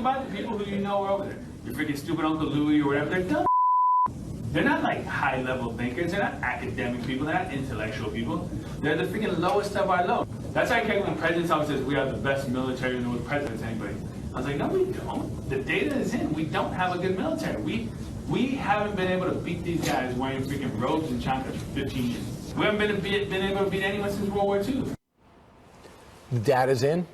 about the people who you know are over there. Your freaking stupid Uncle Louie or whatever. They're dumb. They're not like high-level thinkers. They're not academic people. They're not intellectual people. They're the freaking lowest of our low. That's why I came when the president's office says we have the best military in the world. Presidents, anybody. I was like, no, we don't. The data is in. We don't have a good military. We haven't been able to beat these guys wearing freaking robes and chanclas for 15 years. We haven't been able to beat anyone since World War II. The data's in?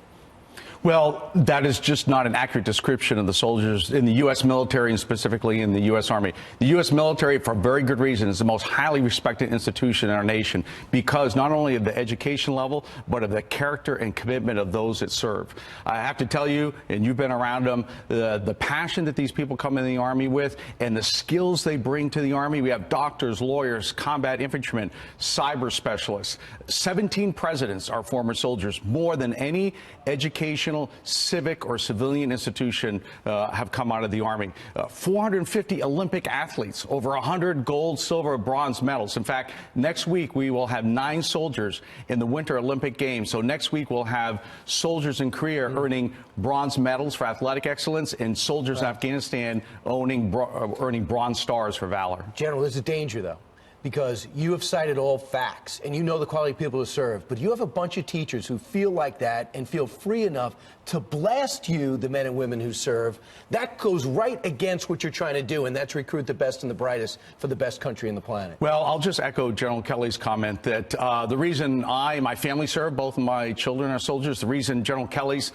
Well, that is just not an accurate description of the soldiers in the U.S. military and specifically in the U.S. Army. The U.S. military, for very good reason, is the most highly respected institution in our nation because not only of the education level, but of the character and commitment of those that serve. I have to tell you, and you've been around them, the passion that these people come in the Army with and the skills they bring to the Army. We have doctors, lawyers, combat infantrymen, cyber specialists. 17 presidents are former soldiers, more than any educational, civic, or civilian institution have come out of the Army. 450 Olympic athletes, over 100 gold, silver, bronze medals. In fact, next week we will have 9 soldiers in the Winter Olympic Games. So next week we'll have soldiers in Korea earning bronze medals for athletic excellence and soldiers in Afghanistan earning bronze stars for valor. General, there's a danger, though, because you have cited all facts and you know the quality of people who serve, but you have a bunch of teachers who feel like that and feel free enough to blast you, the men and women who serve. That goes right against what you're trying to do, and that's recruit the best and the brightest for the best country in the planet. Well, I'll just echo General Kelly's comment that the reason I and my family serve, both of my children are soldiers, the reason General Kelly's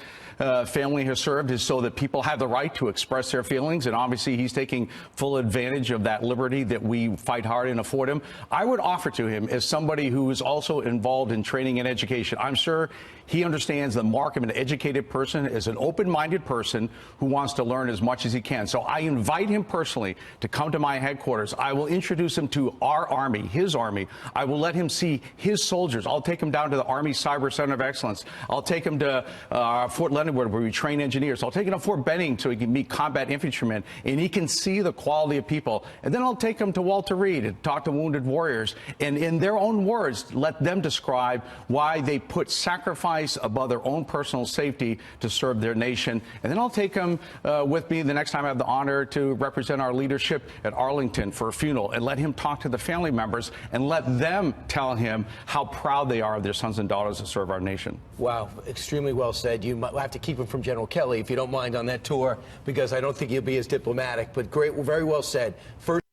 family has served is so that people have the right to express their feelings, and obviously he's taking full advantage of that liberty that we fight hard and afford him. I would offer to him, as somebody who is also involved in training and education, I'm sure he understands the mark of an educated person is an open-minded person who wants to learn as much as he can. So I invite him personally to come to my headquarters. I will introduce him to our Army, his Army. I will let him see his soldiers. I'll take him down to the Army Cyber Center of Excellence. I'll take him to Fort Leonard, where we train engineers. I'll take him to Fort Benning so he can meet combat infantrymen, and he can see the quality of people. And then I'll take him to Walter Reed and talk to wounded warriors, and in their own words, let them describe why they put sacrifice above their own personal safety to serve their nation. And then I'll take them with me the next time I have the honor to represent our leadership at Arlington for a funeral, and let him talk to the family members and let them tell him how proud they are of their sons and daughters that serve our nation. Wow, extremely well said. You might have to keep him from General Kelly, if you don't mind, on that tour, because I don't think he'll be as diplomatic, but great, very well said. First,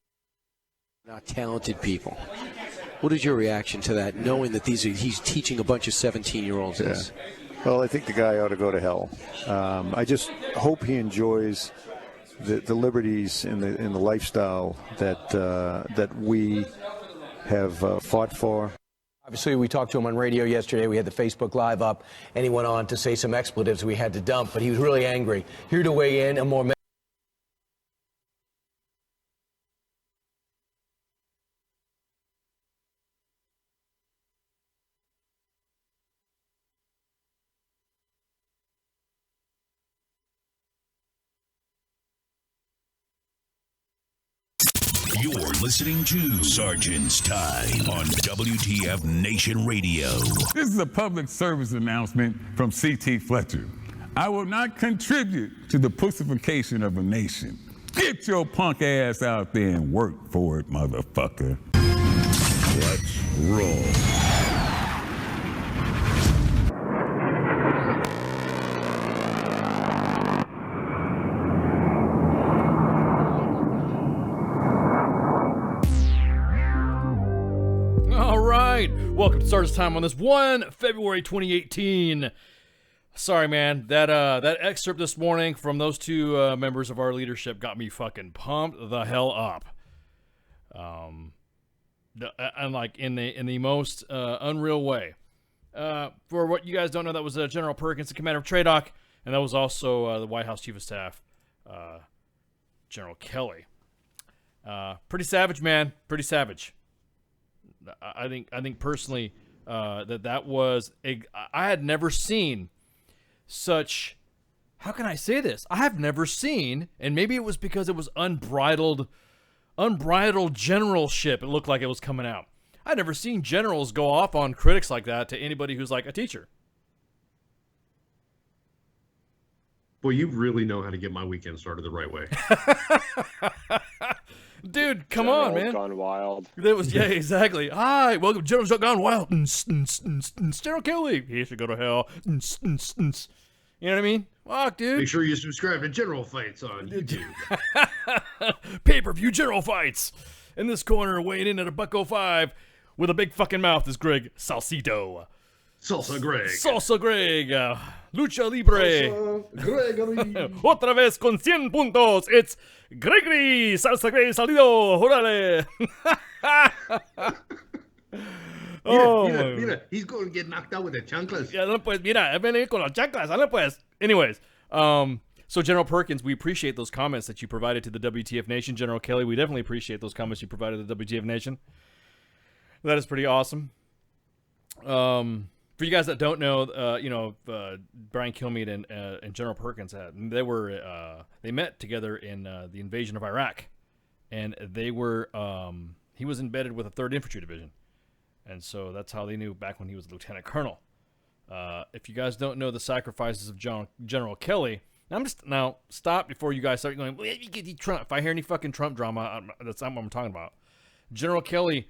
not talented people. What is your reaction to that, knowing that he's teaching a bunch of 17-year-olds this? Well, I think the guy ought to go to hell. I just hope he enjoys the liberties and the lifestyle that we have fought for. obviously, we talked to him on radio yesterday. We had the Facebook Live up, and he went on to say some expletives we had to dump, but he was really angry. Here to weigh in, a more You're listening to Sergeant's Time on WTF Nation Radio. This is a public service announcement from C.T. Fletcher. I will not contribute to the pussification of a nation. Get your punk ass out there and work for it, motherfucker. Let's roll. Welcome to Sergeant's Time on this February 2018. Sorry, man. That excerpt this morning from those two members of our leadership got me fucking pumped the hell up. And like in the most unreal way. For what you guys don't know, that was General Perkins, the commander of TRADOC, and that was also the White House Chief of Staff, General Kelly. Pretty savage, man. Pretty savage. I think personally that was I had never seen such. How can I say this? I have never seen, and maybe it was because it was unbridled generalship. It looked like it was coming out. I'd never seen generals go off on critics like that to anybody who's like a teacher. Boy, you really know how to get my weekend started the right way. Dude, come on, man. Gone wild. That was, yeah, exactly. Hi, welcome to General's Gone Wild. General Kelly. He should go to hell. You know what I mean? Fuck, dude. Make sure you subscribe to General Fights on YouTube. Pay-per-view General Fights. In this corner, weighing in at $105 with a big fucking mouth is Greg Salsito. Salsa Greg. Salsa Greg. Lucha Libre. Salsa Gregory. Otra vez con 100 puntos. It's Gregory Salsa Greg Salido. Órale. Mira, he's going to get knocked out with the chanclas. Ya no pues, mira, venir con las chanclas. Dale pues. Anyways, so General Perkins, we appreciate those comments that you provided to the WTF Nation. General Kelly, we definitely appreciate those comments you provided to the WTF Nation. That is pretty awesome. For you guys that don't know, Brian Kilmeade and General Perkins they met together in the invasion of Iraq, and they were he was embedded with a 3rd Infantry Division, and so that's how they knew back when he was a lieutenant colonel. If you guys don't know the sacrifices of General Kelly, now stop before you guys start going. Well, you get Trump. If I hear any fucking Trump drama, that's not what I'm talking about. General Kelly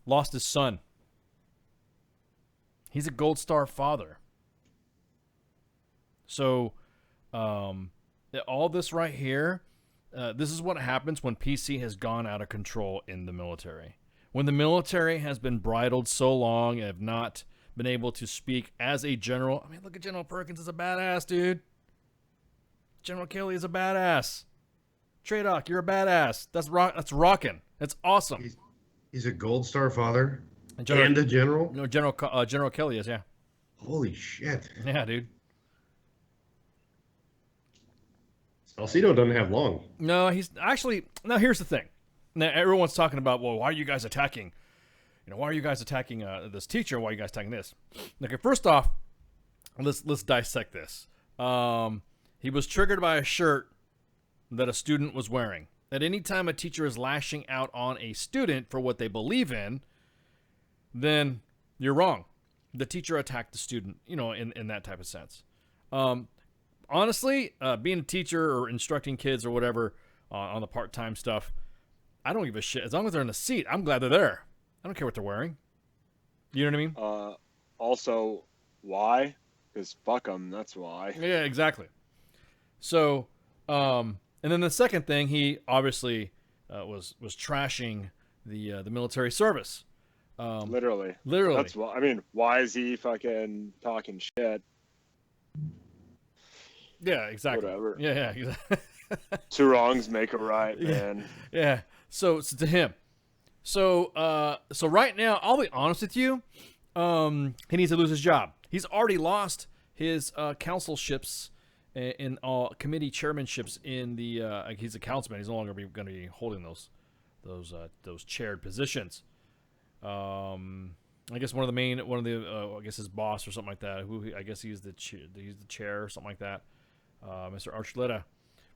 lost his son. He's a Gold Star father. So, all this right here, this is what happens when PC has gone out of control in the military. When the military has been bridled so long and have not been able to speak as a general. I mean, look at General Perkins as a badass, dude. General Kelly is a badass. Tradoc, you're a badass. That's rocking. That's awesome. He's a Gold Star father and a general? No, General Kelly is, yeah. Holy shit. Yeah, dude. Salcido doesn't have long. No, he's actually... Now, here's the thing. Now, everyone's talking about, well, why are you guys attacking... why are you guys attacking this teacher? Why are you guys attacking this? Okay, first off, let's dissect this. He was triggered by a shirt that a student was wearing. At any time a teacher is lashing out on a student for what they believe in, then you're wrong. The teacher attacked the student, in that type of sense. Honestly, being a teacher or instructing kids or whatever on the part-time stuff, I don't give a shit. As long as they're in the seat, I'm glad they're there. I don't care what they're wearing. You know what I mean? Also, why? Because fuck them, that's why. Yeah, exactly. So, and then the second thing, he obviously was trashing the military service. Literally. That's why. I mean, why is he fucking talking shit? Yeah, exactly. Whatever. Yeah, exactly. Two wrongs make a right, man. Yeah. So to him. So right now, I'll be honest with you. He needs to lose his job. He's already lost his councilships in all committee chairmanships in the. He's a councilman. He's no longer going to be holding those chaired positions. I guess I guess his boss or something like that. I guess he's the chair or something like that. Mr. Archuleta,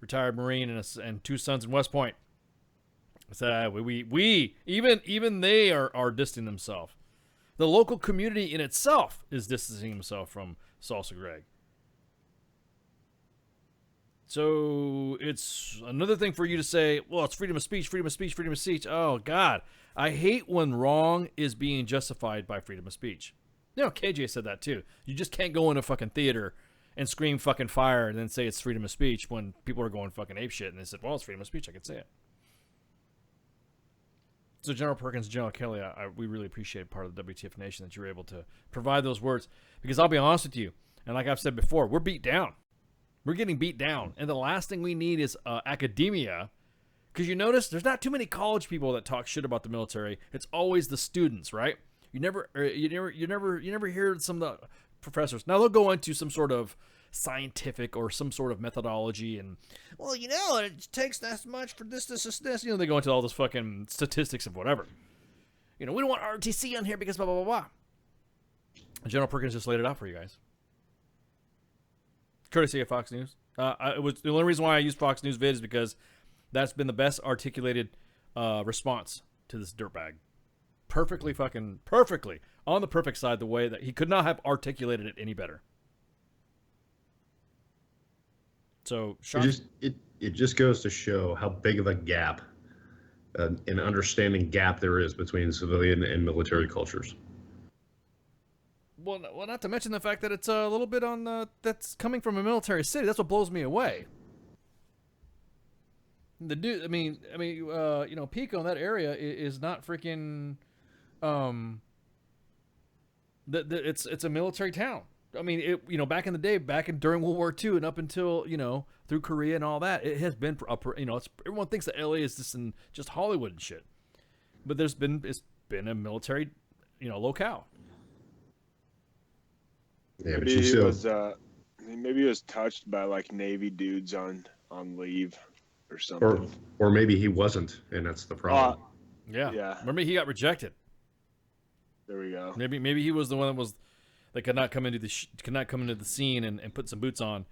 retired Marine and 2 sons in West Point. So we even they are distancing themselves. The local community in itself is distancing himself from Salsa Greg. So it's another thing for you to say, well, it's freedom of speech, freedom of speech, freedom of speech. Oh, God. I hate when wrong is being justified by freedom of speech. KJ said that too. You just can't go in a fucking theater and scream fucking fire and then say it's freedom of speech when people are going fucking apeshit. And they said, well, it's freedom of speech. I can say it. So General Perkins, General Kelly, we really appreciate part of the WTF Nation that you were able to provide those words. Because I'll be honest with you, and like I've said before, we're beat down. We're getting beat down. And the last thing we need is academia. Because you notice there's not too many college people that talk shit about the military. It's always the students, right? You never hear some of the professors. Now they'll go into some sort of scientific or some sort of methodology and, well, it takes this much for this. They go into all those fucking statistics of whatever. We don't want RTC on here because blah, blah, blah, blah. General Perkins just laid it out for you guys. Courtesy of Fox News. It was the only reason why I used Fox News vid is because that's been the best articulated response to this dirtbag. Perfectly on the perfect side, the way that he could not have articulated it any better. So Sean, It just goes to show how big of a gap, an understanding gap there is between civilian and military cultures. well, not to mention the fact that it's a little bit on that's coming from a military city. That's what blows me away. The dude, I mean, you know, Pico in that area is not freaking, it's a military town. I mean, you know, back in the day, during World War II and up until, you know, through Korea and all that, it has been, you know, everyone thinks that LA is just Hollywood and shit, but it's been a military, you know, locale. Yeah, maybe he was touched by like Navy dudes on leave or something. Or maybe he wasn't, and that's the problem. Yeah. Remember, he got rejected. There we go. Maybe he was the one that could not come into the scene and put some boots on,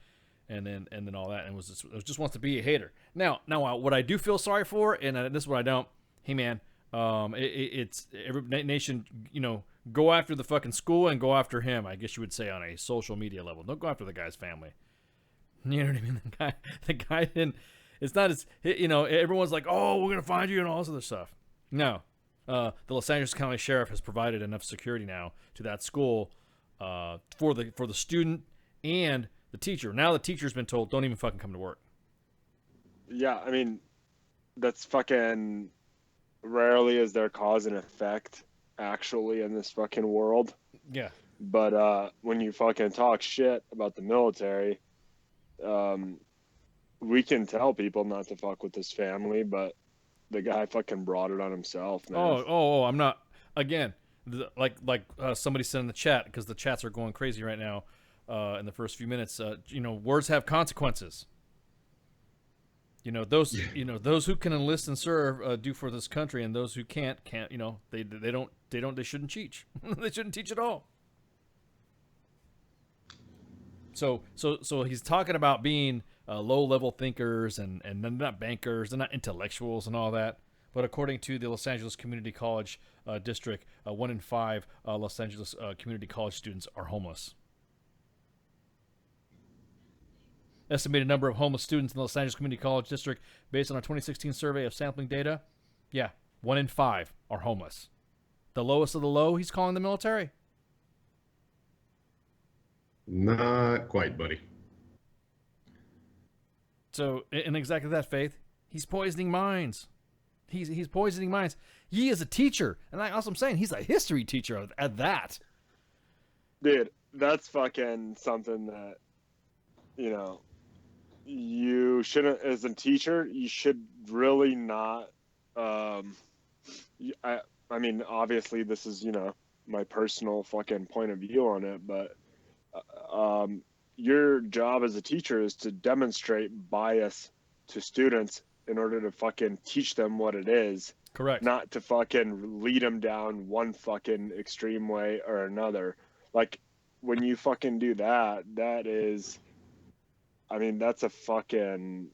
and then all that, and just wants to be a hater. Now, what I do feel sorry for, and this is what I don't. Hey man, it's every nation, you know, go after the fucking school and go after him. I guess you would say on a social media level. Don't go after the guy's family. You know what I mean? The guy didn't. It's not as, you know, everyone's like, oh, we're going to find you and all this other stuff. No. The Los Angeles County Sheriff has provided enough security now to that school for the student and the teacher. Now the teacher's been told, don't even fucking come to work. Yeah, I mean, that's fucking rarely is there cause and effect actually in this fucking world. Yeah. But when you fucking talk shit about the military, we can tell people not to fuck with his family, but the guy fucking brought it on himself, man. Oh, I'm not. Again, like somebody said in the chat, because the chats are going crazy right now in the first few minutes. You know, words have consequences. You know, those who can enlist and serve do for this country, and those who can't. You know, they shouldn't teach. They shouldn't teach at all. So he's talking about being low-level thinkers and they're not bankers, they're not intellectuals and all that. But according to the Los Angeles Community College District, 1 in 5 Los Angeles Community College students are homeless. Estimated number of homeless students in the Los Angeles Community College District based on a 2016 survey of sampling data. Yeah, 1 in 5 are homeless. The lowest of the low, he's calling the military. Not quite, buddy. So, in exactly that, Faith, he's poisoning minds. He's poisoning minds. He is a teacher, and that's what I'm saying. He's a history teacher at that. Dude, that's fucking something that, you know, you shouldn't, as a teacher, you should really not, I mean, obviously this is, you know, my personal fucking point of view on it, but your job as a teacher is to demonstrate bias to students in order to fucking teach them what it is. Correct. Not to fucking lead them down one fucking extreme way or another. Like, when you fucking do that, that is, I mean, that's a fucking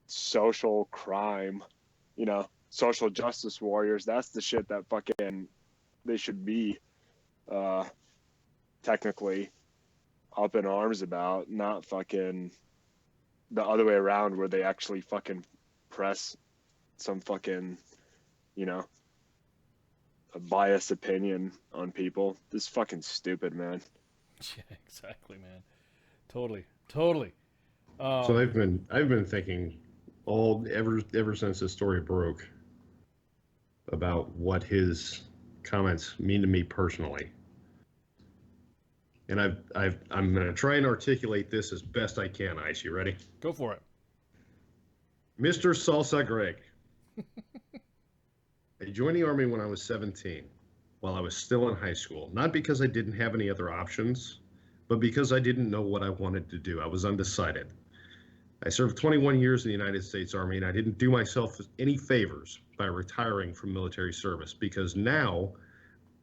social crime. You know, social justice warriors, that's the shit that fucking they should be technically up in arms about, not fucking the other way around where they actually fucking press some fucking, you know, a biased opinion on people. This is fucking stupid, man. Yeah, exactly, man. Totally. So I've been thinking ever since this story broke about what his comments mean to me personally. And I'm going to try and articulate this as best I can, Ice. You ready? Go for it. Mr. Salsa Greg. I joined the Army when I was 17, while I was still in high school. Not because I didn't have any other options, but because I didn't know what I wanted to do. I was undecided. I served 21 years in the United States Army, and I didn't do myself any favors by retiring from military service, because now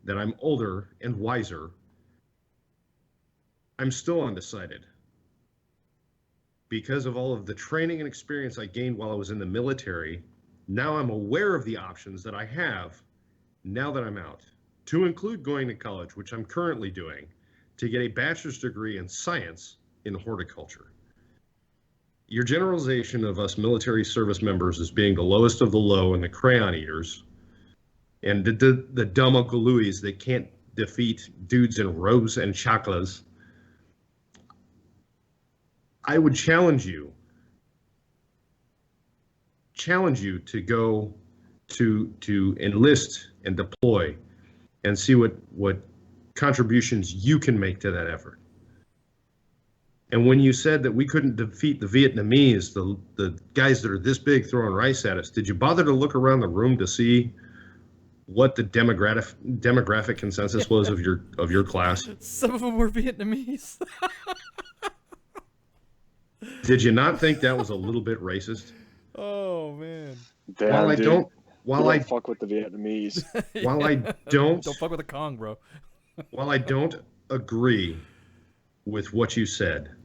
that I'm older and wiser, I'm still undecided. Because of all of the training and experience I gained while I was in the military, now I'm aware of the options that I have now that I'm out, to include going to college, which I'm currently doing, to get a bachelor's degree in science in horticulture. your generalization of us military service members as being the lowest of the low and the crayon eaters and the dumb Uncle Louis that can't defeat dudes in robes and chaklas, I would challenge you to go to enlist and deploy and see what contributions you can make to that effort. And when you said that we couldn't defeat the Vietnamese, the guys that are this big throwing rice at us, did you bother to look around the room to see what the demographic consensus was of your class? Some of them were Vietnamese. Did you not think that was a little bit racist? Oh man. Damn, While I dude. don't, You don't fuck with the Vietnamese. while I don't fuck with the Kong, bro. while I don't agree with what you said,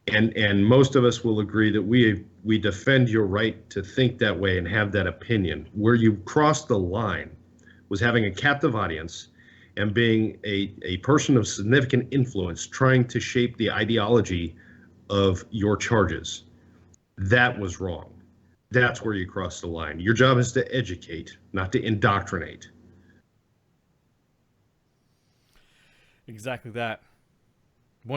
and most of us will agree that we defend your right to think that way and have that opinion. Where you crossed the line was having a captive audience and being a person of significant influence trying to shape the ideology of your charges. That was wrong. That's where you crossed the line. Your job is to educate, not to indoctrinate. Exactly that.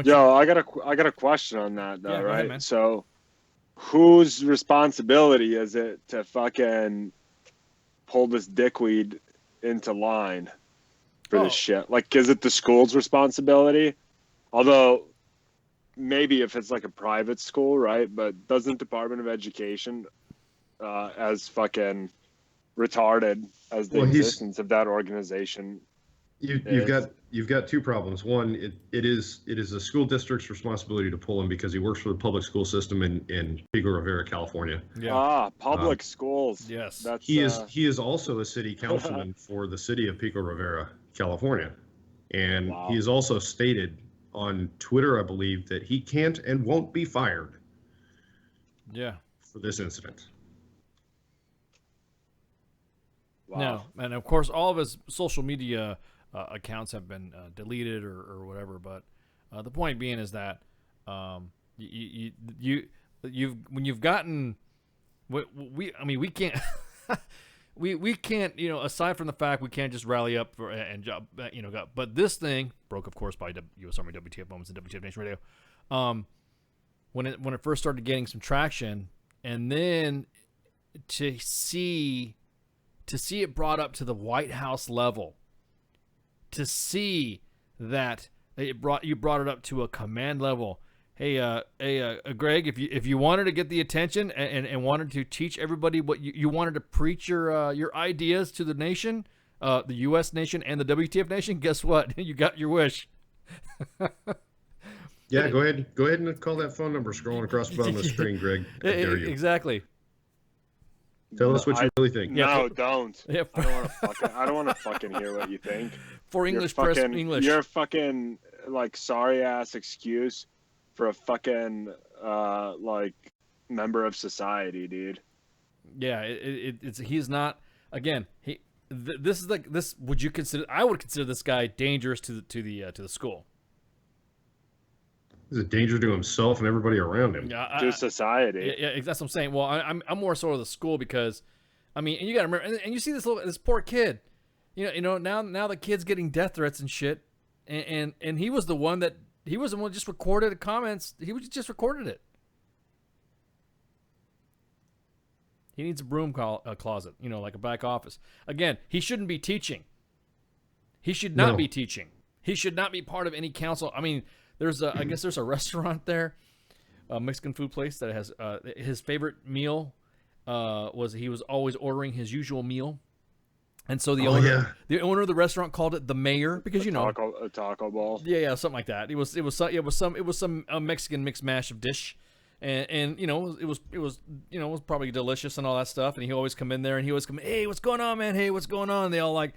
Yo, I got a question on that though, Yeah, go right? ahead, man. So, whose responsibility is it to fucking pull this dickweed into line for this shit? Like, is it the school's responsibility? Although, maybe if it's like a private school, right? But doesn't Department of Education, as fucking retarded as the existence of that organization, You've got two problems. One, it is the school district's responsibility to pull him because he works for the public school system in Pico Rivera, California. Yeah. Public schools. Yes. That's, He is also a city councilman for the city of Pico Rivera, California, and he has also stated on Twitter, I believe, that he can't and won't be fired. Yeah. For this incident. No, and of course, all of his social media accounts have been deleted or whatever. But the point being is that you've gotten we can't we can't, aside from the fact we can't just rally up and but this thing broke, of course, by U.S. Army WTF Moments and WTF Nation Radio. When it first started getting some traction, and then to see it brought up to the White House level, to see that you brought it up to a command level. Hey, Greg, if you wanted to get the attention and wanted to teach everybody what you wanted to preach your ideas to the nation, the U.S. nation and the WTF nation, guess what? You got your wish. Yeah, go ahead and call that phone number scrolling across the bottom of the screen, Greg. I dare you. Exactly. Tell us what you really think. No, don't. I don't want to fucking hear what you think. For English press, English. You're a fucking like sorry ass excuse for a fucking like member of society, dude. Yeah, it's he's not. Again, this is like this. Would you consider? I would consider this guy dangerous to the school. He's a danger to himself and everybody around him. To society. Yeah, that's what I'm saying. Well, I'm more sort of the school because, I mean, and you got to remember, and you see this poor kid, now the kid's getting death threats and shit, and he was the one that just recorded the comments. He just recorded it. He needs a broom closet, like a back office. Again, he shouldn't be teaching. He should not be teaching. He should not be part of any council. I mean, I guess there's a restaurant there, a Mexican food place that has his favorite meal was he was always ordering his usual meal, and so the owner of the restaurant called it the mayor because a taco ball. Yeah, something like that. It was some Mexican mixed mash of dish, and it was probably delicious and all that stuff. And he always come in there and he always come, hey, what's going on, man? Hey, what's going on? And they all like.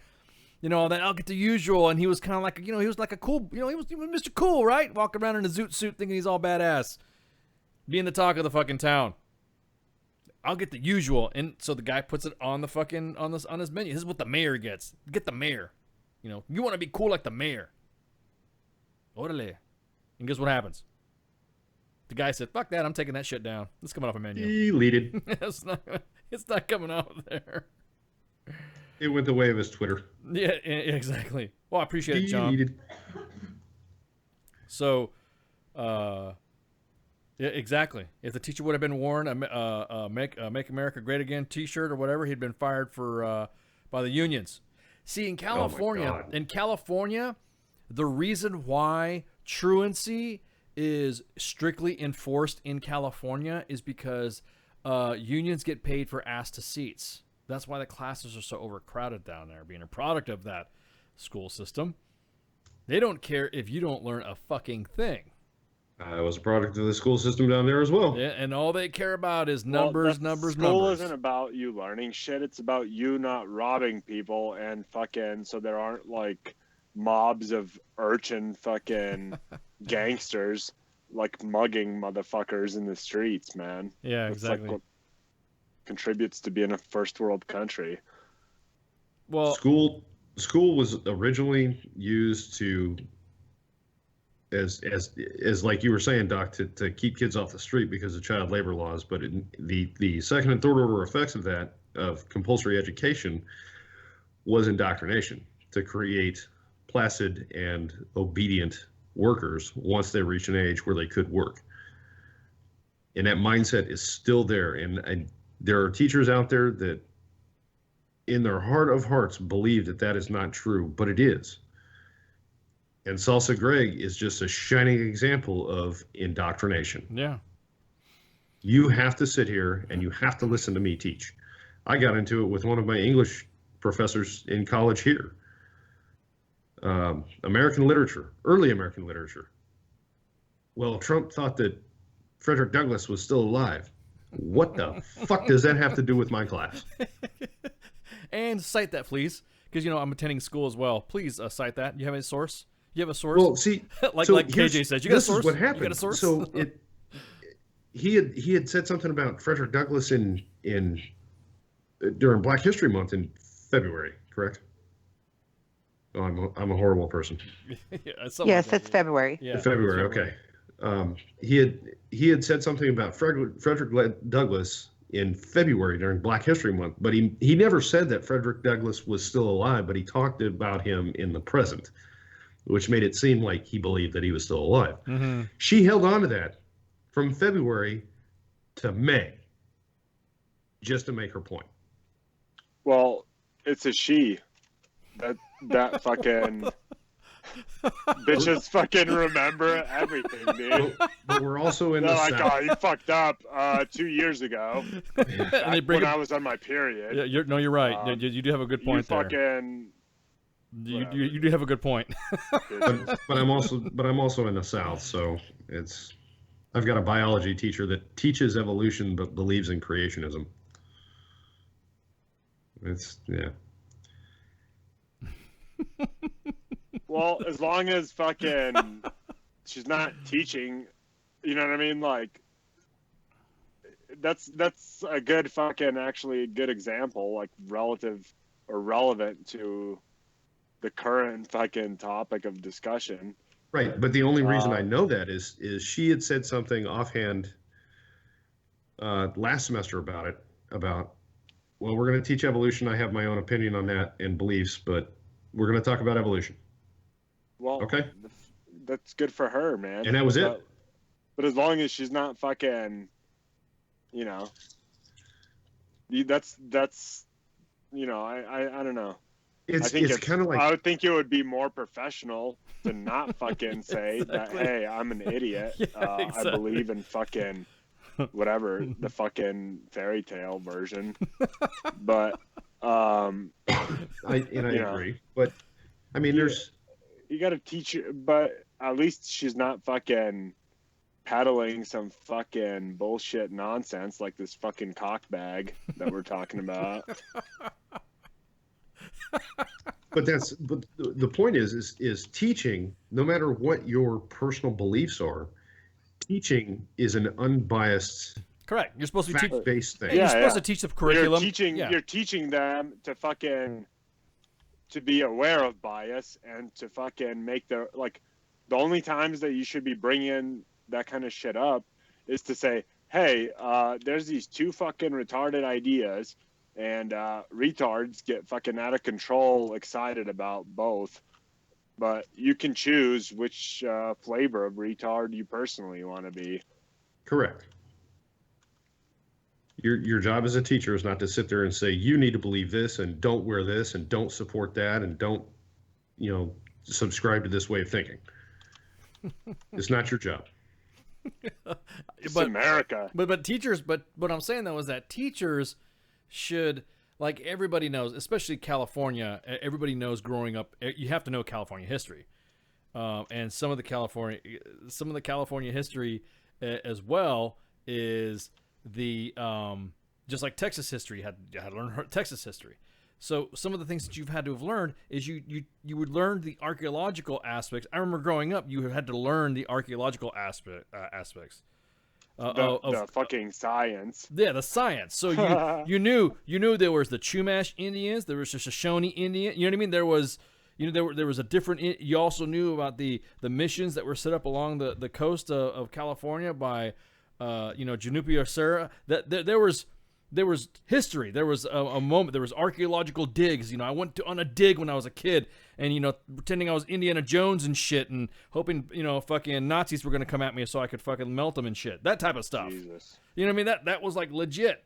Then I'll get the usual, and he was kind of like, he was like a cool, he was Mr. Cool, right? Walking around in a zoot suit thinking he's all badass. Being the talk of the fucking town. I'll get the usual. And so the guy puts it on the fucking, on his menu. This is what the mayor gets. Get the mayor. You want to be cool like the mayor. Orale. And guess what happens? The guy said, "Fuck that! I'm taking that shit down. It's coming off a menu." Deleted. It's not coming out of there. It went the way of his Twitter. Yeah, exactly. Well, I appreciate it, John. Deleted. So, yeah, exactly. If the teacher would have been worn a "Make America Great Again" T-shirt or whatever, he'd been fired for by the unions. See, in California, the reason why truancy is strictly enforced in California is because unions get paid for ass to seats. That's why the classes are so overcrowded down there, being a product of that school system. They don't care if you don't learn a fucking thing. I was a product of the school system down there as well. Yeah, and all they care about is numbers. School isn't about you learning shit. It's about you not robbing people and fucking so there aren't like mobs of urchin fucking gangsters like mugging motherfuckers in the streets, man. Yeah, That's exactly. like what contributes to being a first world country. Well, school was originally used to as like you were saying, Doc, to keep kids off the street because of child labor laws. But the second and third order effects of that, of compulsory education, was indoctrination to create placid and obedient workers once they reach an age where they could work. And that mindset is still there. And there are teachers out there that in their heart of hearts believe that that is not true, but it is. And Salsa Greg is just a shining example of indoctrination. Yeah. You have to sit here and you have to listen to me teach. I got into it with one of my English professors in college here. American literature, early American literature. Well, Trump thought that Frederick Douglass was still alive. What the fuck does that have to do with my class? And cite that, please, because I'm attending school as well. Please cite that. You have a source? You have a source? Well, see, like so KJ says, you got a source. This is what happened. You got a source? So he had said something about Frederick Douglass in during Black History Month in February, correct? Oh, I'm a horrible person. Yes, it's February. Yeah, February, okay. He had said something about Frederick Douglass in February during Black History Month, but he never said that Frederick Douglass was still alive, but he talked about him in the present, which made it seem like he believed that he was still alive. Mm-hmm. She held on to that from February to May just to make her point. Well, it's a she. That fucking bitches fucking remember everything, dude. But we're also in They're the like, South. oh, you fucked up 2 years ago And they bring when I was on my period. Yeah, you're right. You do have a good point there. Fucking. You do have a good point. but I'm also in the South, so I've got a biology teacher that teaches evolution but believes in creationism. Yeah. Well, as long as fucking she's not teaching, you know what I mean? Like, that's a good fucking actually good example, like relative or relevant to the current fucking topic of discussion. Right, but the only reason I know that is she had said something offhand last semester about well, we're going to teach evolution. I have my own opinion on that and beliefs, but we're going to talk about evolution. Well, okay, that's good for her, man. And that was it. But as long as she's not fucking, that's I don't know. It's kind of like, I would think it would be more professional to not fucking say that, hey, I'm an idiot. Exactly. I believe in fucking whatever, the fucking fairy tale version. But I agree. But I mean, you got to teach her, but at least she's not fucking peddling some fucking bullshit nonsense like this fucking cockbag that we're talking about. But the point is teaching, no matter what your personal beliefs are, teaching is an unbiased, correct. You're supposed to be fact-based thing. Yeah, you're supposed to teach the curriculum. You're teaching them to fucking to be aware of bias and to fucking make the only times that you should be bringing that kind of shit up is to say, hey, there's these two fucking retarded ideas, and retards get fucking out of control excited about both. But you can choose which flavor of retard you personally want to be. Correct. Your job as a teacher is not to sit there and say, you need to believe this and don't wear this and don't support that and don't, subscribe to this way of thinking. It's not your job. It's America. But teachers, but what I'm saying though is that teachers should, like, everybody knows, especially California, everybody knows growing up, you have to know California history. And some of the California history as well is the just like Texas history, you had to learn Texas history. So some of the things that you've had to have learned is you would learn the archaeological aspects. I remember growing up, you had to learn the archaeological aspects. The fucking science. Yeah, the science. So you knew there was the Chumash Indians, there was the Shoshone Indian. You know what I mean? There was there was a different. You also knew about the missions that were set up along the coast of California by Junipero Serra. That there was history. There was a moment. There was archaeological digs. I went on a dig when I was a kid, and pretending I was Indiana Jones and shit, and hoping fucking Nazis were gonna come at me so I could fucking melt them and shit. That type of stuff. Jesus. You know what I mean? That was like legit.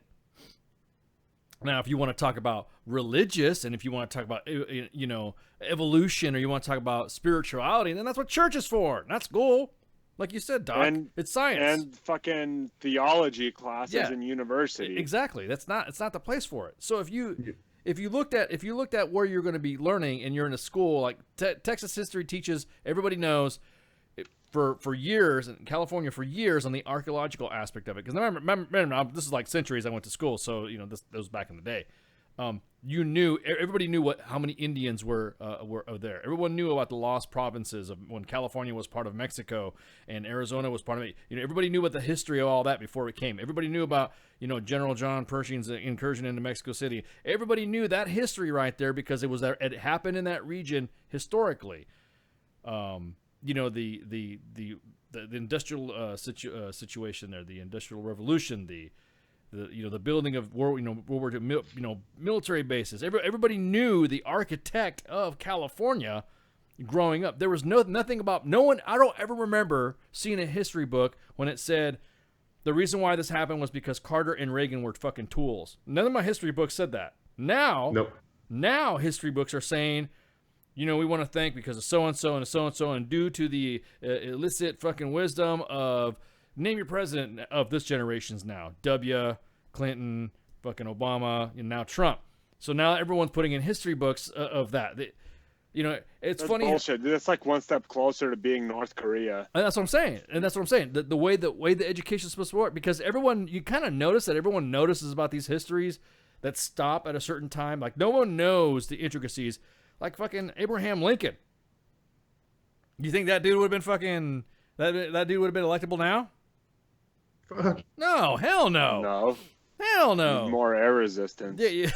Now, if you want to talk about religious, and if you want to talk about evolution, or you want to talk about spirituality, then that's what church is for. That's cool. Like you said, Doc, it's science and fucking theology classes in university. Exactly. It's not the place for it. So if you looked at where you're going to be learning, and you're in a school like Texas history teaches, everybody knows for years, in California for years, on the archaeological aspect of it. Because remember, this is like centuries I went to school, so this was back in the day. Everybody knew how many Indians were there. Everyone knew about the lost provinces of when California was part of Mexico and Arizona was part of it. Everybody knew about the history of all that before it came. Everybody knew about General John Pershing's incursion into Mexico City. Everybody knew that history right there because it happened in that region historically. The industrial situation there, the Industrial Revolution, the building of World War II, military bases. Everybody knew the architect of California growing up. There was nothing about no one. I don't ever remember seeing a history book when it said the reason why this happened was because Carter and Reagan were fucking tools. None of my history books said that. Now history books are saying, we want to thank because of so and so and so and so, and due to the illicit fucking wisdom of name your president of this generation's now. W. Clinton, fucking Obama, and now Trump. So now everyone's putting in history books of that. It's That's funny. Bullshit. That's like one step closer to being North Korea. And that's what I'm saying. The way the education is supposed to work, because you kind of notice that everyone notices about these histories that stop at a certain time. Like no one knows the intricacies. Like fucking Abraham Lincoln. You think that dude would have been fucking that dude would have been electable now? No, hell no. No. Hell no. More air resistance. Yeah.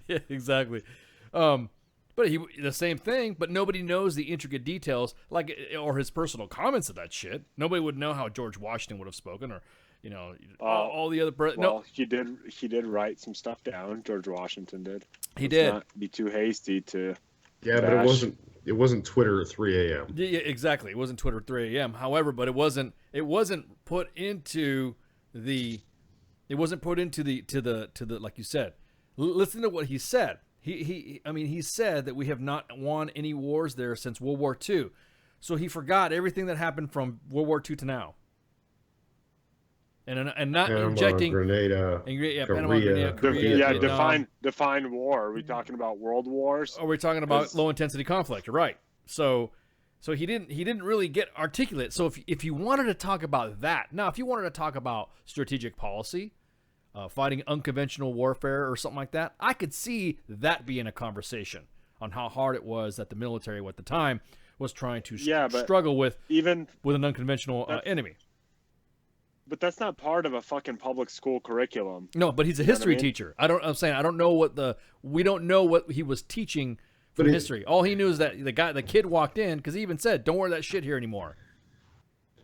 Yeah, exactly. But the same thing, but nobody knows the intricate details, or his personal comments of that shit. Nobody would know how George Washington would have spoken, or all the other. He did write some stuff down. George Washington did. He did. Not be too hasty to. Yeah, but it wasn't Twitter at 3 a.m. Yeah, exactly. It wasn't Twitter at 3 a.m. However, but it wasn't put into the like you said. Listen to what he said. He said that we have not won any wars there since World War II. So he forgot everything that happened from World War II to now. And not Panama, injecting Grenada, Panama, Grenada, Korea, define war. Are we talking about world wars? Or are we talking about low intensity conflict? You're right. So he didn't really get articulate. So if you wanted to talk about that, now if you wanted to talk about strategic policy, fighting unconventional warfare or something like that, I could see that being a conversation on how hard it was that the military at the time was trying to struggle with an unconventional enemy. But that's not part of a fucking public school curriculum. No, but he's a history teacher. We don't know what he was teaching from history. All he knew is that the kid walked in, because he even said, "Don't wear that shit here anymore."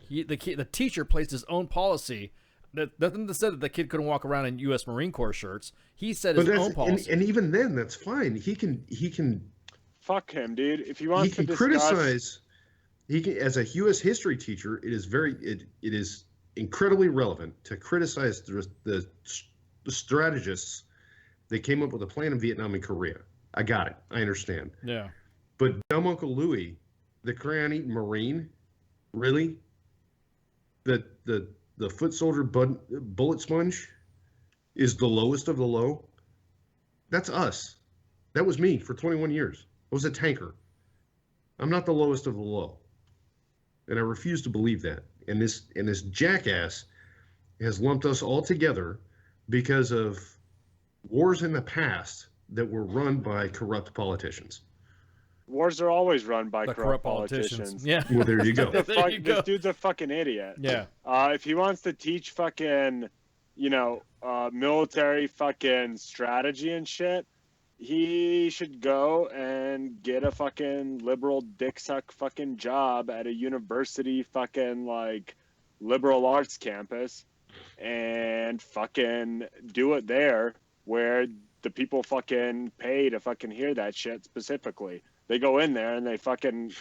The teacher placed his own policy. Nothing that said that the kid couldn't walk around in U.S. Marine Corps shirts. He said his own policy. And even then, that's fine. He can. Fuck him, dude. If he wants to criticize. He can, as a U.S. history teacher, it is incredibly relevant to criticize the strategists that came up with a plan in Vietnam and Korea. I got it. I understand. Yeah. But dumb Uncle Louie, the crayon-eating Marine, really? The foot soldier bullet sponge is the lowest of the low? That's us. That was me for 21 years. I was a tanker. I'm not the lowest of the low. And I refuse to believe that. And this jackass has lumped us all together because of wars in the past that were run by corrupt politicians. Wars are always run by corrupt politicians. Yeah. Well, there you go. This dude's a fucking idiot. Yeah. If he wants to teach fucking, military fucking strategy and shit, he should go and get a fucking liberal dick suck fucking job at a university fucking like liberal arts campus and fucking do it there where the people fucking pay to fucking hear that shit specifically. They go in there and they fucking,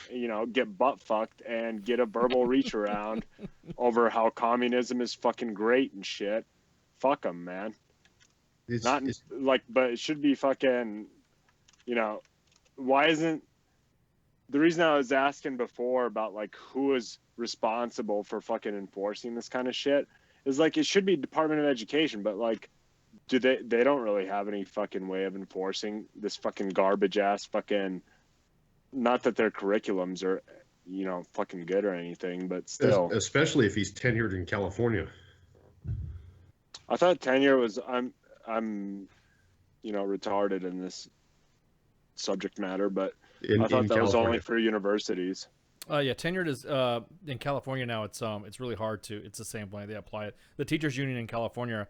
get butt fucked and get a verbal reach around over how communism is fucking great and shit. Fuck them, man. But it should be fucking, why isn't the reason I was asking before about like who is responsible for fucking enforcing this kind of shit is like it should be Department of Education, but like they don't really have any fucking way of enforcing this fucking garbage ass fucking, not that their curriculums are fucking good or anything, but still, especially if he's tenured in California. I thought tenure was I'm retarded in this subject matter, but I thought that was only for universities. Yeah, tenured is in California now. It's really hard to. It's the same way they apply it. The teachers union in California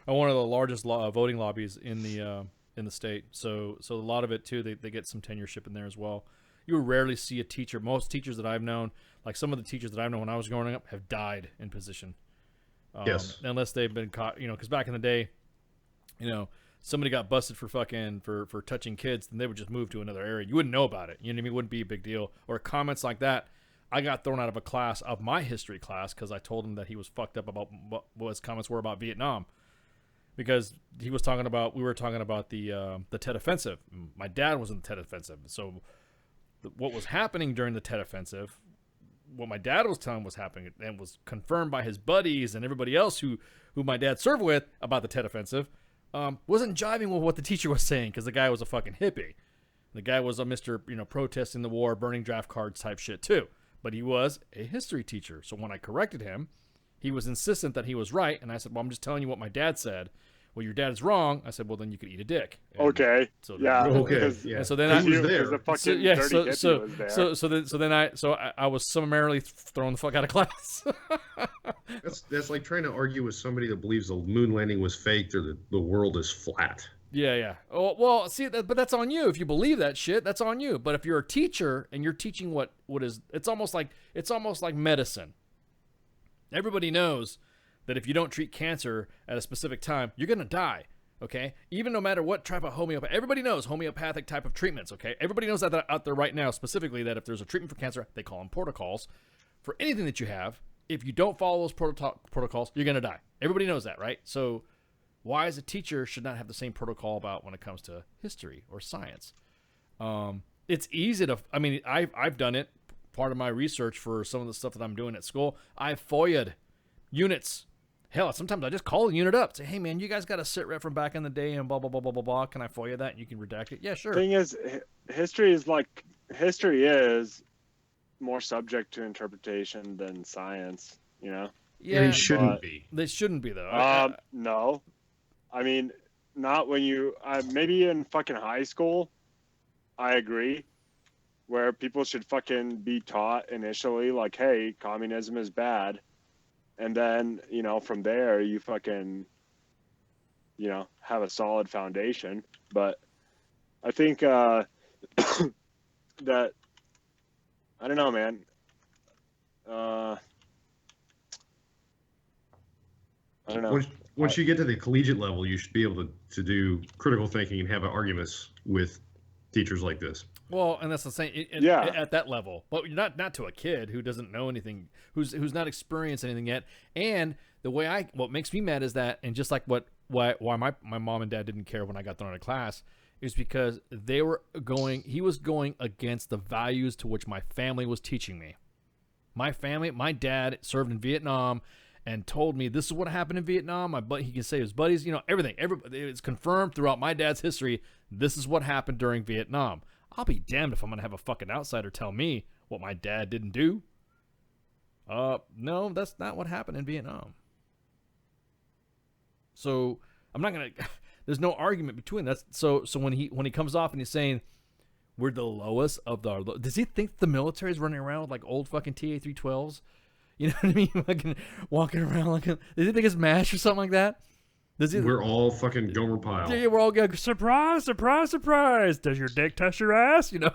are one of the largest voting lobbies in the state. So a lot of it too. They get some tenureship in there as well. You rarely see a teacher. Most teachers that I've known, like some of the teachers that I've known when I was growing up, have died in position. Yes. Unless they've been caught, because back in the day, somebody got busted for touching kids, then they would just move to another area. You wouldn't know about it. You know what I mean? It wouldn't be a big deal. Or comments like that. I got thrown out of a class, of my history class, because I told him that he was fucked up about what his comments were about Vietnam. Because we were talking about the Tet Offensive. My dad was in the Tet Offensive. So what was happening during the Tet Offensive, what my dad was telling was happening, and was confirmed by his buddies and everybody else who my dad served with about the Tet Offensive, wasn't jiving with what the teacher was saying, because the guy was a fucking hippie. The guy was a Mr. Protesting the war, burning draft cards type shit too. But he was a history teacher. So when I corrected him, he was insistent that he was right, and I said, well, I'm just telling you what my dad said. Well, your dad is wrong. I said, well, then you could eat a dick. And okay. So yeah. Okay. Yeah. And so then I was there. So I was summarily thrown the fuck out of class. That's like trying to argue with somebody that believes the moon landing was faked or the world is flat. Yeah. Oh, well, see, but that's on you. If you believe that shit, that's on you. But if you're a teacher and you're teaching what is, it's almost like medicine. Everybody knows that if you don't treat cancer at a specific time, you're gonna die. Okay, even no matter what type of everybody knows homeopathic type of treatments. Okay, everybody knows that out there right now, specifically that if there's a treatment for cancer, they call them protocols. For anything that you have, if you don't follow those protocols, you're gonna die. Everybody knows that, right? So why as a teacher should not have the same protocol about when it comes to history or science? It's easy to, I've done it. Part of my research for some of the stuff that I'm doing at school, I've FOIA'd units. Hell, sometimes I just call the unit up. Say, hey, man, you guys got a sit rep from back in the day and blah, blah, blah, blah, blah, blah. Can I FOIA that? And you can redact it? Yeah, sure. Thing is, history is more subject to interpretation than science, Yeah. And it shouldn't be. They shouldn't be, though. No. I mean, not when you... maybe in fucking high school, I agree, where people should fucking be taught initially, like, hey, communism is bad. And then, from there, you fucking, have a solid foundation. But I think that, I don't know, man. I don't know. Once you get to the collegiate level, you should be able to do critical thinking and have arguments with teachers like this. Well, and that's the same. Yeah. At that level, but not to a kid who doesn't know anything, who's not experienced anything yet. And the way what makes me mad is that, and just like why my mom and dad didn't care when I got thrown out of class, is because he was going against the values to which my family was teaching me. My dad served in Vietnam and told me this is what happened in Vietnam. He can say his buddies, everything. It's confirmed throughout my dad's history. This is what happened during Vietnam. I'll be damned if I'm gonna have a fucking outsider tell me what my dad didn't do. No, that's not what happened in Vietnam. So I'm not gonna. There's no argument between that. So when he comes off and he's saying we're the lowest of the, does he think the military's running around with like old fucking TA-312s? You know what I mean? Fucking walking around like, does he think it's MASH or something like that? We're all fucking Gomer Pyle. Yeah, we're all going, surprise, surprise, surprise. Does your dick touch your ass? Well,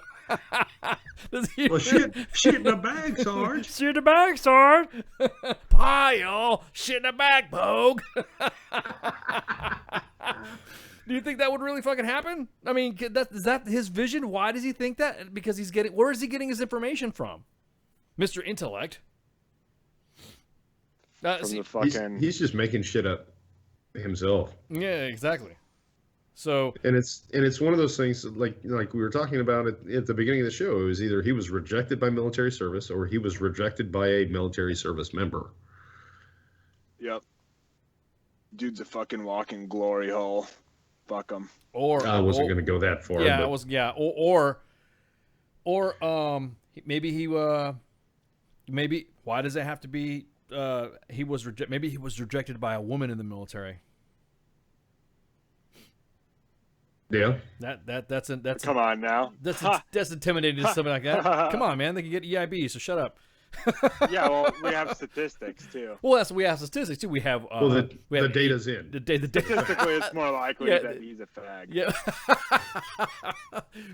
shit in the bag, Sarge. Shit in the bag, Sarge. Pile, shit in the bag, Pogue. Do you think that would really fucking happen? I mean, is that his vision? Why does he think that? Because where is he getting his information from? Mr. Intellect. He's just making shit up himself. Yeah, exactly. So and it's one of those things like we were talking about at the beginning of the show. It was either he was rejected by military service or he was rejected by a military service member. Yep. Dude's a fucking walking glory hole. Fuck him. Or I wasn't going to go that far. Yeah, but. it was. Yeah, or maybe why does it have to be? Maybe he was rejected by a woman in the military. Yeah. That's come on now. That's intimidating to something like that. Come on, man. They can get EIB, so shut up. Yeah, well, we have statistics too. Well, we have statistics too. We have the data's in. The data. Statistically, it's more likely that he's a fag. Yeah.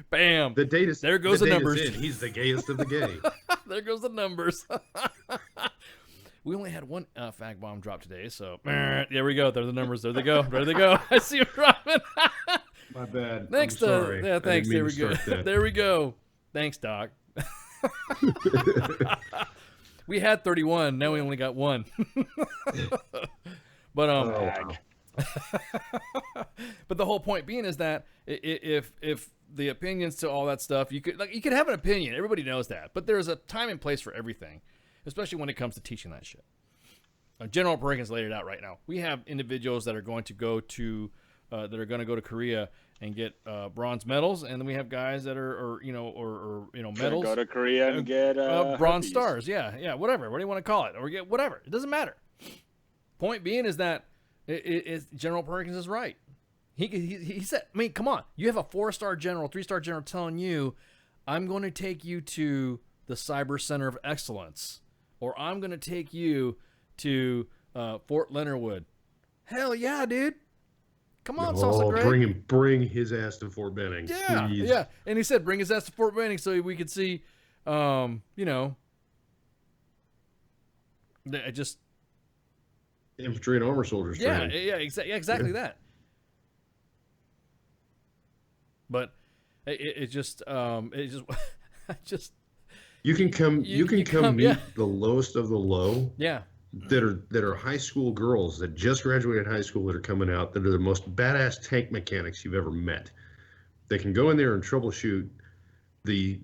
Bam. The data. There goes the numbers. In. He's the gayest of the gay. There goes the numbers. We only had one fag bomb drop today, so there we go. There are the numbers. There they go. There they go. I see them dropping. My bad. Thanks, sorry. Yeah, thanks. There we go. There we go. Thanks, Doc. We had 31. Now we only got one. But but the whole point being is that if the opinions to all that stuff, you could have an opinion. Everybody knows that, but there's a time and place for everything, especially when it comes to teaching that shit. General Perkins laid it out right now. We have individuals that are going to go to Korea and get bronze medals, and then we have guys that are medals. Go to Korea and get bronze herpes. stars. Yeah, whatever. What do you want to call it? Or get whatever. It doesn't matter. Point being is that General Perkins is right. He said, I mean, come on. You have a 4-star general, 3-star general telling you, I'm going to take you to the Cyber Center of Excellence, or I'm going to take you to Fort Leonard Wood. Hell yeah, dude. Come on, Salsa Greg. Bring his ass to Fort Benning. Yeah, please. yeah. And he said, bring his ass to Fort Benning so we could see, just infantry and armor soldiers. Yeah, training. yeah, exactly that. But it just you can come meet the lowest of the low. Yeah. That are high school girls that just graduated high school that are coming out that are the most badass tank mechanics you've ever met. They can go in there and troubleshoot the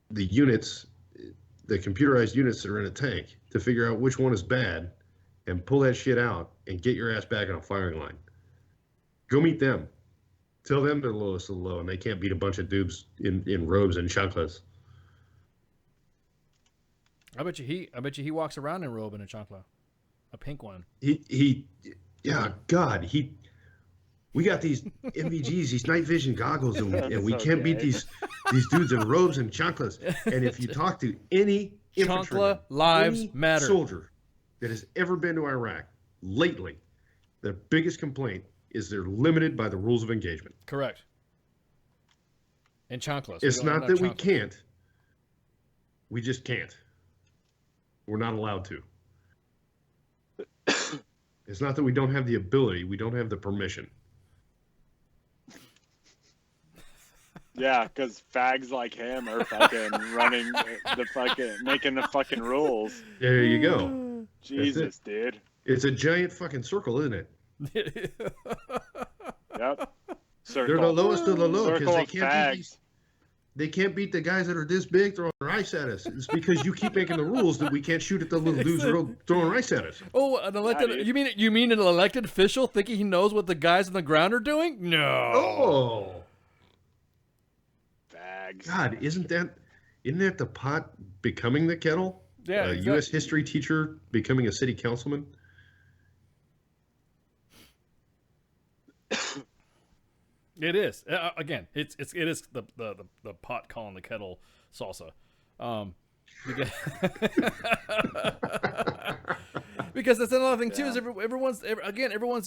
units, the computerized units that are in a tank to figure out which one is bad and pull that shit out and get your ass back on a firing line. Go meet them. Tell them they're lowest of the low and they can't beat a bunch of dudes in robes and chanclas. I bet you he walks around in a robe and a chancla, a pink one. We got these MVGs, these night vision goggles, and we can't beat these dudes in robes and chanclas. And if you talk to any infantryman, lives matter soldier that has ever been to Iraq lately, their biggest complaint is they're limited by the rules of engagement. Correct. And chanclas. It's not that we can't. We just can't. We're not allowed to. It's not that we don't have the ability, we don't have the permission. Yeah, because fags like him are fucking running the fucking, making the fucking rules. There you go. Jesus, dude. It's a giant fucking circle, isn't it? Yep. They're the lowest of the low because fags. They can't beat the guys that are this big throwing ice at us. It's because you keep making the rules that we can't shoot at the little dudes that are throwing ice at us. Oh, an elected? You mean an elected official thinking he knows what the guys on the ground are doing? No. Oh. Fags. God, isn't that the pot becoming the kettle? Yeah. A U.S. history teacher becoming a city councilman. It is. Again, it is the pot calling the kettle salsa. Because that's another thing too. Is everyone's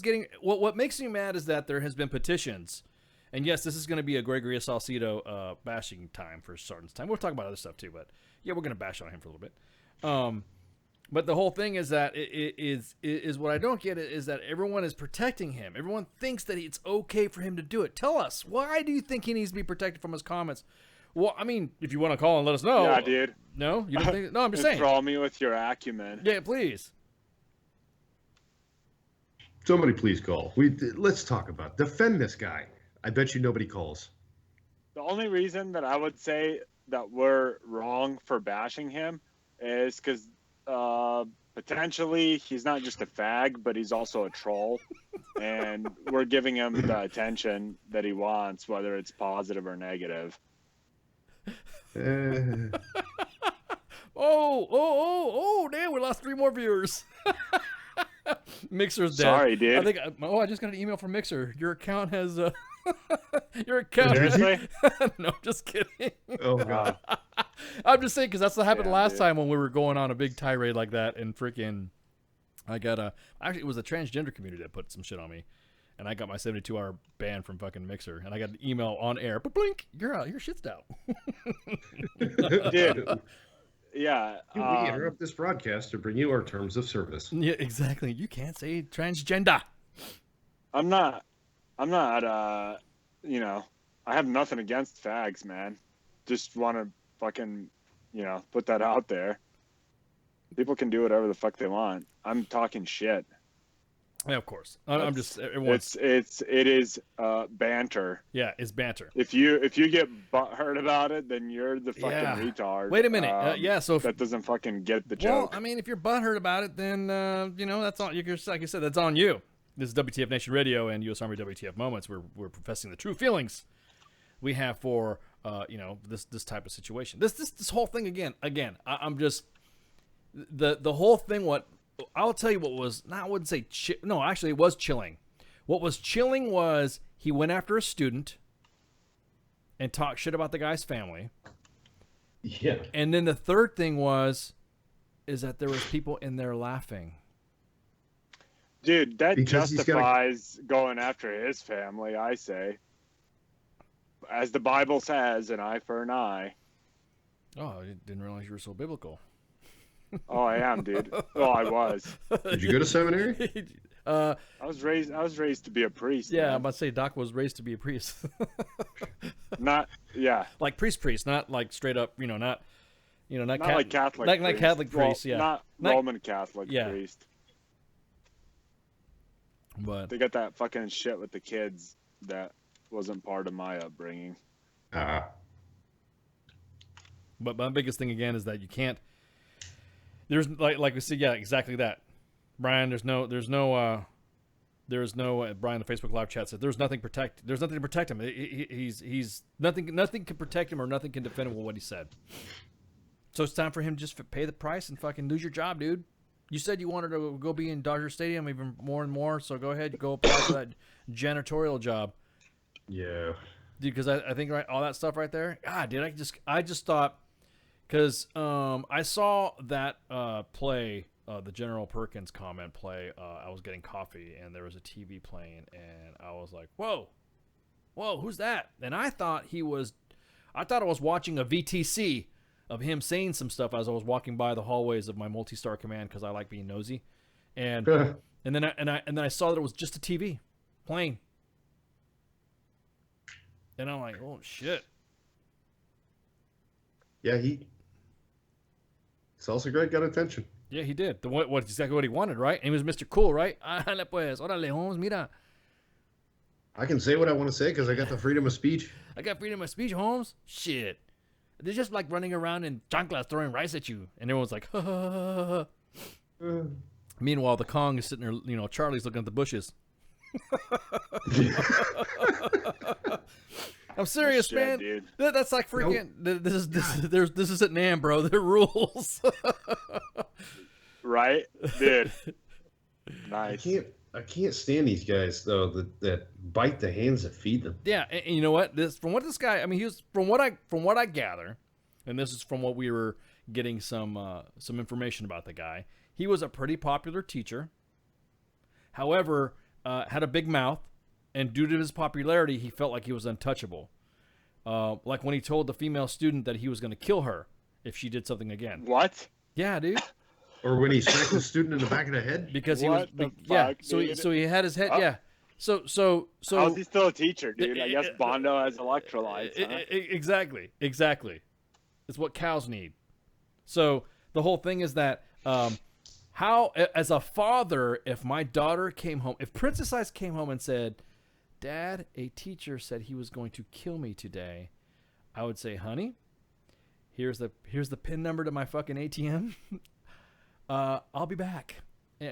getting what makes me mad is that there has been petitions, and yes, this is going to be a Gregory Salcido bashing time for Sergeant's time. We'll talk about other stuff too, but yeah, we're going to bash on him for a little bit. But the whole thing is that is what I don't get is that everyone is protecting him. Everyone thinks that it's okay for him to do it. Tell us, why do you think he needs to be protected from his comments? Well, I mean, if you want to call and let us know. Yeah, dude. No, you don't think? No, I'm just saying. Enthrall me with your acumen. Yeah, please. Somebody please call. Let's talk about it. Defend this guy. I bet you nobody calls. The only reason that I would say that we're wrong for bashing him is because potentially he's not just a fag, but he's also a troll, and we're giving him the attention that he wants, whether it's positive or negative. Oh, damn, we lost 3 more viewers. Mixer's dead. Sorry, dude. I just got an email from Mixer. Your account has your account. No, just kidding. Oh god. I'm just saying because that's what happened last time when we were going on a big tirade like that, and freaking, I got actually it was a transgender community that put some shit on me, and I got my 72-hour ban from fucking Mixer, and I got an email on air. But blink, your shit's out. Dude. Yeah. We interrupt this broadcast to bring you our terms of service. Yeah, exactly. You can't say transgender. I'm not, you know, I have nothing against fags, man. Just want to fucking, you know, put that out there. People can do whatever the fuck they want. I'm talking shit. Yeah, of course. I'm just. It is banter. Yeah, it's banter. If you get butthurt about it, then you're the fucking retard. Wait a minute. Yeah, so that doesn't fucking get the joke. joke. I mean, if you're butthurt about it, then you know that's on. Like you said, that's on you. This is WTF Nation Radio and U.S. Army WTF Moments. We're professing the true feelings we have for you know, this type of situation. This whole thing again. I'm just the whole thing. What I'll tell you, what was I wouldn't say no, actually it was chilling. What was chilling was he went after a student and talked shit about the guy's family. Yeah. And then the third thing is that there was people in there laughing. Dude, that justifies going after his family, I say. As the Bible says, an eye for an eye. Oh, I didn't realize you were so biblical. Oh, I am, dude. Oh, I was. Did you go to seminary? I was raised to be a priest. Yeah, man. I'm about to say Doc was raised to be a priest. Like priest, not like straight up, you know, not like Catholic, like Catholic priest, yeah, not Roman Catholic priest. But they got that fucking shit with the kids that wasn't part of my upbringing. But my biggest thing again is that you can't. There's like we said, yeah, exactly that, Brian. There's no Brian, the Facebook live chat said there's nothing to protect him. He's nothing can protect him or nothing can defend him with what he said. So it's time for him to just pay the price and fucking lose your job, dude. You said you wanted to go be in Dodger Stadium even more and more, so go ahead, go apply for that janitorial job. Yeah, dude, because I think all that stuff right there. God, dude, I just thought, because I saw that play, the General Perkins comment play. I was getting coffee and there was a TV playing, and I was like, whoa, who's that? And I thought I was watching a VTC of him saying some stuff as I was walking by the hallways of my multi-star command, because I like being nosy. and then I saw that it was just a TV playing, and I'm like, oh shit. Yeah, Salsa Greg got attention. Yeah, he did. What exactly what he wanted, right? And he was Mr. Cool, right? Ándale pues, órale, Holmes, mira. I can say what I want to say because I got the freedom of speech. I got freedom of speech, Holmes. Shit. They're just like running around in chanclas throwing rice at you. And everyone's like, ha, ha, ha, ha. Meanwhile, the Kong is sitting there, Charlie's looking at the bushes. I'm serious, Shit, man. dude. That's like freaking. Nope. This isn't Nam, bro. There are rules. Right, dude. Nice. I can't stand these guys though that bite the hands that feed them. Yeah, and you know what? From what he was from what I gather, and this is from what we were getting some information about the guy. He was a pretty popular teacher. However, had a big mouth. And due to his popularity, he felt like he was untouchable. Like when he told the female student that he was going to kill her if she did something again. What? Yeah, dude. Or when he smacked the student in the back of the head. Because he What was, the yeah. fuck, So dude? he had his head, yeah. So How's he still a teacher, dude? I guess Bondo has electrolytes. Huh? Exactly. It's what cows need. So the whole thing is that how, as a father, if my daughter came home, if Princess Ice came home and said, Dad, a teacher said he was going to kill me today, I would say, honey, here's the PIN number to my fucking ATM. I'll be back,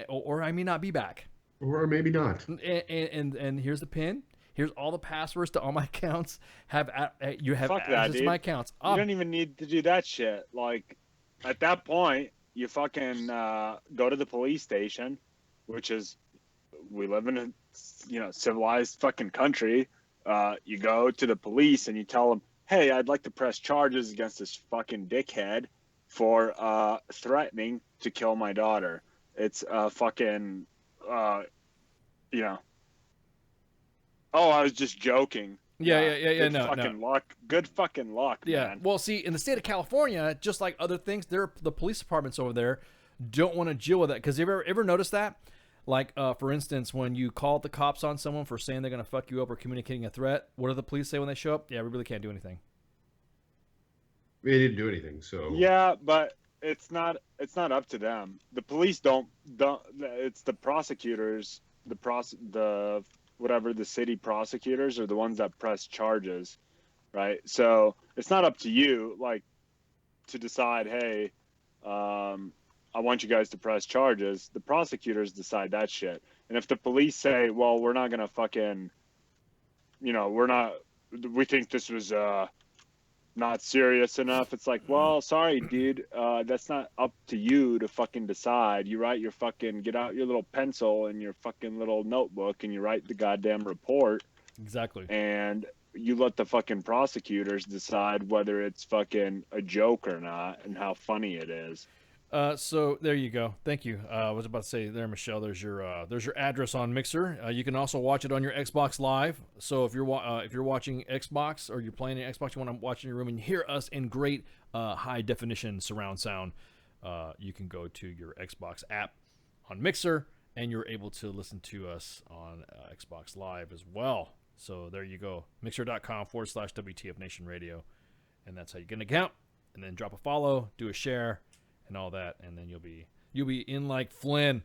or I may not be back, or maybe not. And here's the PIN. Here's all the passwords to all my accounts. You have Fuck access that, to my dude. accounts. You don't even need to do that shit. Like, at that point, you fucking go to the police station, which is, we live in a civilized fucking country. You go to the police and you tell them, hey, I'd like to press charges against this fucking dickhead for threatening to kill my daughter. It's fucking, oh, I was just joking. Yeah. No. Luck. Good fucking luck, Yeah. man. Well, see, in the state of California, just like other things, the police departments over there don't want to deal with that. Because you ever noticed that? Like, for instance, when you call the cops on someone for saying they're going to fuck you up or communicating a threat, what do the police say when they show up? Yeah, we really can't do anything. They didn't do anything, so. Yeah, but it's not up to them. The police don't. It's the prosecutors, the city prosecutors are the ones that press charges, right? So it's not up to you, like, to decide, hey, I want you guys to press charges. The prosecutors decide that shit. And if the police say, well, we're not going to fucking, we think this was not serious enough. It's like, well, sorry, dude. That's not up to you to fucking decide. You get out your little pencil and your fucking little notebook and you write the goddamn report. Exactly. And you let the fucking prosecutors decide whether it's fucking a joke or not and how funny it is. So there you go. Thank you. I was about to say there, Michelle. There's your address on Mixer. You can also watch it on your Xbox Live. So if you're watching Xbox or you're playing an Xbox, you want to watch in your room and hear us in great high definition surround sound, you can go to your Xbox app on Mixer and you're able to listen to us on Xbox Live as well. So there you go. Mixer.com/WTF Nation Radio, and that's how you get an account. And then drop a follow, do a share, and all that, and then you'll be in like Flynn,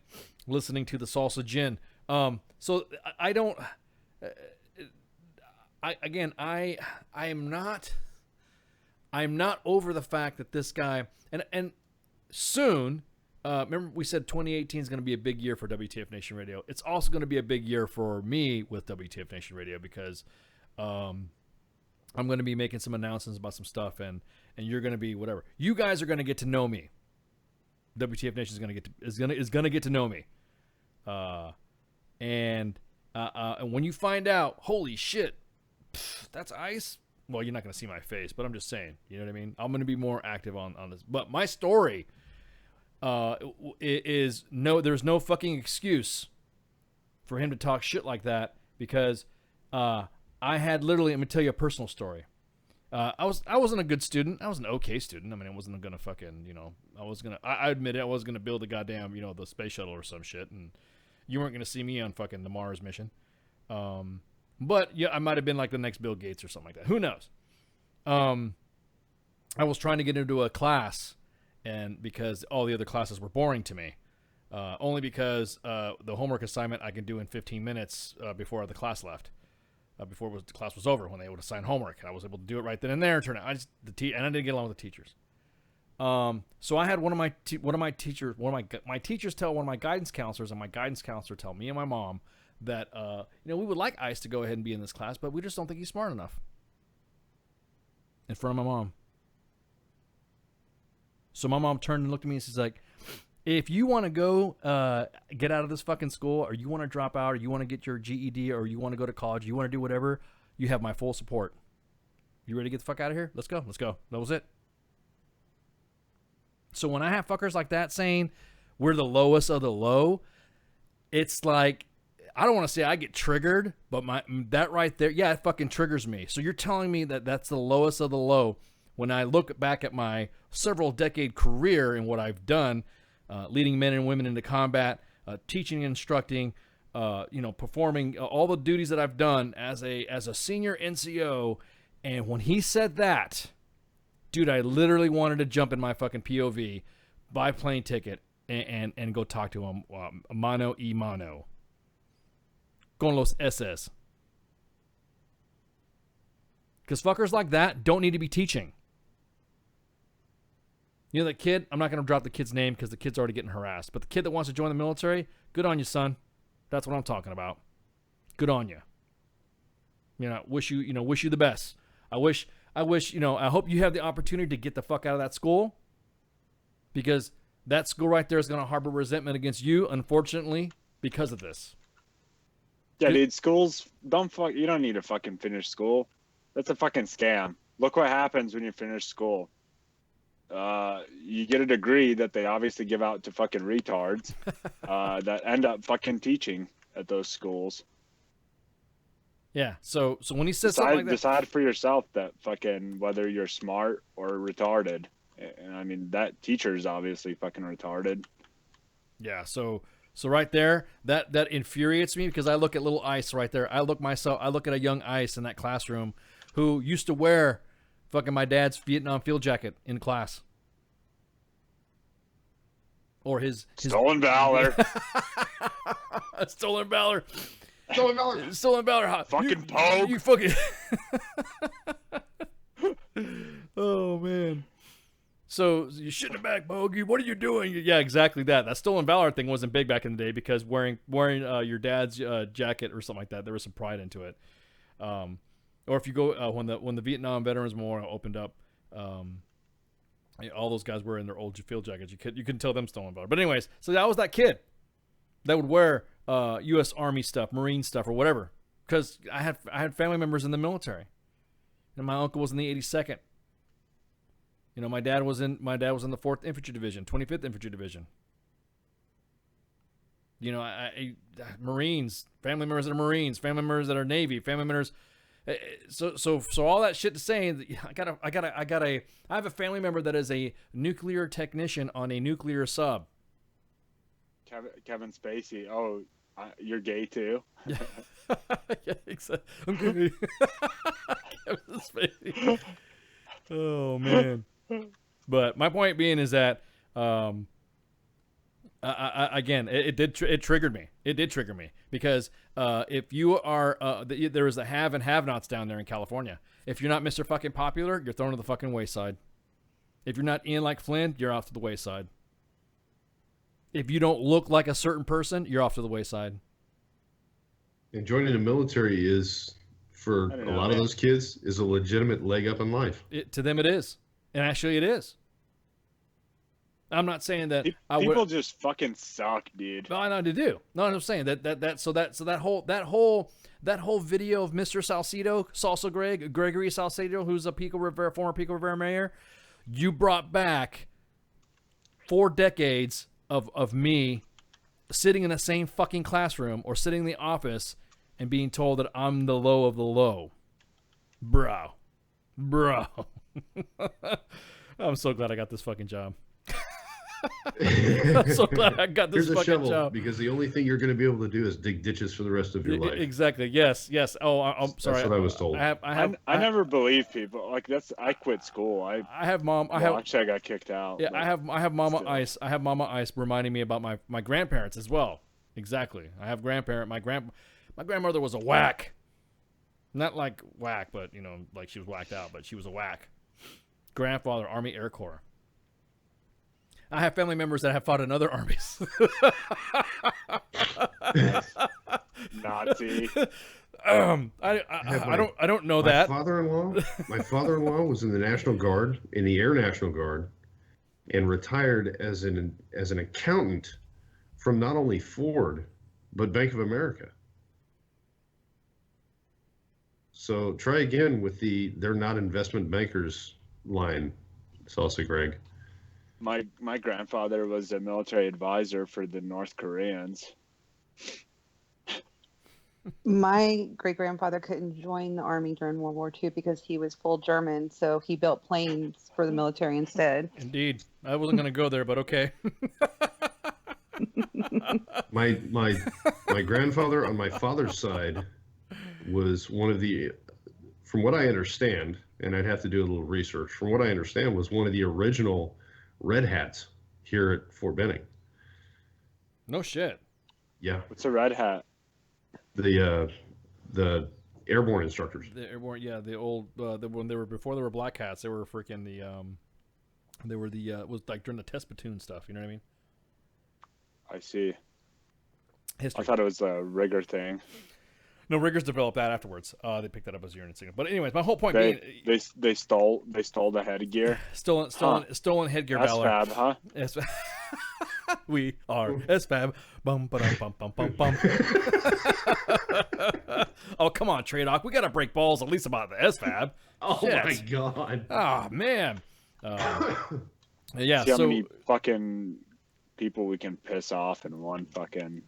listening to the Salsa Gin. So I don't. I'm not over the fact that this guy and soon. Remember we said 2018 is going to be a big year for WTF Nation Radio. It's also going to be a big year for me with WTF Nation Radio because I'm going to be making some announcements about some stuff, and you're going to be whatever. You guys are going to get to know me. WTF Nation is going to get to know me. And when you find out, holy shit, that's Ice. Well, you're not going to see my face, but I'm just saying. You know what I mean? I'm going to be more active on this. But my story is there's no fucking excuse for him to talk shit like that because I had literally, let me tell you a personal story. I wasn't a good student. I was an okay student. I mean, I wasn't gonna fucking, I admit it, I was gonna build a goddamn, the space shuttle or some shit, and you weren't gonna see me on fucking the Mars mission. But yeah, I might have been like the next Bill Gates or something like that. Who knows? I was trying to get into a class, and because all the other classes were boring to me, only because the homework assignment I could do in 15 minutes before the class left. Before the class was over, when they would assign homework, and I was able to do it right then and there. Turn out, and I didn't get along with the teachers. So I had one of my teachers tell one of my guidance counselors, and my guidance counselor tell me and my mom that we would like Ice to go ahead and be in this class, but we just don't think he's smart enough. In front of my mom. So my mom turned and looked at me and she's like, if you want to go get out of this fucking school, or you want to drop out, or you want to get your GED, or you want to go to college, you want to do whatever, you have my full support. You ready to get the fuck out of here? Let's go. Let's go. That was it. So when I have fuckers like that saying we're the lowest of the low, it's like, I don't want to say I get triggered, but that right there, yeah, it fucking triggers me. So you're telling me that that's the lowest of the low when I look back at my several decade career and what I've done, leading men and women into combat, teaching and instructing, performing all the duties that I've done as a senior NCO. And when he said that, dude, I literally wanted to jump in my fucking POV, buy a plane ticket, and go talk to him mano y mano. Con los SS. Because fuckers like that don't need to be teaching. You know that kid? I'm not going to drop the kid's name because the kid's already getting harassed. But the kid that wants to join the military, good on you, son. That's what I'm talking about. Good on you. Wish you the best. I hope you have the opportunity to get the fuck out of that school, because that school right there is going to harbor resentment against you, unfortunately, because of this. Yeah, dude, schools you don't need to fucking finish school. That's a fucking scam. Look what happens when you finish school. You get a degree that they obviously give out to fucking retards that end up fucking teaching at those schools. Yeah, so when he says something like that, decide for yourself that fucking whether you're smart or retarded. And I mean, that teacher's obviously fucking retarded. Yeah, so right there, that infuriates me, because I look at little Ice right there. I look at a young Ice in that classroom who used to wear fucking my dad's Vietnam field jacket in class. Or his Stolen Valor. Stolen Valor. Stolen Valor. Stolen Valor. Fucking Pogue. You fucking. Oh man. So you shit in the back, Bogey. What are you doing? Yeah, exactly that. That Stolen Valor thing wasn't big back in the day, because wearing your dad's jacket or something like that, there was some pride into it. Or if you go when the Vietnam Veterans Memorial opened up, all those guys were in their old field jackets. You couldn't tell them Stolen Valor. But anyways, so that was that kid that would wear U.S. Army stuff, Marine stuff, or whatever. Because I had family members in the military, and my uncle was in the 82nd. My dad was in the 4th Infantry Division, 25th Infantry Division. Marines, family members that are Marines, family members that are Navy, family members. So all that shit to say, I have a family member that is a nuclear technician on a nuclear sub. Kevin Spacey. Oh, you're gay too? Yeah, exactly. I'm gay. Kevin Spacey. Oh man. But my point being is that, again, it triggered me. It did trigger me, because if you are, there is a have and have-nots down there in California. If you're not Mr. fucking popular, you're thrown to the fucking wayside. If you're not in like Flynn, you're off to the wayside. If you don't look like a certain person, you're off to the wayside. And joining the military is, for a lot of those kids, is a legitimate leg up in life. To them it is. And actually it is. I'm not saying that people just fucking suck, dude. No, I know they do. No, I'm saying that whole video of Mr. Gregory Salcedo, who's a former Pico Rivera mayor, you brought back 4 decades of me sitting in the same fucking classroom or sitting in the office and being told that I'm the low of the low. Bro. Bro. I'm so glad I got this fucking job. I'm so glad I got this Here's a fucking shovel, job. because the only thing you're going to be able to do is dig ditches for the rest of your life. Exactly. Yes. Oh, I'm sorry. That's what I was told. I never believe people. Like I quit school. I have mom. Actually, I got kicked out. Yeah, I have Mama Ice. I have Mama Ice reminding me about my grandparents as well. Exactly. I have grandparent. My grandmother was a whack. Not like whack, but like she was whacked out. But she was a whack. Grandfather, Army Air Corps. I have family members that have fought in other armies. Nazi. I don't know that. My father-in-law was in the National Guard, in the Air National Guard, and retired as an accountant from not only Ford but Bank of America. So try again with they're not investment bankers line, Salsa Greg. My grandfather was a military advisor for the North Koreans. My great-grandfather couldn't join the army during World War II because he was full German, so he built planes for the military instead. Indeed. I wasn't going to go there, but okay. My grandfather on my father's side was one of the, from what I understand, and I'd have to do a little research, from what I understand, was one of the original Red Hats here at Fort Benning. No shit. Yeah. What's a Red Hat? The airborne instructors. The airborne, yeah, the old when they were before they were Black Hats, they were freaking they were it was like during the test platoon stuff. You know what I mean? I see. History. I thought it was a rigger thing. No, riggers developed that afterwards. They picked that up as a unit signal. But anyways, my whole point they stole the headgear. Stolen headgear. That's Valor. fab, huh? Yes. We are SFAB. Bum ba bum bum bum bum. Oh, come on, Tradoc. We gotta break balls at least about the SFAB. Oh Shit. my god. Oh man. Yeah. See how So many fucking people we can piss off in one fucking.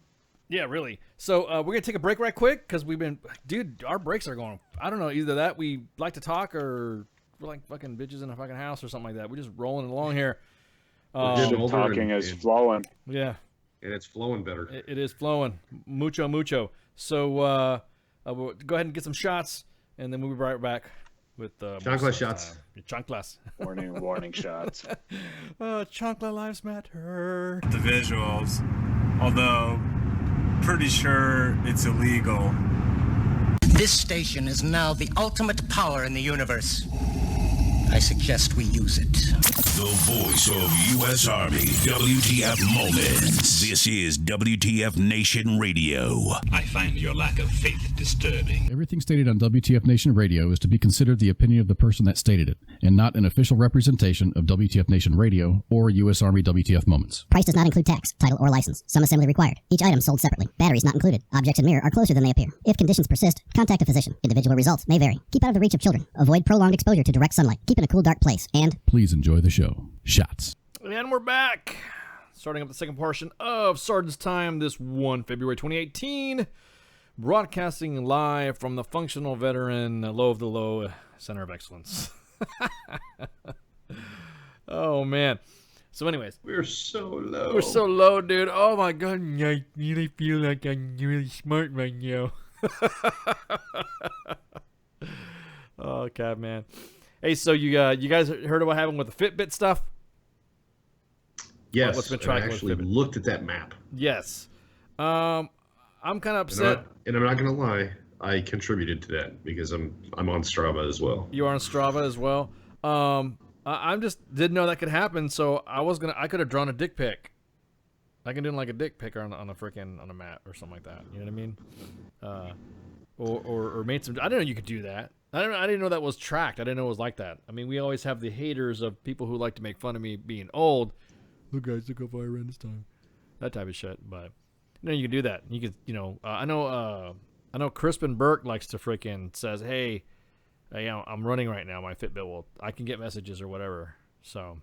yeah, really. So we're gonna take a break right quick because dude, our breaks are going. I don't know, either that we like to talk or we're like fucking bitches in a fucking house or something like that. We're just rolling along here. Talking is flowing. Yeah. And it's flowing better. It is flowing. Mucho. So we'll go ahead and get some shots, and then we'll be right back with Chancla shots. Chanclas. Warning shots. Chancla lives matter. The visuals, although pretty sure it's illegal. This station is now the ultimate power in the universe. I suggest we use it. The voice of U.S. Army, WTF Moments. This is WTF Nation Radio. I find your lack of faith disturbing. Everything stated on WTF Nation Radio is to be considered the opinion of the person that stated it, and not an official representation of WTF Nation Radio or U.S. Army WTF Moments. Price does not include tax, title, or license. Some assembly required. Each item sold separately. Batteries not included. Objects in mirror are closer than they appear. If conditions persist, contact a physician. Individual results may vary. Keep out of the reach of children. Avoid prolonged exposure to direct sunlight. Keep in a cool, dark place. And please enjoy the show. Shots. And we're back. Starting up the second portion of Sergeant's Time this one February 2018. Broadcasting live from the Functional Veteran Low of the Low Center of Excellence. Oh, man. So anyways. We're so low. We're so low, dude. Oh, my God. I really feel like I'm really smart right now. Oh, God, man. Hey, so you guys heard of what happened with the Fitbit stuff? Yes, What's been I tracking actually with Fitbit? looked at that map. Yes. I'm kind of upset. And I'm not going to lie, I contributed to that because I'm on Strava as well. You are on Strava as well. I just didn't know that could happen, so I could have drawn a dick pic. I can do like a dick pic on a map or something like that. You know what I mean? Or made some. I didn't know you could do that. I didn't know that was tracked. I didn't know it was like that. I mean, we always have the haters of people who like to make fun of me being old. Look, guys, look how far I ran this time. That type of shit. But you can do that. You could, I know Crispin Burke likes to says, hey, I'm running right now. My Fitbit I can get messages or whatever. So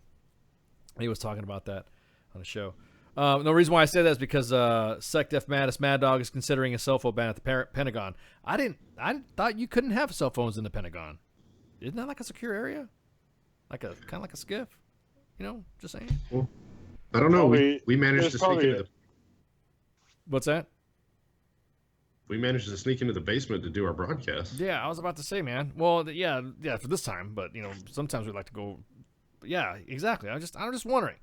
he was talking about that on the show. The reason why I say that is because SecDef Mad Dog is considering a cell phone ban at the Pentagon. I thought you couldn't have cell phones in the Pentagon. isn't that like a secure area? Like a kind of like a skiff, you know? Just saying. Well, I don't know. We managed to sneak into the. What's that? We managed to sneak into the basement to do our broadcast. Yeah, I was about to say, man. Well, yeah, for this time, but you know, sometimes we like to go. Yeah, exactly. I'm just wondering.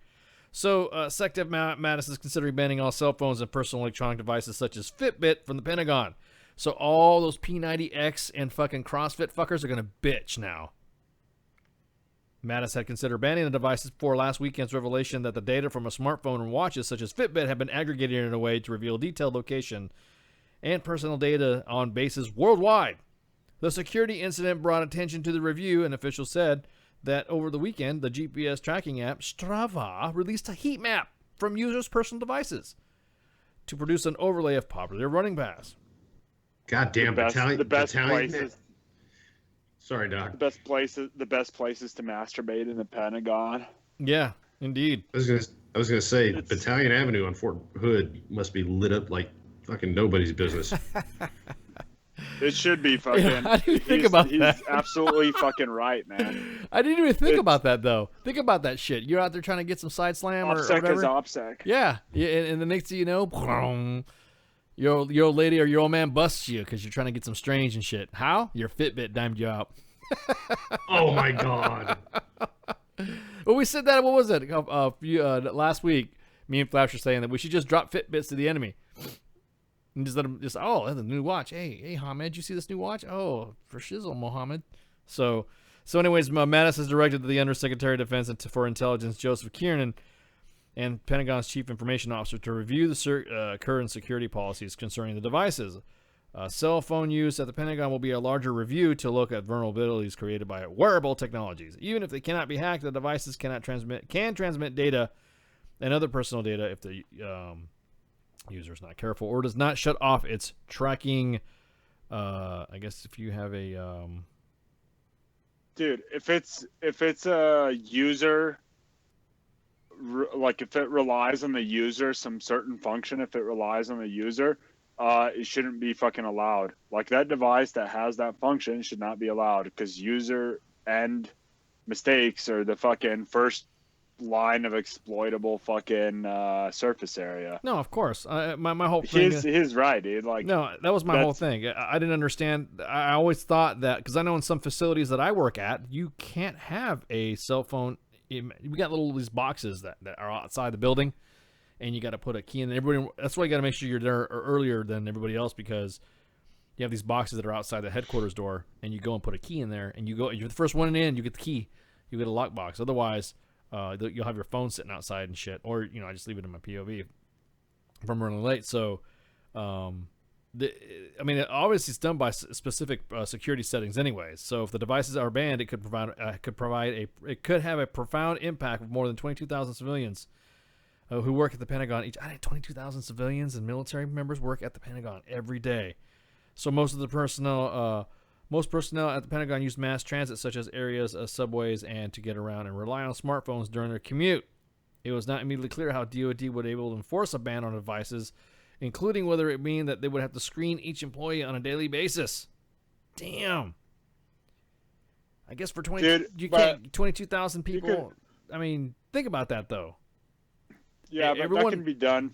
So, SecDev Mattis is considering banning all cell phones and personal electronic devices such as Fitbit from the Pentagon. So all those P90X and fucking CrossFit fuckers are gonna bitch now. Mattis had considered banning the devices before last weekend's revelation that the data from a smartphone and watches such as Fitbit have been aggregated in a way to reveal detailed location and personal data on bases worldwide. The security incident brought attention to the review, and officials said that over the weekend, the GPS tracking app Strava released a heat map from users' personal devices to produce an overlay of popular running paths. Goddamn, the best battalion. places. Sorry, Doc. The best places to masturbate in the Pentagon. Yeah, indeed. I was gonna say Battalion Avenue on Fort Hood must be lit up like fucking nobody's business. It should be fucking. Yeah, I didn't think about that. He's absolutely fucking right, man. I didn't even think about that though. Think about that shit. You're out there trying to get some side slam or whatever. Is OPSEC. Yeah, and the next thing you know, your old lady or your old man busts you because you're trying to get some strange and shit. How? Your Fitbit dimed you out. Oh my god. Well, we said that. What was it? Last week, me and Flash were saying that we should just drop Fitbits to the enemy. And just let them that's a new watch. Hey, Hamed, you see this new watch? Oh, for shizzle, Mohammed. So anyways, Mattis has directed the Undersecretary of Defense for Intelligence, Joseph Kiernan, and Pentagon's Chief Information Officer to review the current security policies concerning the devices. Cell phone use at the Pentagon will be a larger review to look at vulnerabilities created by wearable technologies. Even if they cannot be hacked, the devices can transmit data and other personal data if the user is not careful or does not shut off its tracking. I guess if you have a dude, if it's a user, like if it relies on the user, some certain function, if it relies on the user, it shouldn't be fucking allowed. Like that device that has that function should not be allowed because user end mistakes are the fucking first line of exploitable fucking surface area. No, of course. My whole thing. He's right, dude. Like no, that was my whole thing. I didn't understand. I always thought that because I know in some facilities that I work at, you can't have a cell phone. We got these boxes that are outside the building, and you got to put a key in. Everybody. That's why you got to make sure you're there earlier than everybody else because you have these boxes that are outside the headquarters door, and you go and put a key in there, and you're the first one in. You get the key. You get a lockbox. Otherwise. You'll have your phone sitting outside and shit, or I just leave it in my POV if I'm running late. So, obviously it's done by specific security settings, anyways. So if the devices are banned, it could have a profound impact with more than 22,000 civilians who work at the Pentagon. I think 22,000 civilians and military members work at the Pentagon every day. So most personnel at the Pentagon use mass transit, such as areas, subways, and to get around and rely on smartphones during their commute. It was not immediately clear how DoD would be able to enforce a ban on devices, including whether it mean that they would have to screen each employee on a daily basis. Damn. I guess for 22,000 people. I mean, think about that though. Yeah, but that can be done.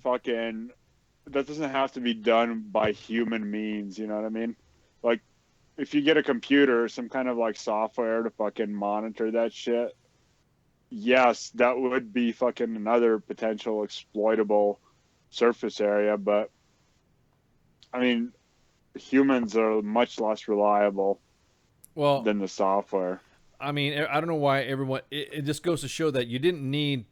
That doesn't have to be done by human means. You know what I mean? Like. If you get a computer, some kind of like software to fucking monitor that shit, yes, that would be fucking another potential exploitable surface area. But I mean, humans are much less reliable than the software. I mean, I don't know why everyone. It just goes to show that you didn't need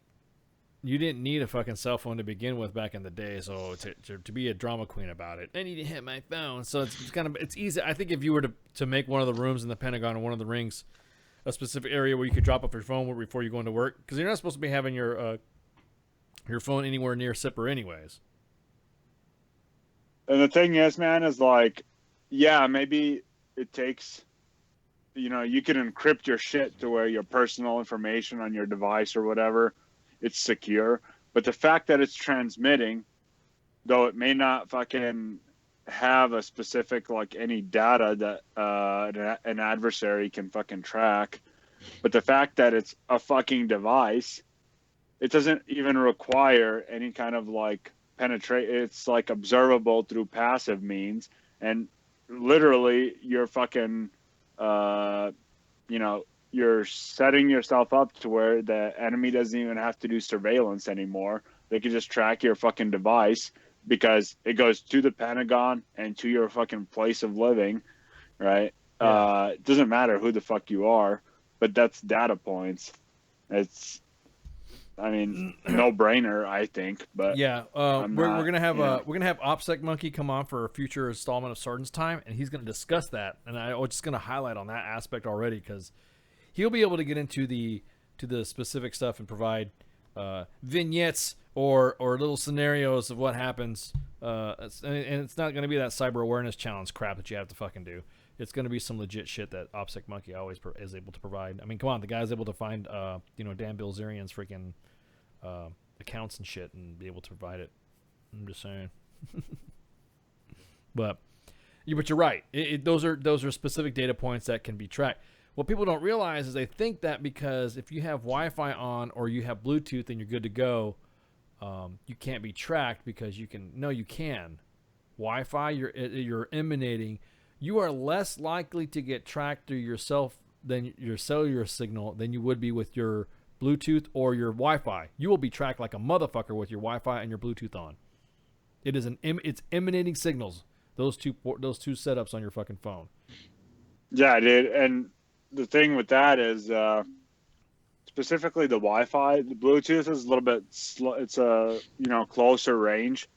a fucking cell phone to begin with back in the day. So to be a drama queen about it, I need to hit my phone. So it's easy. I think if you were to make one of the rooms in the Pentagon or one of the rings a specific area where you could drop off your phone before you go into work, because you're not supposed to be having your phone anywhere near SIPR anyways. And the thing is, man, is like, yeah, maybe it takes, you can encrypt your shit to where your personal information on your device or whatever, it's secure. But the fact that it's transmitting, though it may not fucking have a specific, like, any data that an adversary can fucking track. But the fact that it's a fucking device, it doesn't even require any kind of like penetrate. It's like observable through passive means, and literally you're fucking, you're setting yourself up to where the enemy doesn't even have to do surveillance anymore. They can just track your fucking device because it goes to the Pentagon and to your fucking place of living, right? Yeah. It doesn't matter who the fuck you are, but that's data points. It's, I mean, no brainer, I think. But yeah, we're gonna have OPSEC Monkey come on for a future installment of Sergeant's Time, and he's gonna discuss that. And I was just gonna highlight on that aspect already because he'll be able to get into the specific stuff and provide vignettes or little scenarios of what happens. And it's not gonna be that cyber awareness challenge crap that you have to fucking do. It's going to be some legit shit that OPSEC Monkey always is able to provide. I mean, come on, the guy's able to find, Dan Bilzerian's freaking accounts and shit and be able to provide it. I'm just saying. But you're right. Those are specific data points that can be tracked. What people don't realize is they think that because if you have Wi-Fi on or you have Bluetooth and you're good to go, you can't be tracked because you can. No, you can. Wi-Fi, you're emanating. You are less likely to get tracked through your cellular signal than you would be with your Bluetooth or your Wi-Fi. You will be tracked like a motherfucker with your Wi-Fi and your Bluetooth on. It's emanating signals. Those two setups on your fucking phone. yeah, dude. And the thing with that is, specifically the Wi-Fi, the Bluetooth is a little bit slow. It's a closer range,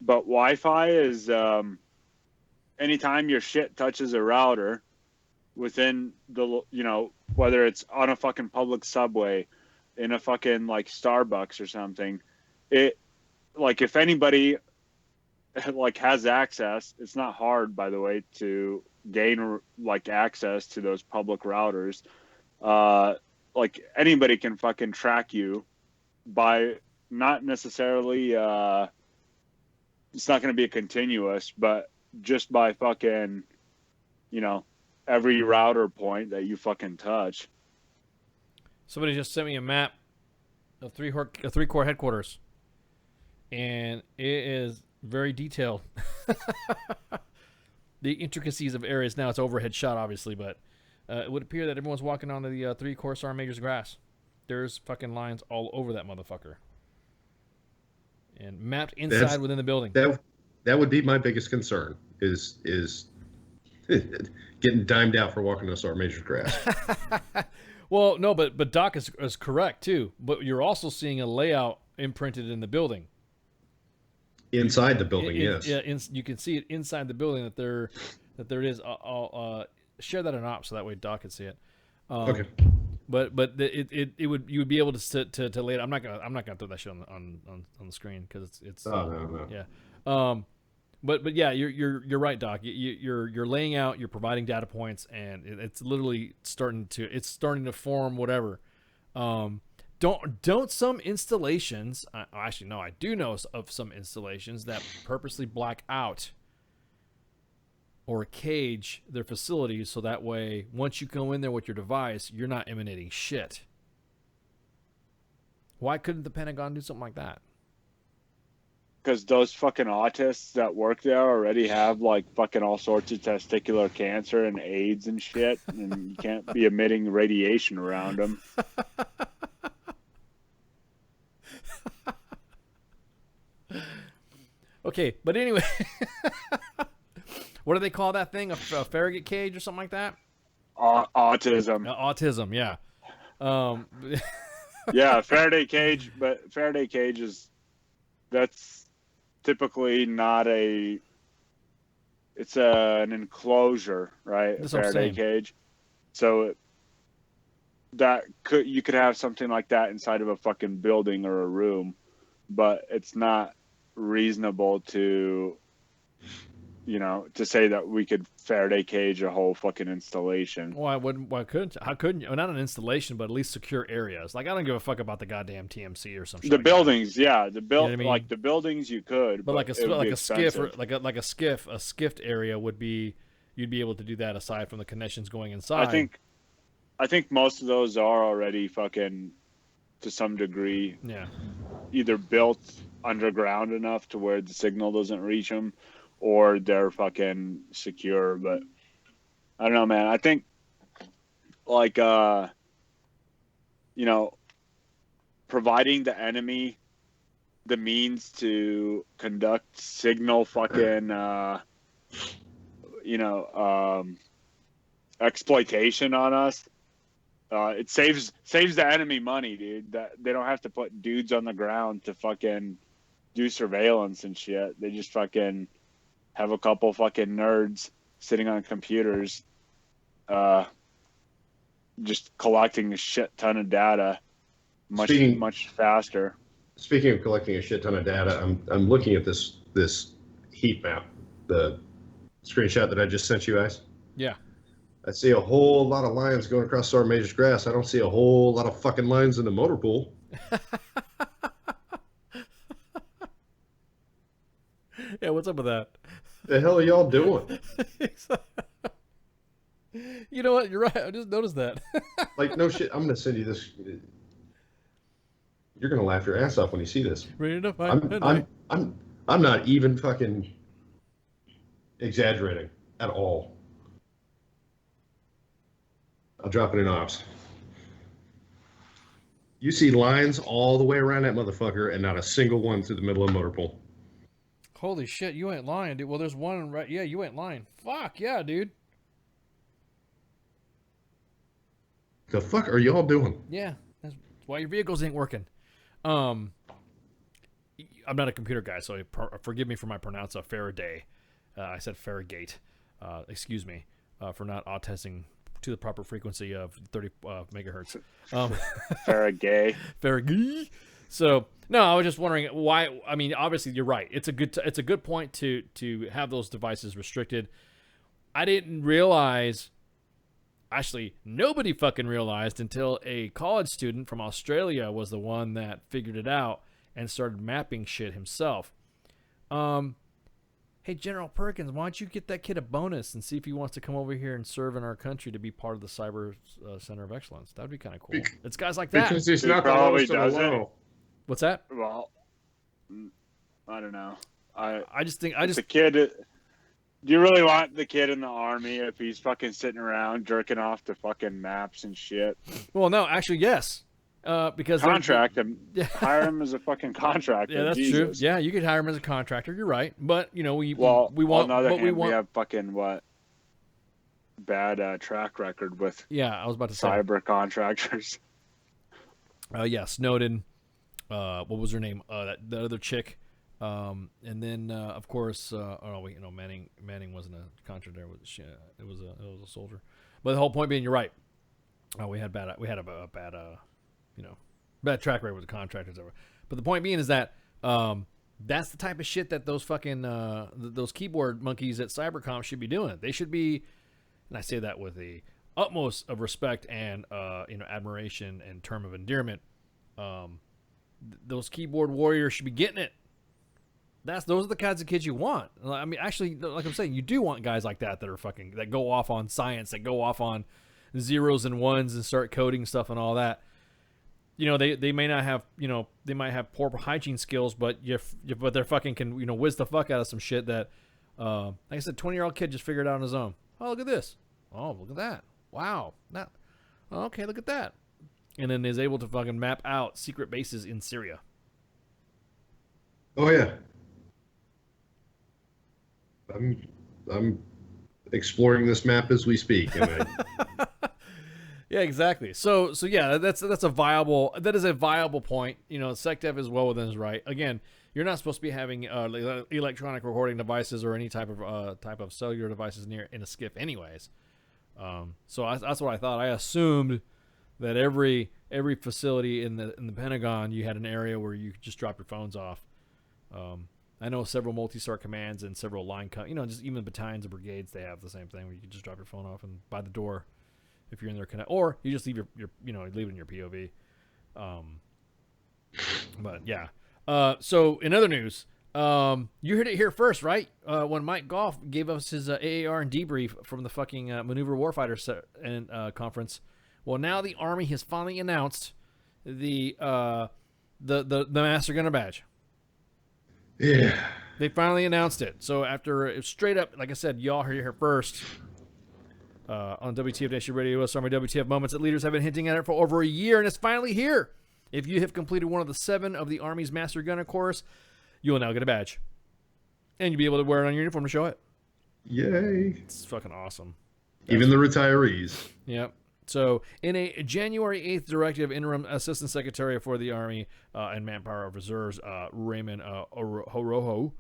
but Wi-Fi is. Anytime your shit touches a router within the, whether it's on a fucking public subway, in a fucking like Starbucks or something, it, like, if anybody like has access, it's not hard, by the way, to gain like access to those public routers. Like anybody can fucking track you by not necessarily, it's not going to be a continuous, but just by fucking, every router point that you fucking touch. Somebody just sent me a map of three core headquarters, and it is very detailed. The intricacies of areas. Now it's overhead shot, obviously, but it would appear that everyone's walking onto the 3 Corps Sergeant Major's grass. There's fucking lines all over that motherfucker, and mapped inside within the building. That would be my biggest concern is getting dimed out for walking on Sergeant Major's grass. Well, no, but Doc is correct too. But you're also seeing a layout imprinted in the building. Inside the building, yes. Yeah, you can see it inside the building that there it is. I'll share that in ops so that way Doc can see it. Okay. But you would be able to lay it. I'm not gonna throw that shit on the screen because it's no. Yeah. But yeah, you're right, Doc. You're laying out, you're providing data points, and it's literally starting to form whatever. Don't some installations? Actually, no, I do know of some installations that purposely black out or cage their facilities so that way once you go in there with your device, you're not emanating shit. Why couldn't the Pentagon do something like that? Because those fucking autists that work there already have like fucking all sorts of testicular cancer and AIDS and shit, and you can't be emitting radiation around them. Okay, but anyway, what do they call that thing? A Farragut cage or something like that? Autism. Autism, yeah. Yeah, Faraday cage, but Faraday cage that's typically not it's an enclosure, right? That's a Faraday cage. So you could have something like that inside of a fucking building or a room, but it's not reasonable to you know, to say that we could Faraday cage a whole fucking installation. Why wouldn't? Why couldn't? How couldn't you? Well, not an installation, but at least secure areas. Like I don't give a fuck about the goddamn TMC or some shit. The like buildings, that. yeah, the build, You know what I mean? like the buildings, you could, but like it would like be a skiff, or expensive. like a skiffed area would be. You'd be able to do that aside from the connections going inside. I think most of those are already fucking, to some degree, either built underground enough to where the signal doesn't reach them, or they're fucking secure. But I don't know, man. I think like you know, providing the enemy the means to conduct signal fucking you know, exploitation on us. It saves the enemy money, dude. That they don't have to put dudes on the ground to fucking do surveillance and shit. They just fucking have a couple fucking nerds sitting on computers, just collecting a shit ton of data, much faster. Speaking of collecting a shit ton of data, I'm looking at this heat map, the screenshot that I just sent you guys. Yeah. I see a whole lot of lines going across Sora Major's grass. I don't see a whole lot of fucking lines in the motor pool. Yeah, what's up with that? The hell are y'all doing? You know what? You're right. I just noticed that. Like, no shit. I'm going to send you this. You're going to laugh your ass off when you see this. Ready to fight I'm not even fucking exaggerating at all. I'll drop it in ops. You see lines all the way around that motherfucker and not a single one through the middle of the motor pool. Holy shit, you ain't lying, dude. Well, there's one right. Yeah, you ain't lying. Fuck yeah, dude. The fuck are y'all doing? Yeah, that's why your vehicles ain't working. I'm not a computer guy, so forgive me for my pronounce of Faraday. I said Faragate. Excuse me for not autisting to the proper frequency of 30 megahertz. Faragay. Faragay. So no, I was just wondering why. I mean, obviously you're right. It's a good point to have those devices restricted. I didn't realize. Actually, nobody fucking realized until a college student from Australia was the one that figured it out and started mapping shit himself. Hey, General Perkins, why don't you get that kid a bonus and see if he wants to come over here and serve in our country to be part of the Cyber Center of Excellence? That would be kind of cool. It's guys like that. Because he's not the lowest of the low. What's that? Well, I don't know. I just think the kid. Do you really want the kid in the army if he's fucking sitting around jerking off to fucking maps and shit? Well, no, actually, yes. Because contract him, hire him as a fucking contractor. Yeah, that's Jesus. true. Yeah, you could hire him as a contractor. You're right, but you know we want. On the other hand, we have fucking bad track record with. Yeah, I was about to say cyber contractors. Yeah, Snowden. What was her name? The other chick. And then of course, Manning wasn't a contractor. It was a soldier. But the whole point being, you're right. We had a bad bad track record with the contractors ever. But the point being is that that's the type of shit that those fucking those keyboard monkeys at Cybercom should be doing. They should be, and I say that with the utmost of respect and admiration and term of endearment. Those keyboard warriors should be getting it. Those are the kinds of kids you want. I mean, actually, like I'm saying, you do want guys like that are fucking that go off on science, that go off on zeros and ones and start coding stuff and all that. They may not have they might have poor hygiene skills, but but they're fucking can whiz the fuck out of some shit that like I said, 20-year-old kid just figured it out on his own. Oh, look at this. Oh, look at that. Wow. Okay, look at that. And then is able to fucking map out secret bases in Syria. Oh yeah. I'm exploring this map as we speak. Yeah, exactly. So yeah, that is a viable point. SecDef is well within his right. Again, you're not supposed to be having electronic recording devices or any type of cellular devices in a skiff, anyways. So that's what I thought. I assumed that every facility in the Pentagon, you had an area where you could just drop your phones off. I know several multi-star commands and several line, just even battalions and brigades, they have the same thing where you can just drop your phone off and by the door if you're in their connect, or you just leave your leave it in your POV. But yeah. So in other news, you heard it here first, right? When Mike Goff gave us his AAR and debrief from the fucking Maneuver Warfighter conference. Well, now the Army has finally announced the Master Gunner badge. Yeah. They finally announced it. So after straight up, like I said, y'all heard it here first. On WTF Nation Radio, US Army WTF Moments that leaders have been hinting at it for over a year, and it's finally here. If you have completed one of the 7 of the Army's Master Gunner course, you will now get a badge. And you'll be able to wear it on your uniform to show it. Yay. It's fucking awesome. Even the retirees. Yep. So, in a January 8th directive, Interim Assistant Secretary for the Army and Manpower of Reserves, Raymond Horoho,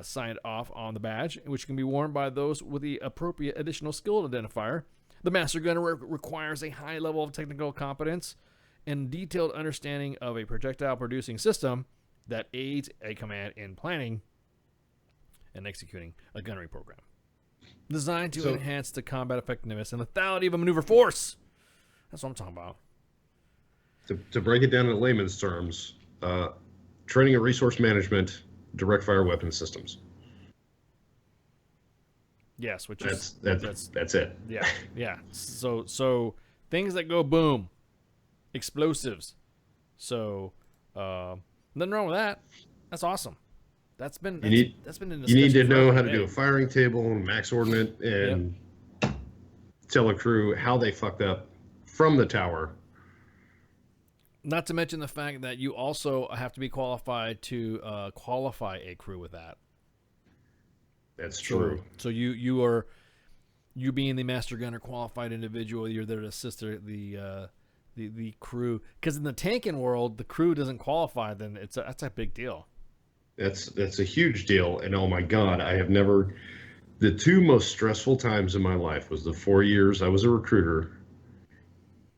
signed off on the badge, which can be worn by those with the appropriate additional skill identifier. The Master Gunner requires a high level of technical competence and detailed understanding of a projectile-producing system that aids a command in planning and executing a gunnery program. Designed to enhance the combat effectiveness and lethality of a maneuver force. That's what I'm talking about. To break it down in layman's terms, training and resource management, direct fire weapon systems. Yes, which that's it. Yeah, yeah. So things that go boom, explosives. So nothing wrong with that. That's awesome. That's been in you need to know how to do a firing table and max ordnate and tell a crew how they fucked up from the tower. Not to mention the fact that you also have to be qualified to qualify a crew with that. That's true. So you being the Master Gunner qualified individual, you're there to assist the crew. Because in the tanking world, the crew doesn't qualify, then that's a big deal. That's a huge deal, and oh my God, I have never. The 2 most stressful times in my life was the 4 years I was a recruiter,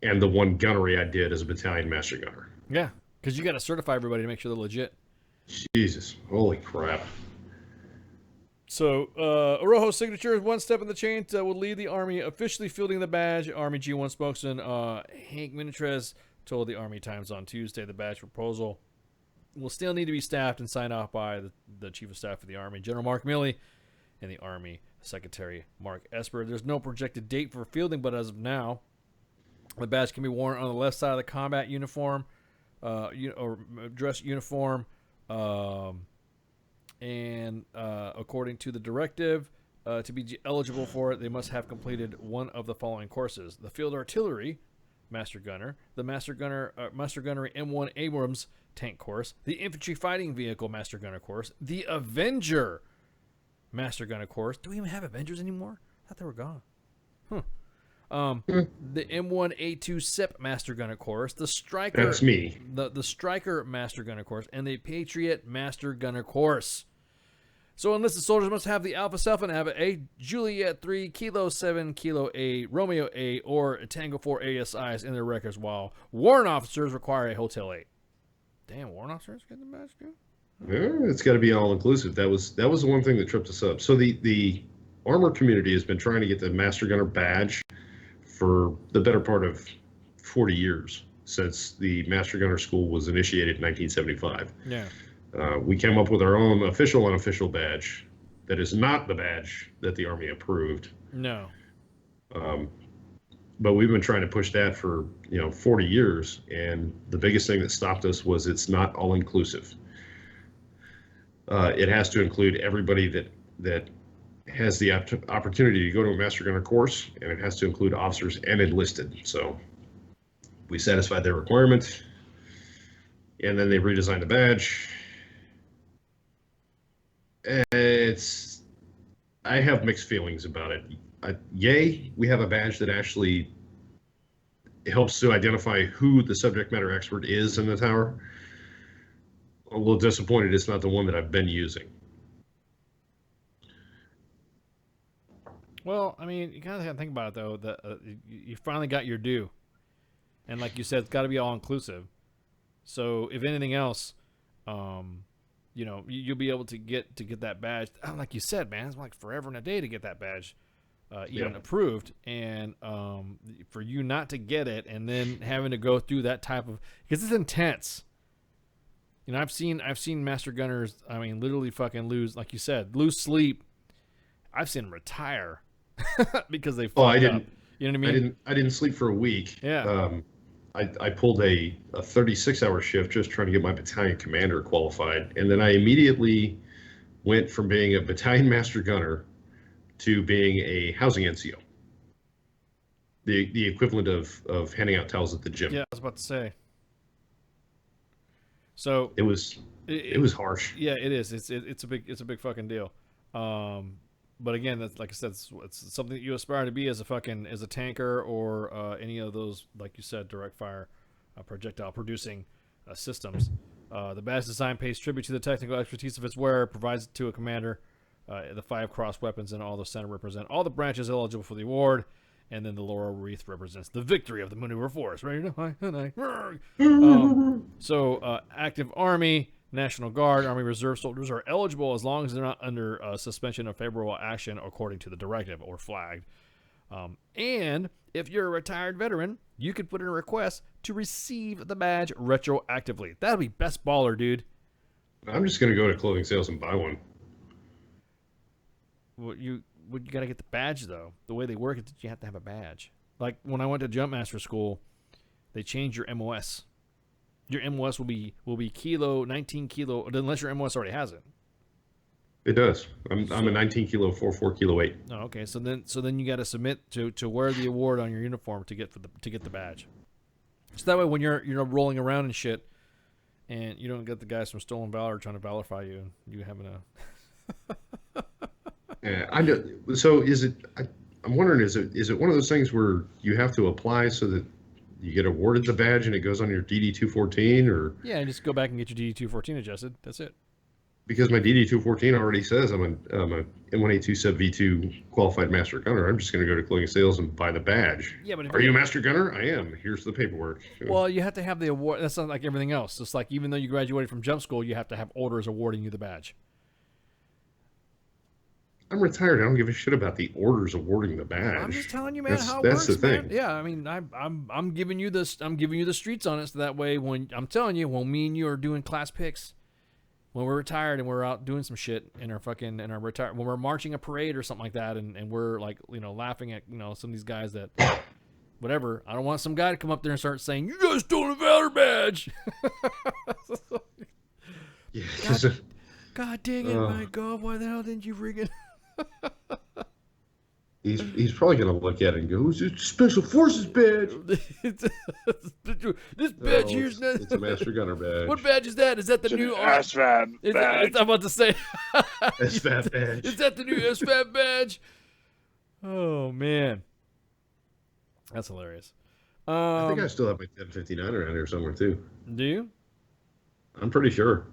and the 1 gunnery I did as a battalion Master Gunner. Yeah, because you got to certify everybody to make sure they're legit. Jesus, holy crap! So, Orojo's signature is one step in the chain that will lead the Army officially fielding the badge. Army G1 spokesman Hank Minitrez told the Army Times on Tuesday the badge proposal will still need to be staffed and signed off by the Chief of Staff of the Army, General Mark Milley, and the Army Secretary Mark Esper. There's no projected date for fielding, but as of now, the badge can be worn on the left side of the combat uniform, or dress uniform, and according to the directive, to be eligible for it, they must have completed one of the following courses: the Field Artillery Master Gunner, the Master Gunnery M1 Abrams tank course, the Infantry Fighting Vehicle Master Gunner course, the Avenger Master Gunner course. Do we even have Avengers anymore? I thought they were gone. The M1A2 SIP Master Gunner course, the Striker. That's me. The Striker Master Gunner course, and the Patriot Master Gunner course. So enlisted soldiers must have the Alpha Self and Abbott A, Juliet 3, Kilo 7, Kilo A, Romeo A, or Tango 4 ASIs in their records, while warrant officers require a Hotel 8. Damn, warrant officers get the badge too? Yeah, it's got to be all inclusive. That was the one thing that tripped us up. So the armor community has been trying to get the Master Gunner badge for the better part of 40 years, since the Master Gunner School was initiated in 1975. Yeah. We came up with our own official unofficial badge that is not the badge that the Army approved. No. But we've been trying to push that for 40 years, and the biggest thing that stopped us was it's not all inclusive. It has to include everybody that has the opportunity to go to a Master Gunner course, and it has to include officers and enlisted. So we satisfied their requirement, and then they redesigned the badge. I have mixed feelings about it. Yay, we have a badge that actually helps to identify who the subject matter expert is in the tower. A little disappointed it's not the one that I've been using. Well, I mean, you kind of have to think about it, though. That you finally got your due. And like you said, it's got to be all-inclusive. So if anything else, you'll be able to get that badge. Like you said, man, it's like forever and a day to get that badge even approved, and for you not to get it and then having to go through that type of, because it's intense. I've seen master gunners, literally fucking lose, like you said, lose sleep. I've seen them retire because they fucked up. You know what I mean? I didn't sleep for a week. Yeah. I pulled a 36-hour shift just trying to get my battalion commander qualified, and then I immediately went from being a battalion master gunner to being a housing NCO. The equivalent of handing out towels at the gym. Yeah, I was about to say. So it was harsh. Yeah, it is. It's a big fucking deal. But again, that's, like I said, it's something that you aspire to be as a tanker or any of those, like you said, direct fire projectile producing systems. The badge design pays tribute to the technical expertise of its wearer, provides it to a commander. The 5 cross weapons and all the center represent all the branches eligible for the award, and then the laurel wreath represents the victory of the maneuver force. Ready to high and I. So active Army, National Guard, Army Reserve soldiers are eligible as long as they're not under suspension of favorable action according to the directive or flagged. And if you're a retired veteran, you could put in a request to receive the badge retroactively. That'd be best baller, dude. I'm just gonna go to clothing sales and buy one. Well, you gotta get the badge though. The way they work is that you have to have a badge. Like when I went to Jumpmaster School, they changed your MOS. Your MOS will be kilo 19 kilo unless your MOS already has it. It does. I'm a 19 kilo 4 kilo 8. Oh, okay. So then you got to submit to wear the award on your uniform to get the badge. So that way when you're rolling around and shit, and you don't get the guys from Stolen Valor trying to valorify you, and you having a. Yeah, I know. So is it? I'm wondering, is it one of those things where you have to apply so that you get awarded the badge and it goes on your DD-214, or? Yeah, and just go back and get your DD-214 adjusted. That's it. Because my DD-214 already says I'm a M1A2 Sub V2 qualified master gunner. I'm just going to go to clothing sales and buy the badge. Yeah, but are you a master gunner? I am. Here's the paperwork. Well, you have to have the award. That's not like everything else. It's like even though you graduated from jump school, you have to have orders awarding you the badge. I'm retired. I don't give a shit about the orders awarding the badge. I'm just telling you, man, how it that's works, the thing. man. Yeah, I mean, I'm giving you this. I'm giving you the streets on it, so that way, when I'm telling you, when me and you are doing class picks, when we're retired and we're out doing some shit in our when we're marching a parade or something like that, and we're like, laughing at some of these guys that, whatever. I don't want some guy to come up there and start saying, "You guys stole a Valor badge." Yeah. God dang it, my God! Why the hell didn't you rig it? He's probably gonna look at it and go, "It's a special forces badge." This badge here's not. It's a master gunner badge. What badge is that? Is that the new SFAB badge? I'm about to say. SFAB badge. Is that the new SFAB badge? Oh man, that's hilarious. I think I still have my 1059 around here somewhere too. Do you? I'm pretty sure.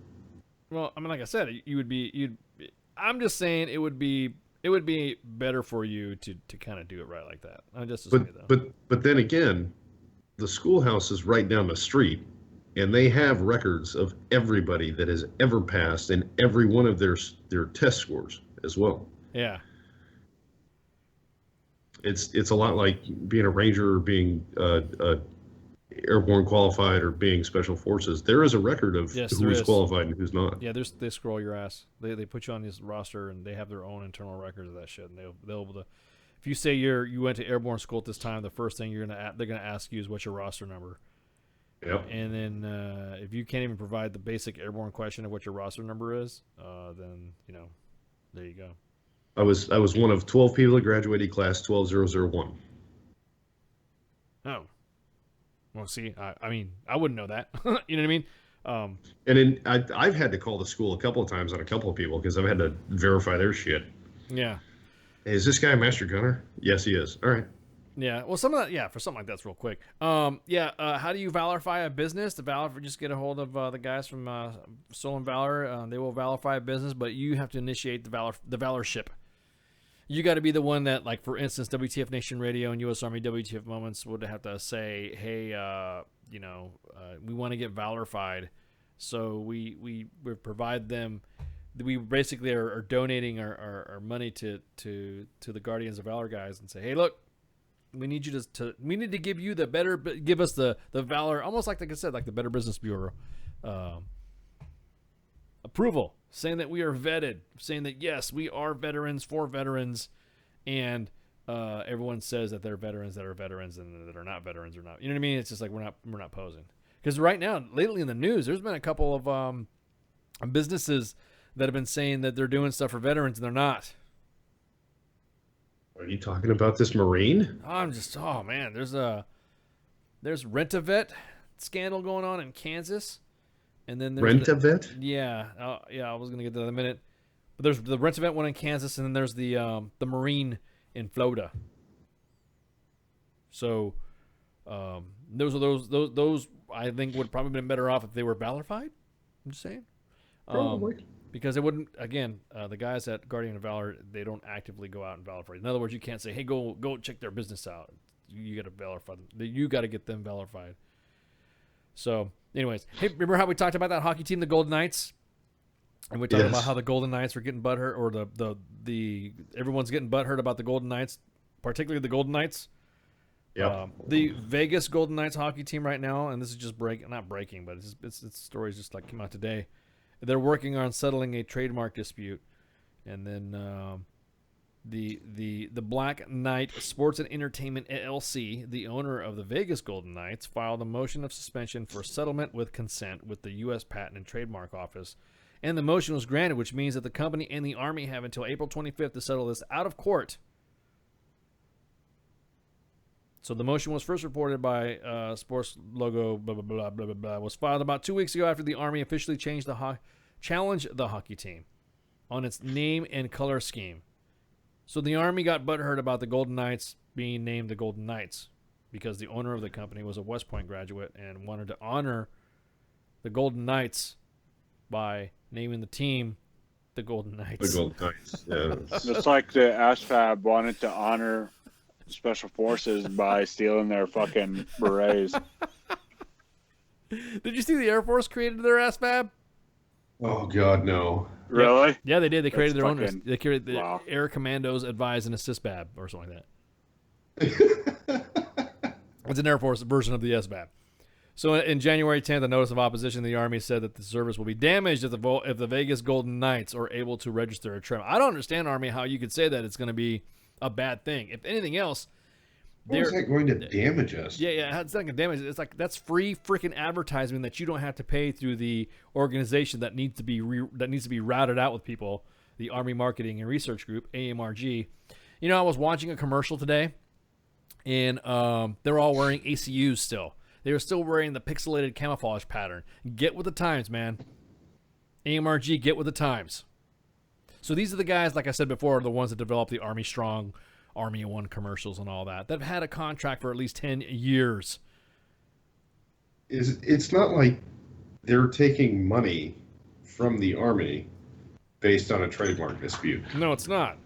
Well, I mean, like I said, I'm just saying it would be better for you to kind of do it right like that. But then again, the schoolhouse is right down the street, and they have records of everybody that has ever passed and every one of their test scores as well. Yeah. It's a lot like being a ranger or being airborne qualified or being special forces. There is a record of who's qualified and who's not. Yeah, they scroll your ass. They put you on this roster and they have their own internal records of that shit. And they'll able to, if you say you went to airborne school at this time, the first thing they're gonna ask you is what's your roster number. Yep. And then if you can't even provide the basic airborne question of what your roster number is, then there you go. I was one of 12 people that graduated class 12001. Oh. Well, see, I mean, I wouldn't know that. You know what I mean? And I've had to call the school a couple of times on a couple of people because I've had to verify their shit. Yeah. Hey, is this guy a master gunner? Yes, he is. All right. Yeah. Well, some of that, yeah, for something like that's real quick. How do you valorify a business? The Valor, just get a hold of the guys from Stolen Valor. They will valorify a business, but you have to initiate the Valorship. You got to be the one that, like, for instance, WTF Nation Radio and U.S. Army WTF Moments would have to say, hey, we want to get valorified. So we provide them. We basically are donating our money to the Guardians of Valor guys and say, hey, look, we need you we need to give you give us the Valor, almost like I said, like the Better Business Bureau approval, saying that we are vetted, saying that yes, we are veterans for veterans, and everyone says that they're veterans that are veterans and that are not veterans or not. You know what I mean? It's just like we're not posing. Because right now, lately in the news, there's been a couple of businesses that have been saying that they're doing stuff for veterans and they're not. Are you talking about this Marine? Oh man, there's Rent-A-Vet scandal going on in Kansas, and then there's Rent-A-Vet? Yeah, I was gonna get to that in a minute, but there's the Rent-A-Vet one in Kansas, and then there's the Marine in Florida. So, those I think would probably been better off if they were Valorified. I'm just saying. Probably. Because it wouldn't, again, the guys at Guardian of Valor, they don't actively go out and validate. In other words, you can't say, hey, go check their business out. You got to validate them. You got to get them validated. So, anyways, hey, remember how we talked about that hockey team, the Golden Knights? And we talked about how the Golden Knights were getting butthurt, or the everyone's getting butthurt about the Golden Knights, particularly the Golden Knights. Yeah. The Vegas Golden Knights hockey team right now, and this is just not breaking, but it's stories just like came out today. They're working on settling a trademark dispute, and then the Black Knight Sports and Entertainment LLC, the owner of the Vegas Golden Knights, filed a motion of suspension for settlement with consent with the U.S. Patent and Trademark Office, and the motion was granted, which means that the company and the Army have until April 25th to settle this out of court. So the motion was first reported by Sports Logo, blah, blah, blah, blah, blah, blah. Was filed about 2 weeks ago after the Army officially challenged the hockey team on its name and color scheme. So the Army got butthurt about the Golden Knights being named the Golden Knights because the owner of the company was a West Point graduate and wanted to honor the Golden Knights by naming the team the Golden Knights. The Golden Knights, yeah. Just like the ASFAB wanted to honor Special Forces by stealing their fucking berets. Did you see the Air Force created their ASFAB? Oh God, no. Really? Yeah, they did. They created That's their own. fucking- They created the wow. Air Commandos Advise and Assist BAB or something like that. It's an Air Force version of the SBAB. So in January 10th, a notice of opposition to the Army said that the service will be damaged if the Vegas Golden Knights are able to register a trademark. I don't understand, Army, how you could say that it's going to be a bad thing. If anything else, How is that going to damage us? Yeah, it's not going to damage. It's like that's free freaking advertising that you don't have to pay through the organization that needs to be routed out with people, the Army Marketing and Research Group, AMRG. You know, I was watching a commercial today, and they're all wearing ACUs still. They were still wearing the pixelated camouflage pattern. Get with the times, man. AMRG, get with the times. So these are the guys, like I said before, the ones that developed the Army Strong, Army One commercials and all that. They've had a contract for at least 10 years. It's not like they're taking money from the Army based on a trademark dispute. No, it's not.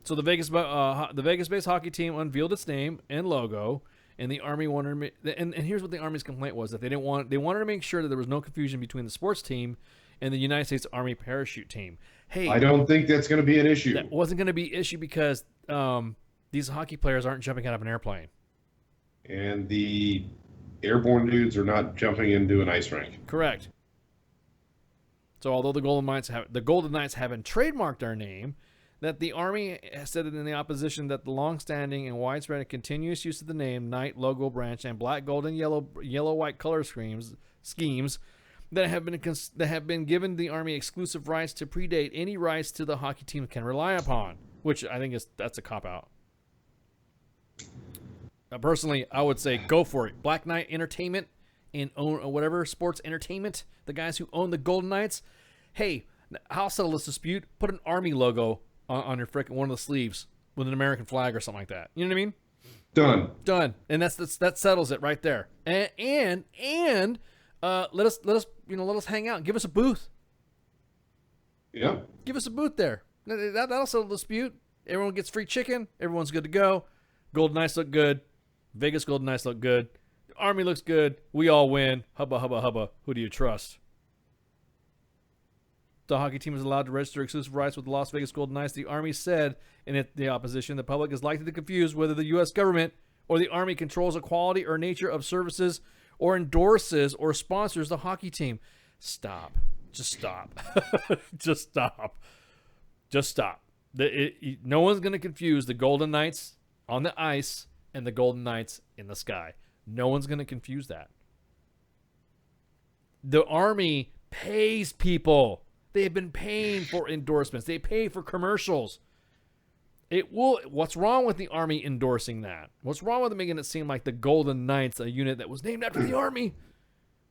So the Vegas-based hockey team unveiled its name and logo, and the Army wanted. And here's what the Army's complaint was: that they wanted to make sure that there was no confusion between the sports team and the United States Army parachute team. Hey, I don't think that's going to be an issue. That wasn't going to be an issue because these hockey players aren't jumping out of an airplane. And the airborne dudes are not jumping into an ice rink. Correct. So although the Golden Knights haven't trademarked our name, that the Army has said in the opposition that the long-standing and widespread and continuous use of the name, Knight, logo, branch, and black, gold, and yellow-white color schemes that have been given the Army exclusive rights to predate any rights to the hockey team can rely upon, which I think that's a cop-out. Personally, I would say go for it. Black Knight Entertainment and own whatever sports entertainment, the guys who own the Golden Knights, hey, I'll settle this dispute. Put an Army logo on your frickin' one of the sleeves with an American flag or something like that. You know what I mean? Done. And that settles it right there. And let us hang out. Give us a booth. Yeah. Give us a booth there. That'll settle the dispute. Everyone gets free chicken. Everyone's good to go. Golden Knights look good. Vegas Golden Knights look good. Army looks good. We all win. Hubba, hubba, hubba. Who do you trust? The hockey team is allowed to register exclusive rights with the Las Vegas Golden Knights. The Army said in the opposition, the public is likely to confuse whether the U.S. government or the Army controls the quality or nature of services or endorses or sponsors the hockey team. Stop. Just stop. Just stop. Just stop. No one's going to confuse the Golden Knights on the ice and the Golden Knights in the sky. No one's going to confuse that. The Army pays people. They've been paying for endorsements. They pay for commercials. What's wrong with the Army endorsing that? What's wrong with making it seem like the Golden Knights, a unit that was named after the Army,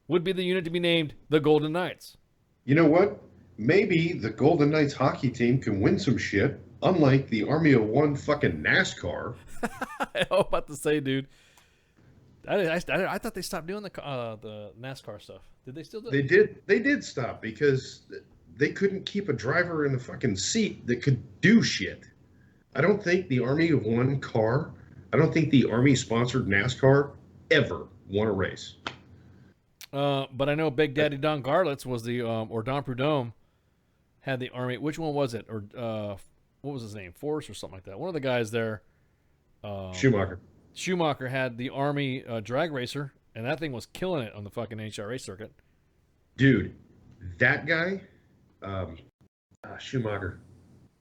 would be the unit to be named the Golden Knights? You know what? Maybe the Golden Knights hockey team can win some shit, unlike the Army of One fucking NASCAR. I was about to say, dude. I thought they stopped doing the NASCAR stuff. Did they still do it? They did stop because they couldn't keep a driver in the fucking seat that could do shit. I don't think the Army of One car, I don't think the Army sponsored NASCAR ever won a race. But I know Big Daddy Don Garlitz was the, or Don Prudhomme had the Army. Which one was it? Or what was his name? Forrest or something like that. One of the guys there. Schumacher. Schumacher had the Army drag racer, and that thing was killing it on the fucking NHRA circuit. Dude, that guy, Schumacher.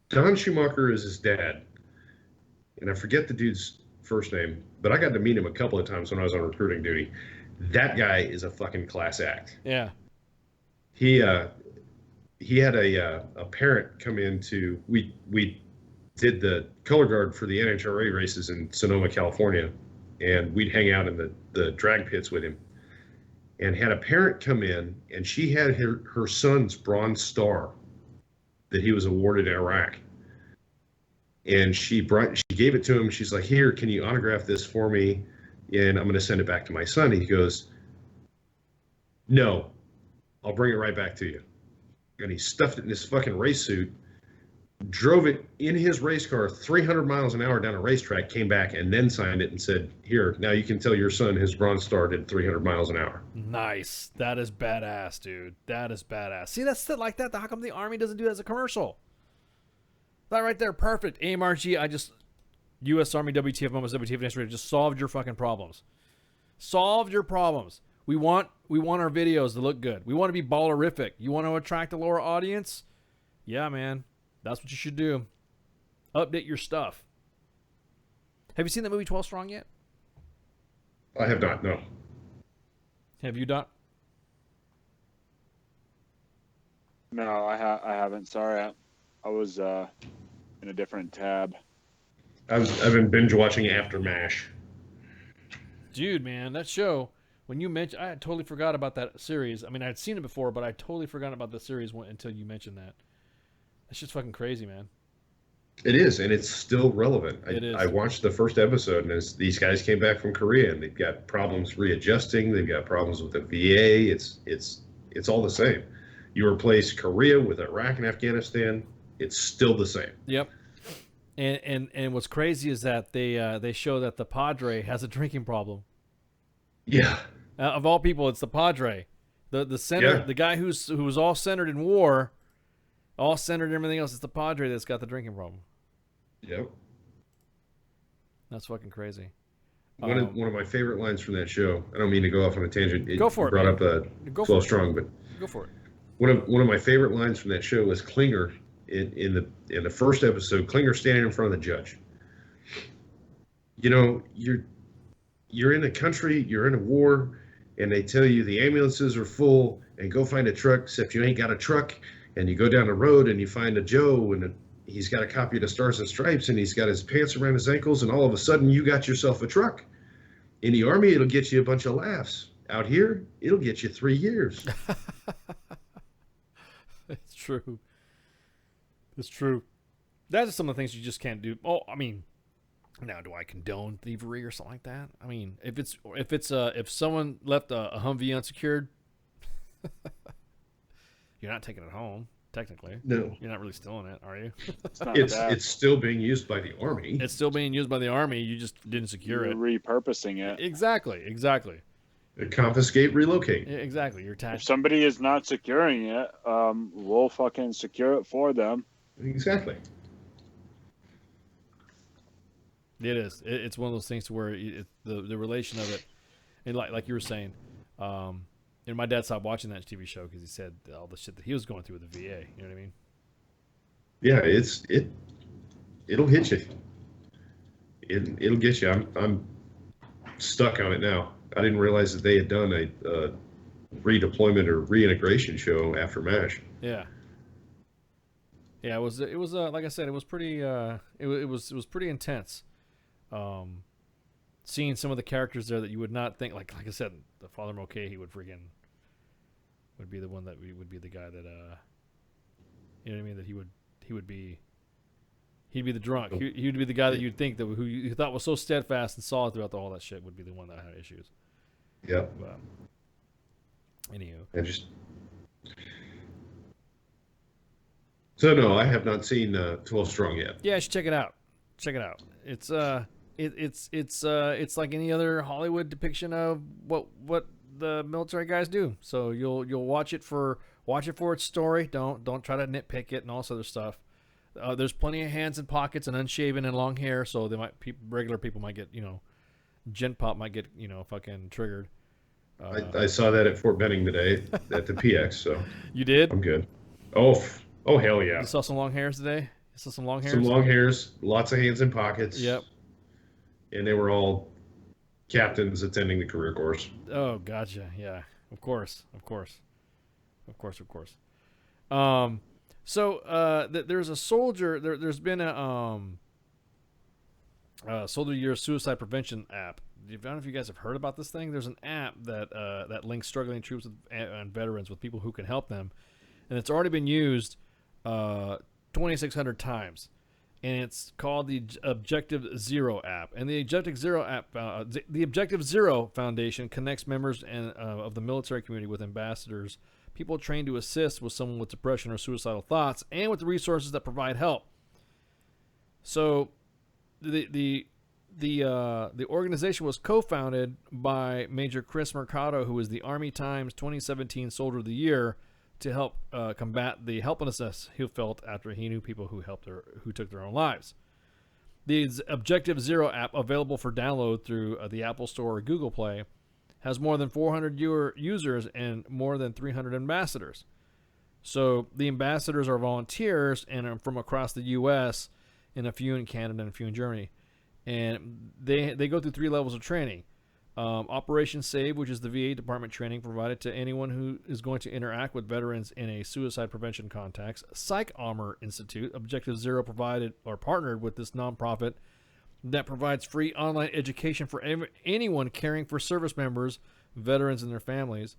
Don Schumacher is his dad. And I forget the dude's first name, but I got to meet him a couple of times when I was on recruiting duty. That guy is a fucking class act. Yeah. He had a parent come into, we did the color guard for the NHRA races in Sonoma, California, and we'd hang out in the drag pits with him. And had a parent come in, and she had her son's Bronze Star that he was awarded in Iraq. And she gave it to him. She's like, "Here, can you autograph this for me? And I'm going to send it back to my son." He goes, "No, I'll bring it right back to you." And he stuffed it in his fucking race suit, drove it in his race car 300 miles an hour down a racetrack, came back, and then signed it and said, "Here, now you can tell your son his Bronze Star did 300 miles an hour." Nice. That is badass, dude. That is badass. See, that's like that. How come the Army doesn't do it as a commercial? That right there, perfect. AMRG, U.S. Army WTF Moments, WTF Nation Radio just solved your fucking problems. Solved your problems. We want our videos to look good. We want to be ballerific. You want to attract a lower audience? Yeah, man. That's what you should do. Update your stuff. Have you seen the movie 12 Strong yet? I have not, no. Have you, Doc? No, I haven't. Sorry, I was in a different tab. I've been binge watching After MASH. Dude, man, that show, when you mentioned, I had totally forgot about that series. I mean, I had seen it before, but I totally forgot about the series until you mentioned that. It's just fucking crazy, man. It is, and it's still relevant. It is. I watched the first episode, and these guys came back from Korea, and they've got problems readjusting. They've got problems with the VA. It's all the same. You replace Korea with Iraq and Afghanistan, it's still the same. Yep. And what's crazy is that they show that the Padre has a drinking problem. Yeah. Of all people, it's the Padre, the center, Yeah. the guy who was all centered in war, all centered in everything else. It's the Padre that's got the drinking problem. Yep. That's fucking crazy. One of my favorite lines from that show. I don't mean to go off on a tangent. Go for it, Brought man. up Go 12 for it. Strong, but Go for it. one of my favorite lines from that show was Klinger in the first episode. Klinger standing in front of the judge. You know, you're in a country, you're in a war, and they tell you the ambulances are full and go find a truck, except you ain't got a truck. And you go down the road and you find a Joe, and he's got a copy of the Stars and Stripes, and he's got his pants around his ankles, and all of a sudden you got yourself a truck. In the Army, it'll get you a bunch of laughs. Out here, it'll get you 3 years. It's true. It's true. That is some of the things you just can't do. Oh, I mean, now do I condone thievery or something like that? I mean, if someone left a Humvee unsecured, you're not taking it home, technically. No. You're not really stealing it, are you? It's still being used by the Army. It's still being used by the Army. You just didn't secure it. Repurposing it. Exactly. Confiscate, relocate. Yeah, exactly. You're If attached. somebody is not securing it, we'll fucking secure it for them. Exactly. It is. It's one of those things to where the relation of it, and like you were saying, and my dad stopped watching that TV show because he said all the shit that he was going through with the VA. You know what I mean? Yeah, it'll hit you. It'll get you. I'm stuck on it now. I didn't realize that they had done a redeployment or reintegration show after MASH. Yeah. Yeah, it was like I said, it was pretty it was pretty intense. Seeing some of the characters there that you would not think, like I said, the Father Mulcahy would be the one that would be the guy that you know what I mean, that he'd be the drunk. He would be the guy that you'd think that who you thought was so steadfast and solid throughout all that shit would be the one that had issues. Yeah. But, anywho. And just so no, I have not seen 12 Strong yet. Yeah, you should check it out. Check it out. It's like any other Hollywood depiction of what the military guys do. So you'll watch it for its story. Don't try to nitpick it and all this other stuff. There's plenty of hands in pockets and unshaven and long hair, so regular people might get, Gen Pop might get, fucking triggered. I saw that at Fort Benning today at the PX. So you did? I'm good. Oh hell yeah! You saw some long hairs today? You saw some long hairs? Some long hairs, lots of hands in pockets. Yep. And they were all captains attending the career course. Oh, gotcha. Yeah, of course. So there's a soldier. There's been a Soldier Year suicide prevention app. I don't know if you guys have heard about this thing. There's an app that links struggling troops and veterans with people who can help them, and it's already been used 2,600 times. And it's called the Objective Zero app. And the Objective Zero app, the Objective Zero Foundation connects members of the military community with ambassadors, people trained to assist with someone with depression or suicidal thoughts, and with the resources that provide help. So, the organization was co-founded by Major Chris Mercado, who is the Army Times 2017 Soldier of the Year, to help combat the helplessness he felt after he knew people who took their own lives. The Objective Zero app, available for download through the Apple Store or Google Play, has more than 400 users and more than 300 ambassadors. So the ambassadors are volunteers and are from across the U.S., and a few in Canada and a few in Germany. And they go through 3 levels of training. Operation Save, which is the VA department training provided to anyone who is going to interact with veterans in a suicide prevention context. Psych Armor Institute, Objective Zero provided or partnered with this nonprofit that provides free online education for anyone caring for service members, veterans, and their families.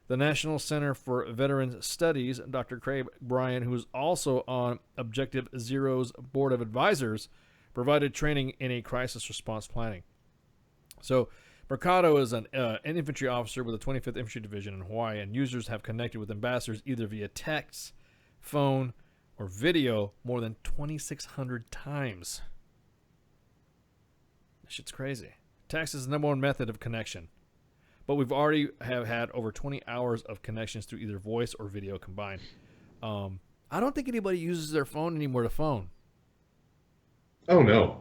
The National Center for Veterans Studies, Dr. Craig Bryan, who is also on Objective Zero's board of advisors, provided training in a crisis response planning. So, Mercado is an infantry officer with the 25th Infantry Division in Hawaii, and users have connected with ambassadors either via text, phone, or video more than 2,600 times. That shit's crazy. Text is the number one method of connection, but we've already have had over 20 hours of connections through either voice or video combined. I don't think anybody uses their phone anymore to phone. Oh no.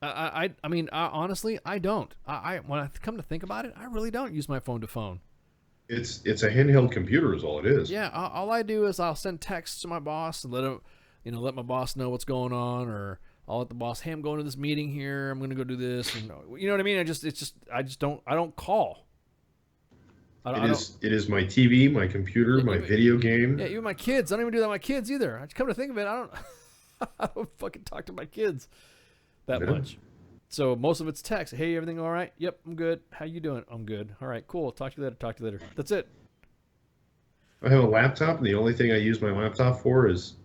I mean, honestly, I don't. When I come to think about it, I really don't use my phone to phone. It's a handheld computer is all it is. Yeah, all I do is I'll send texts to my boss and let my boss know what's going on, or I'll let the boss, hey, I'm going to this meeting here. I'm going to go do this, and you know what I mean. I don't call. It is my TV, my computer, my video game. Yeah, even my kids. I don't even do that with my kids either. I come to think of it, I don't fucking talk to my kids that much. So most of it's text. Hey, everything all right? Yep, I'm good. How you doing? I'm good. All right, cool. Talk to you later. That's it. I have a laptop, and the only thing I use my laptop for is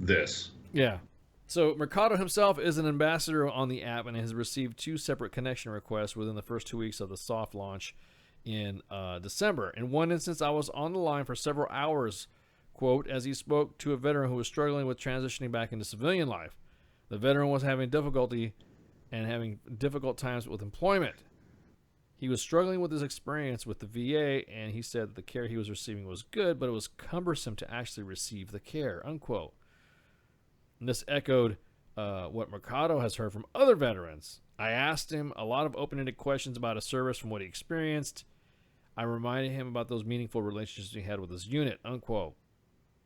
this. Yeah. So Mercado himself is an ambassador on the app and has received 2 separate connection requests within the first 2 weeks of the soft launch in December. In one instance, I was on the line for several hours, quote, as he spoke to a veteran who was struggling with transitioning back into civilian life. The veteran was having difficult times with employment. He was struggling with his experience with the VA, and he said the care he was receiving was good, but it was cumbersome to actually receive the care, unquote. And this echoed what Mercado has heard from other veterans. I asked him a lot of open-ended questions about his service from what he experienced. I reminded him about those meaningful relationships he had with his unit, unquote.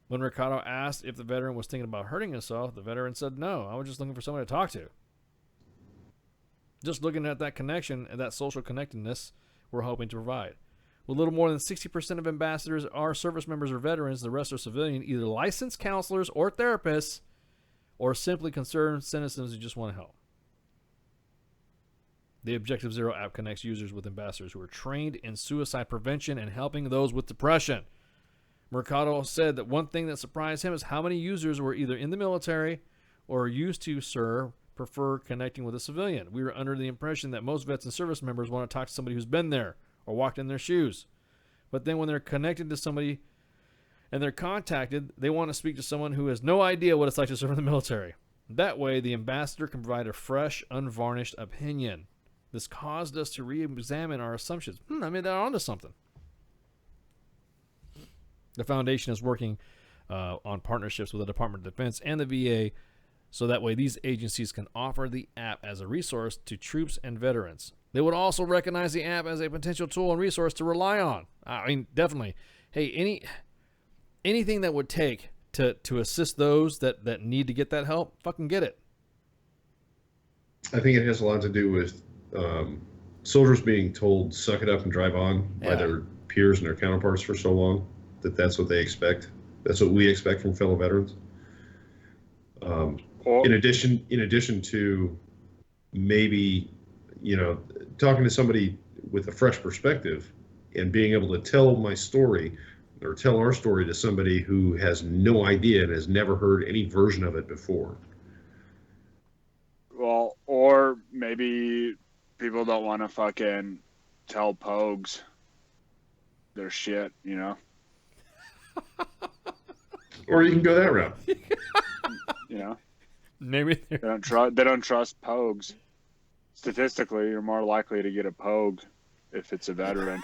When Mercado asked if the veteran was thinking about hurting himself, the veteran said, no, I was just looking for someone to talk to. Just looking at that connection and that social connectedness we're hoping to provide. With a little more than 60% of ambassadors are service members or veterans, the rest are civilian, either licensed counselors or therapists, or simply concerned citizens who just want to help. The Objective Zero app connects users with ambassadors who are trained in suicide prevention and helping those with depression. Mercado said that one thing that surprised him is how many users were either in the military or used to serve prefer connecting with a civilian. We were under the impression that most vets and service members want to talk to somebody who's been there or walked in their shoes. But then when they're connected to somebody and they're contacted, they want to speak to someone who has no idea what it's like to serve in the military. That way, the ambassador can provide a fresh, unvarnished opinion. This caused us to re-examine our assumptions. I made that onto something. The foundation is working on partnerships with the Department of Defense and the VA, so that way these agencies can offer the app as a resource to troops and veterans. They would also recognize the app as a potential tool and resource to rely on. I mean, definitely. Hey, anything that would take to assist those that need to get that help, fucking get it. I think it has a lot to do with soldiers being told, suck it up and drive on by their peers and their counterparts for so long that that's what they expect. That's what we expect from fellow veterans. In addition to maybe, talking to somebody with a fresh perspective and being able to tell my story or tell our story to somebody who has no idea and has never heard any version of it before. Well, or maybe people don't want to fucking tell pogues their shit, Or you can go that route. Maybe they don't trust pogues. Statistically, you're more likely to get a pogue if it's a veteran.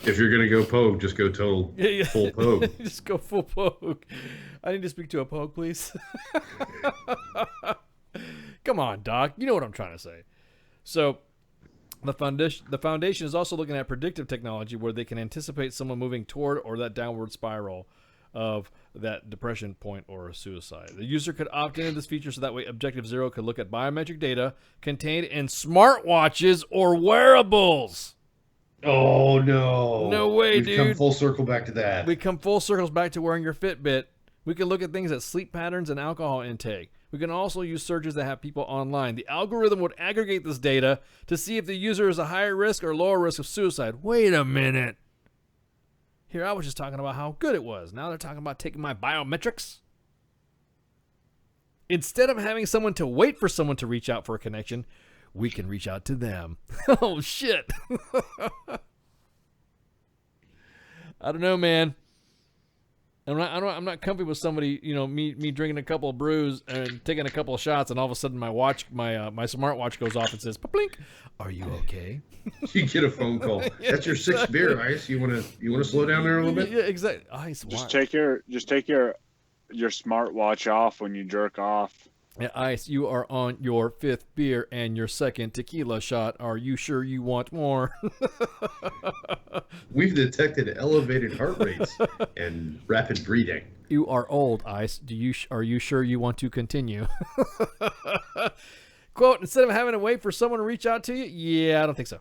If you're gonna go pogue, just go total full pogue. Just go full pogue. I need to speak to a pogue, please. Come on, Doc. You know what I'm trying to say. So, the foundation is also looking at predictive technology where they can anticipate someone moving toward or that downward spiral of that depression point or suicide. The user could opt into this feature so that way Objective Zero could look at biometric data contained in smartwatches or wearables. Oh, no. No way, We've dude. come full circle back to that. We come full circles back to wearing your Fitbit. We can look at things like sleep patterns and alcohol intake. We can also use searches that have people online. The algorithm would aggregate this data to see if the user is a higher risk or lower risk of suicide. Wait a minute. Here, I was just talking about how good it was. Now they're talking about taking my biometrics. Instead of having someone to wait for someone to reach out for a connection, we can reach out to them. Oh, shit. I don't know, man. I'm not comfy with somebody, me drinking a couple of brews and taking a couple of shots, and all of a sudden my smartwatch goes off and says, "Blink, are you okay?" You get a phone call. That's your sixth beer, Ice. You want to slow down there a little bit? Yeah, exactly. Ice. Just take your smartwatch off when you jerk off. Yeah, Ice, you are on your fifth beer and your second tequila shot. Are you sure you want more? We've detected elevated heart rates and rapid breathing. You are old, Ice. Are you sure you want to continue? Quote, instead of having to wait for someone to reach out to you? Yeah, I don't think so.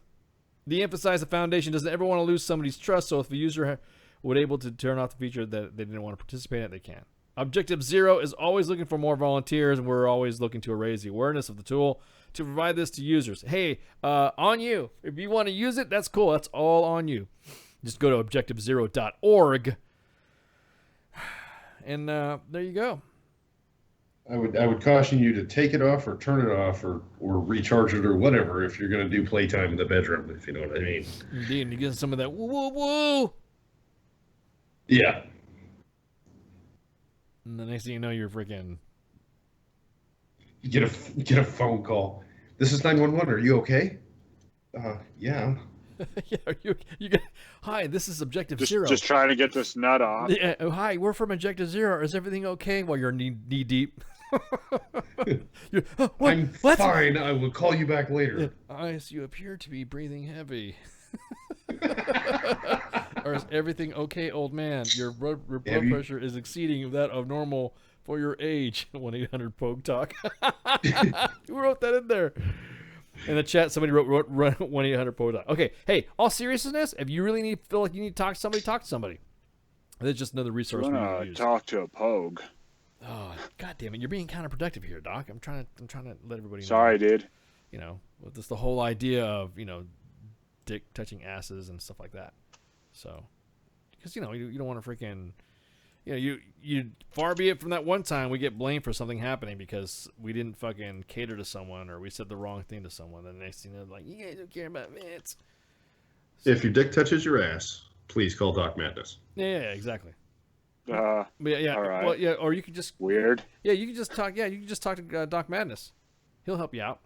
De-emphasize the foundation doesn't ever want to lose somebody's trust, so if the user would able to turn off the feature that they didn't want to participate in it, they can. Objective Zero is always looking for more volunteers, and we're always looking to raise the awareness of the tool to provide this to users. Hey, on you. If you want to use it, that's cool. That's all on you. Just go to objectivezero.org, and there you go. I would caution you to take it off or turn it off or recharge it or whatever if you're going to do playtime in the bedroom, if you know what I mean. Indeed, and you get some of that woo woo woo. Yeah. And the next thing you know, you're freaking... Get a phone call. This is 911. Are you okay? Yeah. Yeah, you get, hi, this is Objective Zero. Just trying to get this nut off. Yeah, oh, hi, we're from Objective Zero. Is everything okay? Well, you're knee deep. I'm fine. I will call you back later. Eyes, you appear to be breathing heavy. Or is everything okay, old man? Your blood pressure is exceeding that of normal for your age. 1-800-POGE-TALK. Who wrote that in there? In the chat, somebody wrote 1-800-POGE-TALK. Okay, hey, all seriousness, if you really feel like you need to talk to somebody, talk to somebody. That's just another resource we want to use. talk to a Pogue. Oh, God damn it! You're being counterproductive here, Doc. I'm trying to let everybody know. Sorry, dude. You know, with this the whole idea of dick touching asses and stuff like that. So, because you don't want to freaking, you far be it from that one time we get blamed for something happening because we didn't fucking cater to someone or we said the wrong thing to someone. And the next thing they're like, you guys don't care about Vince. So, if your dick touches your ass, please call Doc Madness. Yeah, exactly. Yeah. All right. Well, yeah, or you could just weird. Yeah, you can just talk. Yeah, you can just talk to Doc Madness. He'll help you out.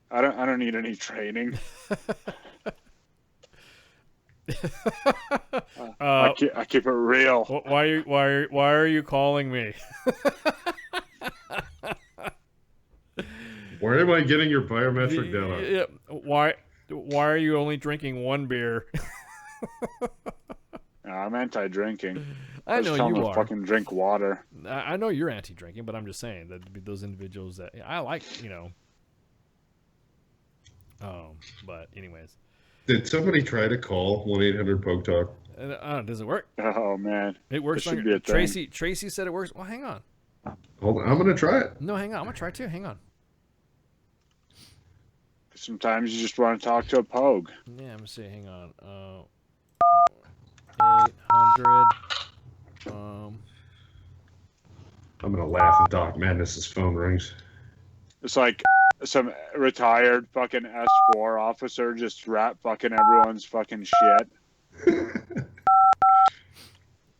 I don't need any training. I keep it real. Why are you calling me? Where am I getting your biometric data? Why are you only drinking one beer? I'm anti-drinking. I know you are. Fucking drink water. I know you're anti-drinking, but I'm just saying that those individuals that I like, but anyways. Did somebody try to call 1-800-POGE-TALK? Does it work? Oh man, it works. Should be a Tracy said it works. Well, hang on. Hold on, I'm gonna try it. No, hang on. I'm gonna try it too. Hang on. Sometimes you just want to talk to a Pogue. Yeah, I'm gonna see. Hang on. 800. I'm gonna laugh if Doc Madness's phone rings. It's like some retired fucking S4 officer just rap fucking everyone's fucking shit.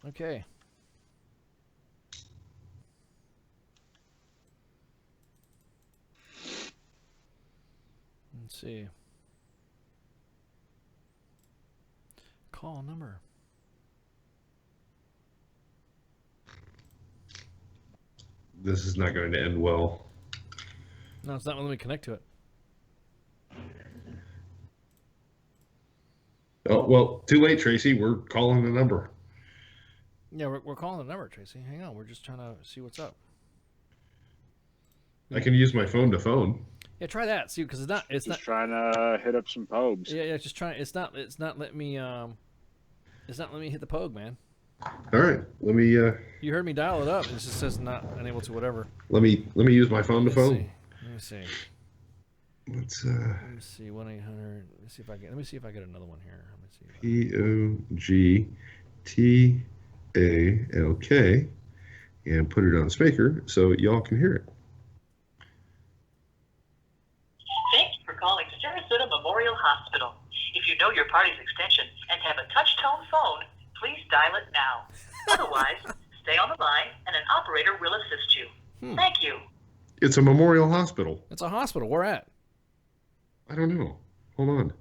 Okay. Let's see. Call number. This is not going to end well. No, it's not letting me connect to it. Oh, well, too late, Tracy. We're calling the number. Yeah, we're calling the number, Tracy. Hang on. We're just trying to see what's up. I can use my phone to phone. Yeah, try that. See, because it's not trying to hit up some Pogues. Yeah, just trying. It's not letting me hit the Pogue, man. All right, let me. You heard me dial it up. It just says not unable to whatever. Let me use my phone to phone. Let me see. Let me see 1-800. Let me see if I get another one here. Let me see. POGTALK, and put it on speaker so y'all can hear it. Thank you for calling Sarasota Memorial Hospital. If you know your party's extension and have a touch-tone phone, please dial it now. Otherwise, stay on the line and an operator will assist you. Thank you. It's a memorial hospital. It's a hospital. Where at? I don't know. Hold on.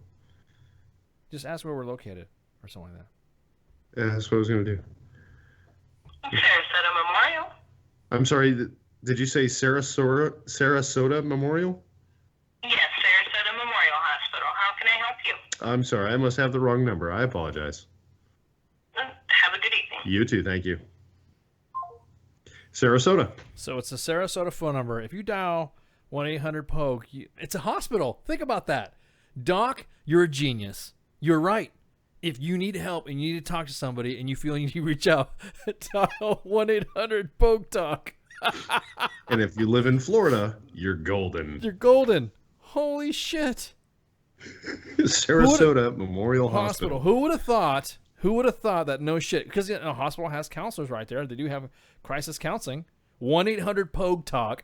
Just ask where we're located or something like that. Yeah, that's what I was going to do. Sarasota Memorial. I'm sorry, did you say Sarasota Memorial? Yes, Sarasota Memorial Hospital. How can I help you? I'm sorry, I must have the wrong number. I apologize. Have a good evening. You too, thank you. Sarasota. So it's a Sarasota phone number. If you dial 1-800-POGE, it's a hospital. Think about that. Doc, you're a genius. You're right. If you need help and you need to talk to somebody and you feel you need to reach out, dial 1-800-POGE-TALK. And if you live in Florida, you're golden. You're golden. Holy shit. Sarasota Memorial Hospital. Who would have thought? Who would have thought that? No shit. Because a hospital has counselors right there. They do have crisis counseling. 1-800-POGE-TALK.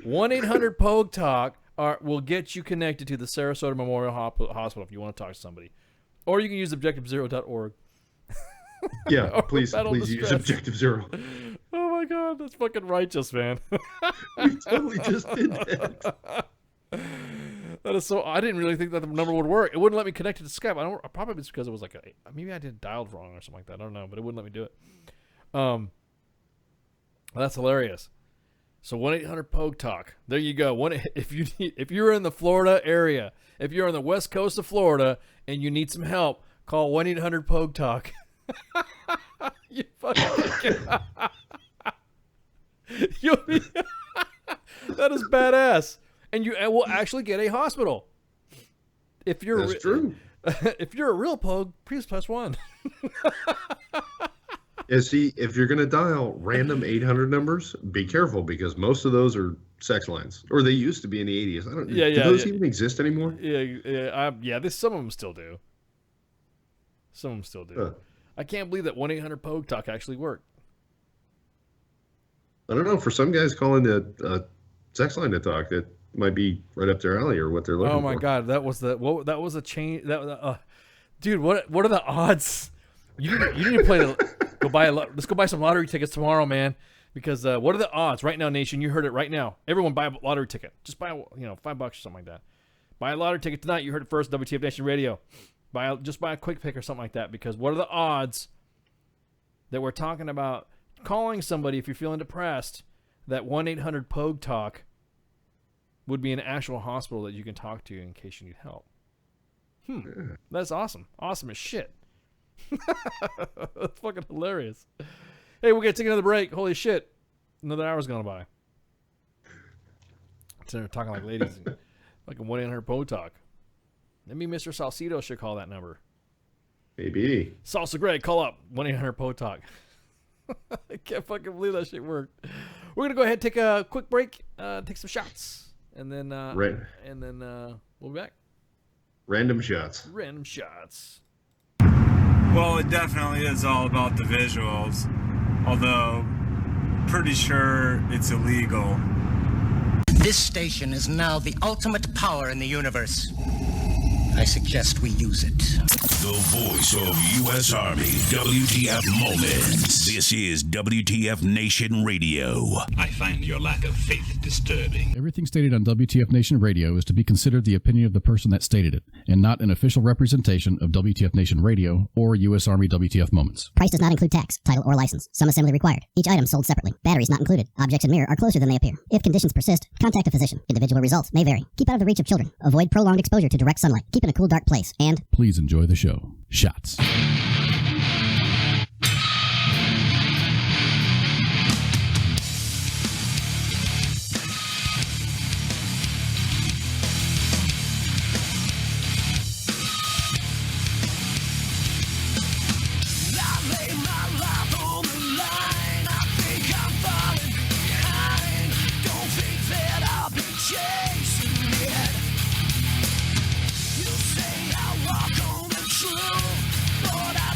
1-800-POGE-TALK will get you connected to the Sarasota Memorial Hospital if you want to talk to somebody. Or you can use objectivezero.org. Yeah, please use Objective Zero. Oh my God, that's fucking righteous, man. We totally just did that. is so. I didn't really think that the number would work. It wouldn't let me connect it to Skype. Probably it's because it was like maybe I did dialed wrong or something like that. I don't know, but it wouldn't let me do it. That's hilarious. So 1-800-POGE-TALK. There you go. If you're in the Florida area, if you're on the west coast of Florida and you need some help, call 1-800-POGE-TALK. You fucking. That is badass. And you will actually get a hospital. If you're That's true. If you're a real Pogue, please press 1. Yeah, see, if you're going to dial random 800 numbers, be careful because most of those are sex lines, or they used to be in the 80s. I don't. Do those even exist anymore? Yeah. Some of them still do. Huh. I can't believe that 1-800-POGE-TALK actually worked. I don't know. For some guys calling the sex line to talk, that might be right up their alley or what they're looking for. Oh my god, that was a change. Dude, what are the odds? You need to play let's go buy some lottery tickets tomorrow, man. Because what are the odds right now, nation? You heard it right now. Everyone buy a lottery ticket. Just buy $5 or something like that. Buy a lottery ticket tonight. You heard it first. WTF Nation Radio. Just buy a quick pick or something like that. Because what are the odds that we're talking about calling somebody if you're feeling depressed? That 1-800-POGE-TALK would be an actual hospital that you can talk to in case you need help. That's awesome. Awesome as shit. That's fucking hilarious. Hey, we're gonna take another break. Holy shit. Another hour's gone by. They're talking like ladies. Like a 1-800-POGE-TALK. Maybe Mr. Salcido should call that number. Maybe. Salsa Greg, call up 1-800-POGE-TALK. I can't fucking believe that shit worked. We're gonna go ahead and take a quick break, take some shots, and then we'll be back. Random shots. Random shots. Well, it definitely is all about the visuals, although pretty sure it's illegal. This station is now the ultimate power in the universe. I suggest we use it. The voice of U.S. Army, WTF Moments. This is WTF Nation Radio. I find your lack of faith disturbing. Everything stated on WTF Nation Radio is to be considered the opinion of the person that stated it, and not an official representation of WTF Nation Radio or U.S. Army WTF Moments. Price does not include tax, title, or license. Some assembly required. Each item sold separately. Batteries not included. Objects in mirror are closer than they appear. If conditions persist, contact a physician. Individual results may vary. Keep out of the reach of children. Avoid prolonged exposure to direct sunlight. Keep in a cool, dark place. And please enjoy the show. Shots. But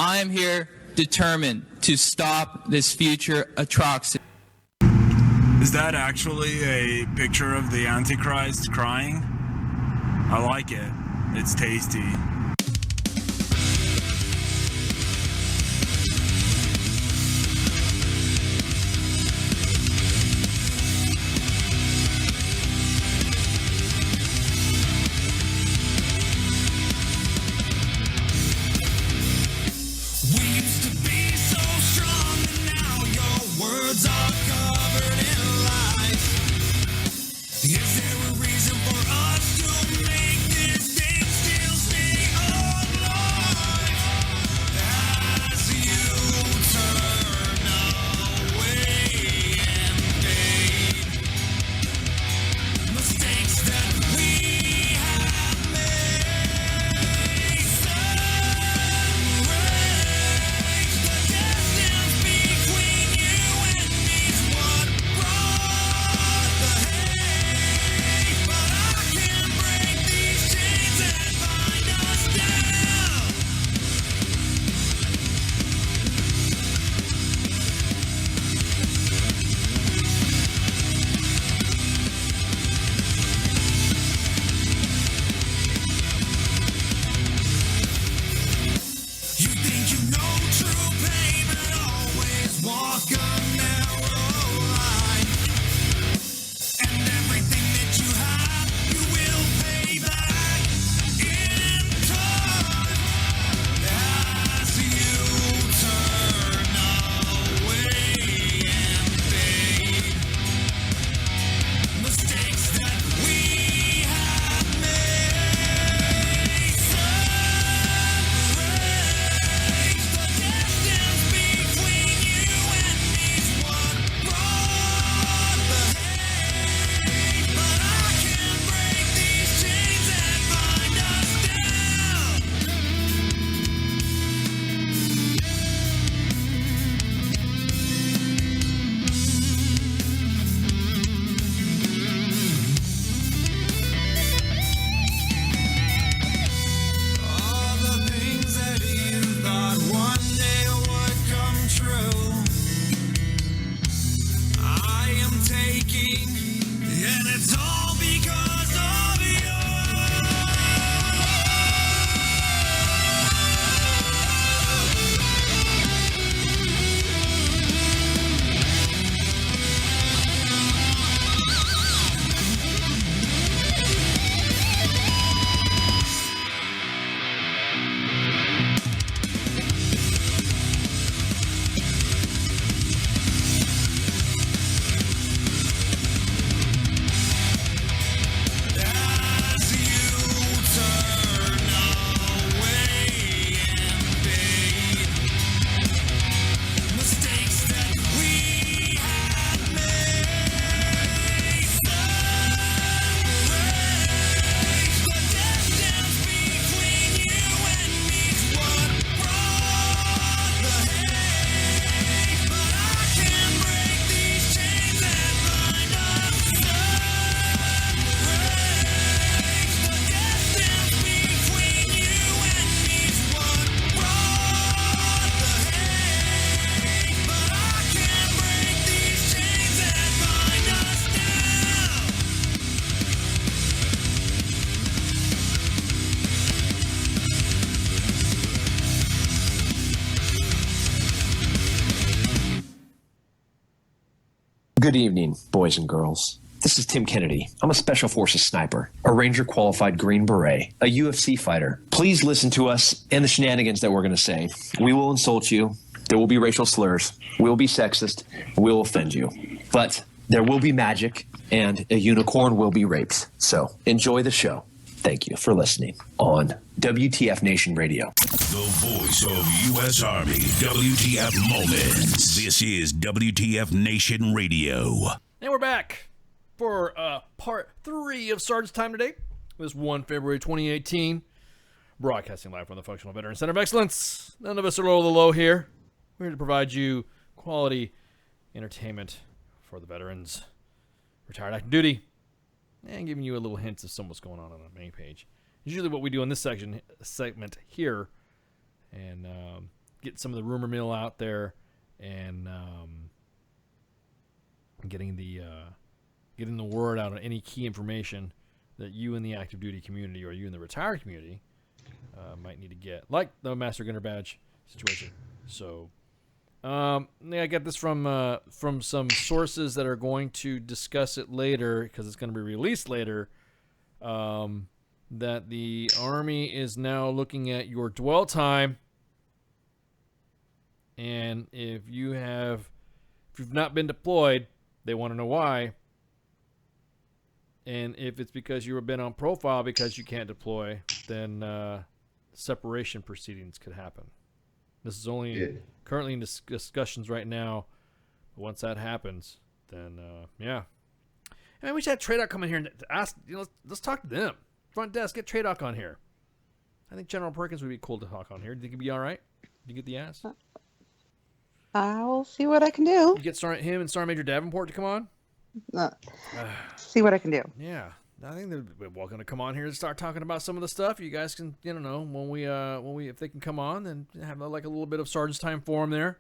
I am here determined to stop this future atrocity. Is that actually a picture of the Antichrist crying? I like it. It's tasty. Good evening, boys and girls. This is Tim Kennedy. I'm a Special Forces sniper, a Ranger qualified Green Beret, a UFC fighter. Please listen to us and the shenanigans that we're going to say. We will insult you. There will be racial slurs. We will be sexist. We will offend you. But there will be magic, and a unicorn will be raped. So enjoy the show. Thank you for listening on WTF Nation Radio. The voice of U.S. Army, WTF Moments. This is WTF Nation Radio. And we're back for part 3 of Sergeant's Time today. This 1 February 2018. Broadcasting live from the Functional Veteran Center of Excellence. None of us are low of the low here. We're here to provide you quality entertainment for the veterans, retired active duty, and giving you a little hints of some of what's going on the main page. Usually what we do in this segment here. And get some of the rumor mill out there, and getting the word out on any key information that you in the active duty community or you in the retired community might need to get, like the Master Gunner badge situation. So, I got this from some sources that are going to discuss it later because it's going to be released later. That the Army is now looking at your dwell time, and if you've not been deployed, they want to know why. And if it's because you were been on profile because you can't deploy, then separation proceedings could happen. This is only currently in discussions right now. But once that happens, then yeah. I mean, we should have TRADOC come in here and ask. Let's talk to them. Front desk, get TRADOC on here. I think General Perkins would be cool to talk on here. Do you think he'd be all right? Do you get the ass? I'll see what I can do. You get him and Sergeant Major Davenport to come on. See what I can do. Yeah, I think they're welcome to come on here and start talking about some of the stuff. You guys can, when we if they can come on and have like a little bit of sergeant's time for them there,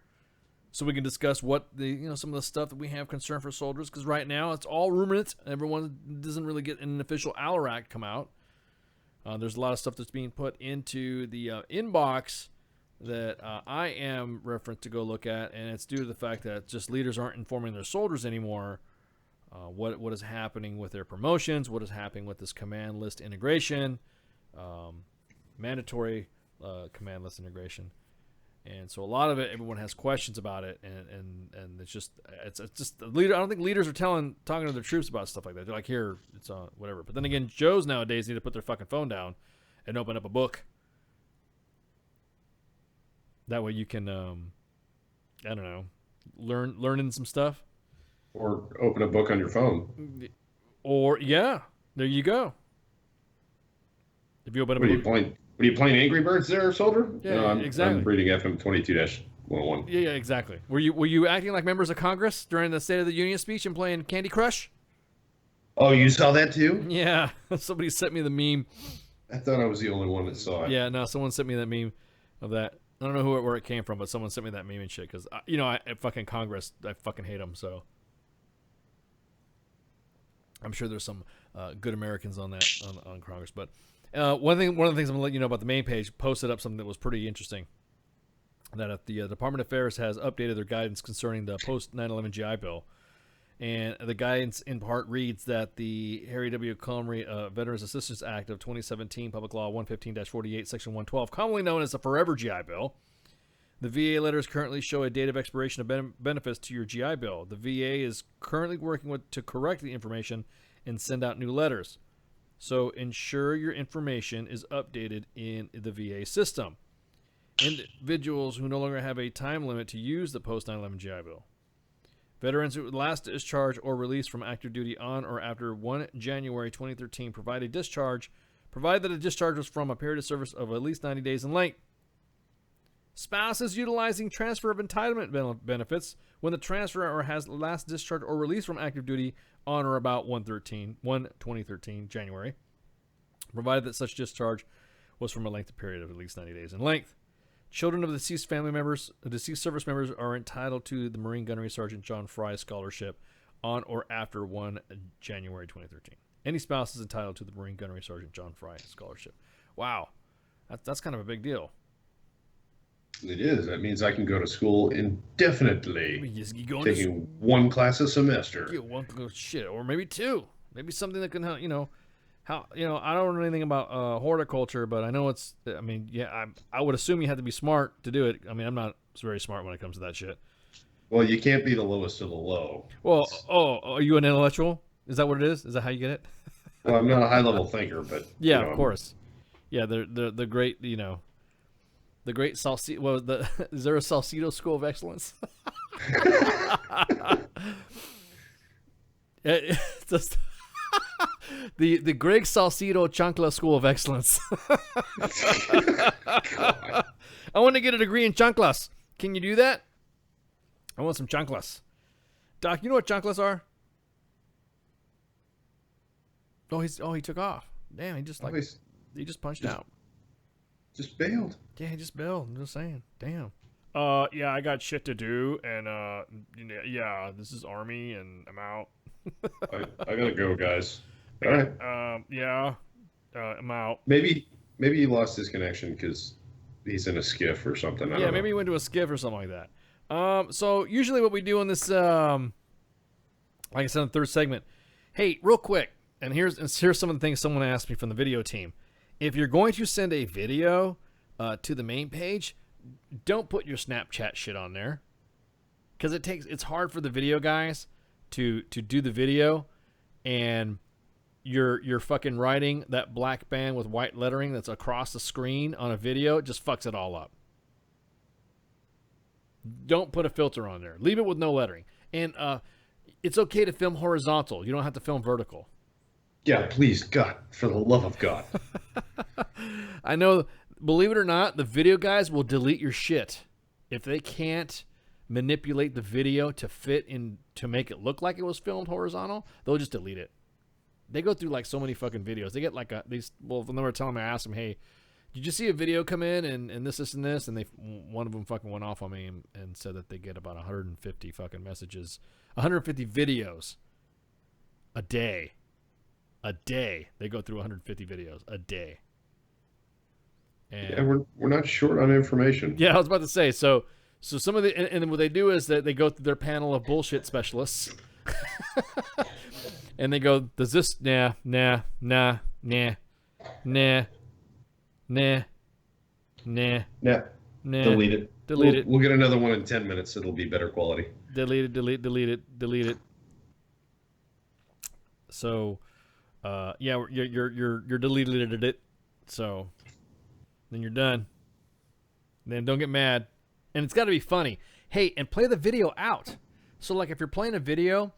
so we can discuss what some of the stuff that we have concern for soldiers. Because right now it's all rumors. Everyone doesn't really get an official ALARAC come out. There's a lot of stuff that's being put into the inbox that I am referenced to go look at, and it's due to the fact that just leaders aren't informing their soldiers anymore. What is happening with their promotions? What is happening with this command list integration? Mandatory command list integration, and so a lot of it, everyone has questions about it, and it's just the leader. I don't think leaders are talking to their troops about stuff like that. They're like, here, it's whatever. But then again, Joes nowadays need to put their fucking phone down and open up a book. That way you can, I don't know, learn some stuff. Or open a book on your phone. Or yeah, there you go. If you open up, What are you playing Angry Birds there, soldier? Yeah, no, exactly. I'm reading FM 22-101. Yeah, exactly. Were you acting like members of Congress during the State of the Union speech and playing Candy Crush? Oh, you saw that too? Yeah, somebody sent me the meme. I thought I was the only one that saw it. Yeah, no, someone sent me that meme of that. I don't know where it came from, but someone sent me that meme and shit because I fucking Congress, I fucking hate them. So I'm sure there's some good Americans on that on Congress. But one of the things I'm gonna let you know about the main page posted up something that was pretty interesting. That the Department of Affairs has updated their guidance concerning the post 9/11 GI Bill, and the guidance in part reads that the Harry W. Comrie Veterans Assistance Act of 2017, Public Law 115-48, Section 112, commonly known as the Forever GI Bill. The VA letters currently show a date of expiration of benefits to your GI Bill. The VA is currently working to correct the information and send out new letters. So ensure your information is updated in the VA system. Individuals who no longer have a time limit to use the post 9/11 GI Bill. Veterans who last discharged or released from active duty on or after 1 January 2013 provided that a discharge was from a period of service of at least 90 days in length. Spouses utilizing transfer of entitlement benefits when the transfer has last discharged or released from active duty on or about 1/2013, January, provided that such discharge was from a lengthy period of at least 90 days in length. Children of deceased service members are entitled to the Marine Gunnery Sergeant John Fry Scholarship on or after 1 January 2013. Any spouse is entitled to the Marine Gunnery Sergeant John Fry Scholarship. Wow, that's kind of a big deal. It is. That means I can go to school indefinitely, taking one class a semester. Yeah, one shit, or maybe two. Maybe something that can help. I don't know anything about horticulture, but I know it's. I mean, yeah, I would assume you have to be smart to do it. I mean, I'm not very smart when it comes to that shit. Well, you can't be the lowest of the low. Well, are you an intellectual? Is that what it is? Is that how you get it? Well, I'm not a high level thinker, but yeah, of course. Yeah, the great, the great Salcedo. Well, is there a Salcedo School of Excellence? Just the Greg Salcedo Chancla School of Excellence. I want to get a degree in chanclas. Can you do that? I want some chanclas. Doc, you know what chanclas are? He took off. Damn, he just punched out. Just bailed. Yeah, he just bailed. I'm just saying. Damn. Yeah, I got shit to do, and yeah, this is Army, and I'm out. I gotta go, guys. All right. Yeah, I'm out. Maybe he lost his connection because he's in a skiff or something. I Yeah, don't maybe know. he went to a skiff or something like that. So usually what we do in this, like I said in the third segment, hey, real quick, and here's some of the things someone asked me from the video team. If you're going to send a video to the main page, don't put your Snapchat shit on there, because it's hard for the video guys to do the video, and you're fucking writing that black band with white lettering that's across the screen on a video. It just fucks it all up. Don't put a filter on there. Leave it with no lettering. And it's okay to film horizontal. You don't have to film vertical. Yeah, please, God, for the love of God. I know, believe it or not, the video guys will delete your shit. If they can't manipulate the video to fit in, to make it look like it was filmed horizontal, they'll just delete it. They go through like so many fucking videos. They get like when they were telling me, I asked them, hey, did you see a video come in and this, and this? And one of them fucking went off on me and said that they get about 150 fucking messages, 150 videos a day. A day. They go through 150 videos a day. And Yeah, we're not short on information. yeah, I was about to say, so some of the, and what they do is that they go through their panel of bullshit specialists. And they go, does this, nah, delete it. Delete it. We'll get another one in 10 minutes. It'll be better quality. Delete it. So, yeah, you're deleted it. So, then you're done. Then don't get mad. And it's got to be funny. Hey, and play the video out. So, like, if you're playing a video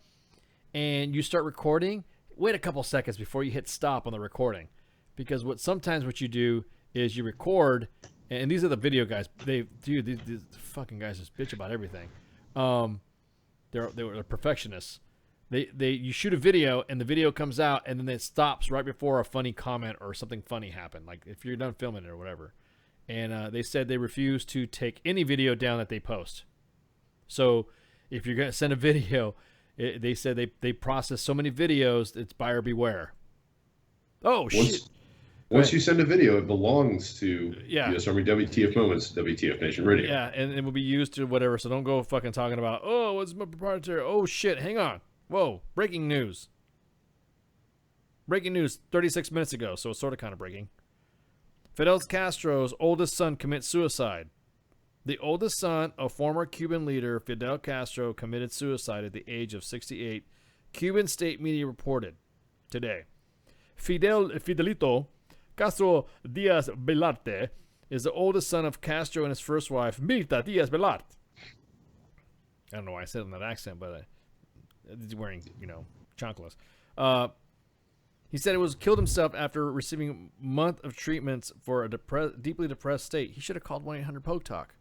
and you start recording, wait a couple seconds before you hit stop on the recording. Because sometimes what you do is you record, and these are the video guys. These fucking guys just bitch about everything. They're perfectionists. You shoot a video and the video comes out and then it stops right before a funny comment or something funny happened. Like if you're done filming it or whatever. And they said they refuse to take any video down that they post. So if you're going to send a video, they said they process so many videos, it's buyer beware. Oh, shit. Once you send a video, it belongs to Yeah. US Army WTF Moments, WTF Nation Radio. Yeah, and it will be used to whatever. So don't go fucking talking about, oh, what's my proprietary? Oh, shit, hang on. Whoa, breaking news. Breaking news 36 minutes ago, so it's sort of kind of breaking. Fidel Castro's oldest son commits suicide. The oldest son of former Cuban leader Fidel Castro committed suicide at the age of 68, Cuban state media reported today. Fidelito Castro Diaz Belarte is the oldest son of Castro and his first wife, Mirta Diaz Belarte. I don't know why I said it in that accent, but he's wearing, chanclas. He said it was killed himself after receiving a month of treatments for a deeply depressed state. He should have called 1-800-POTE-TALK.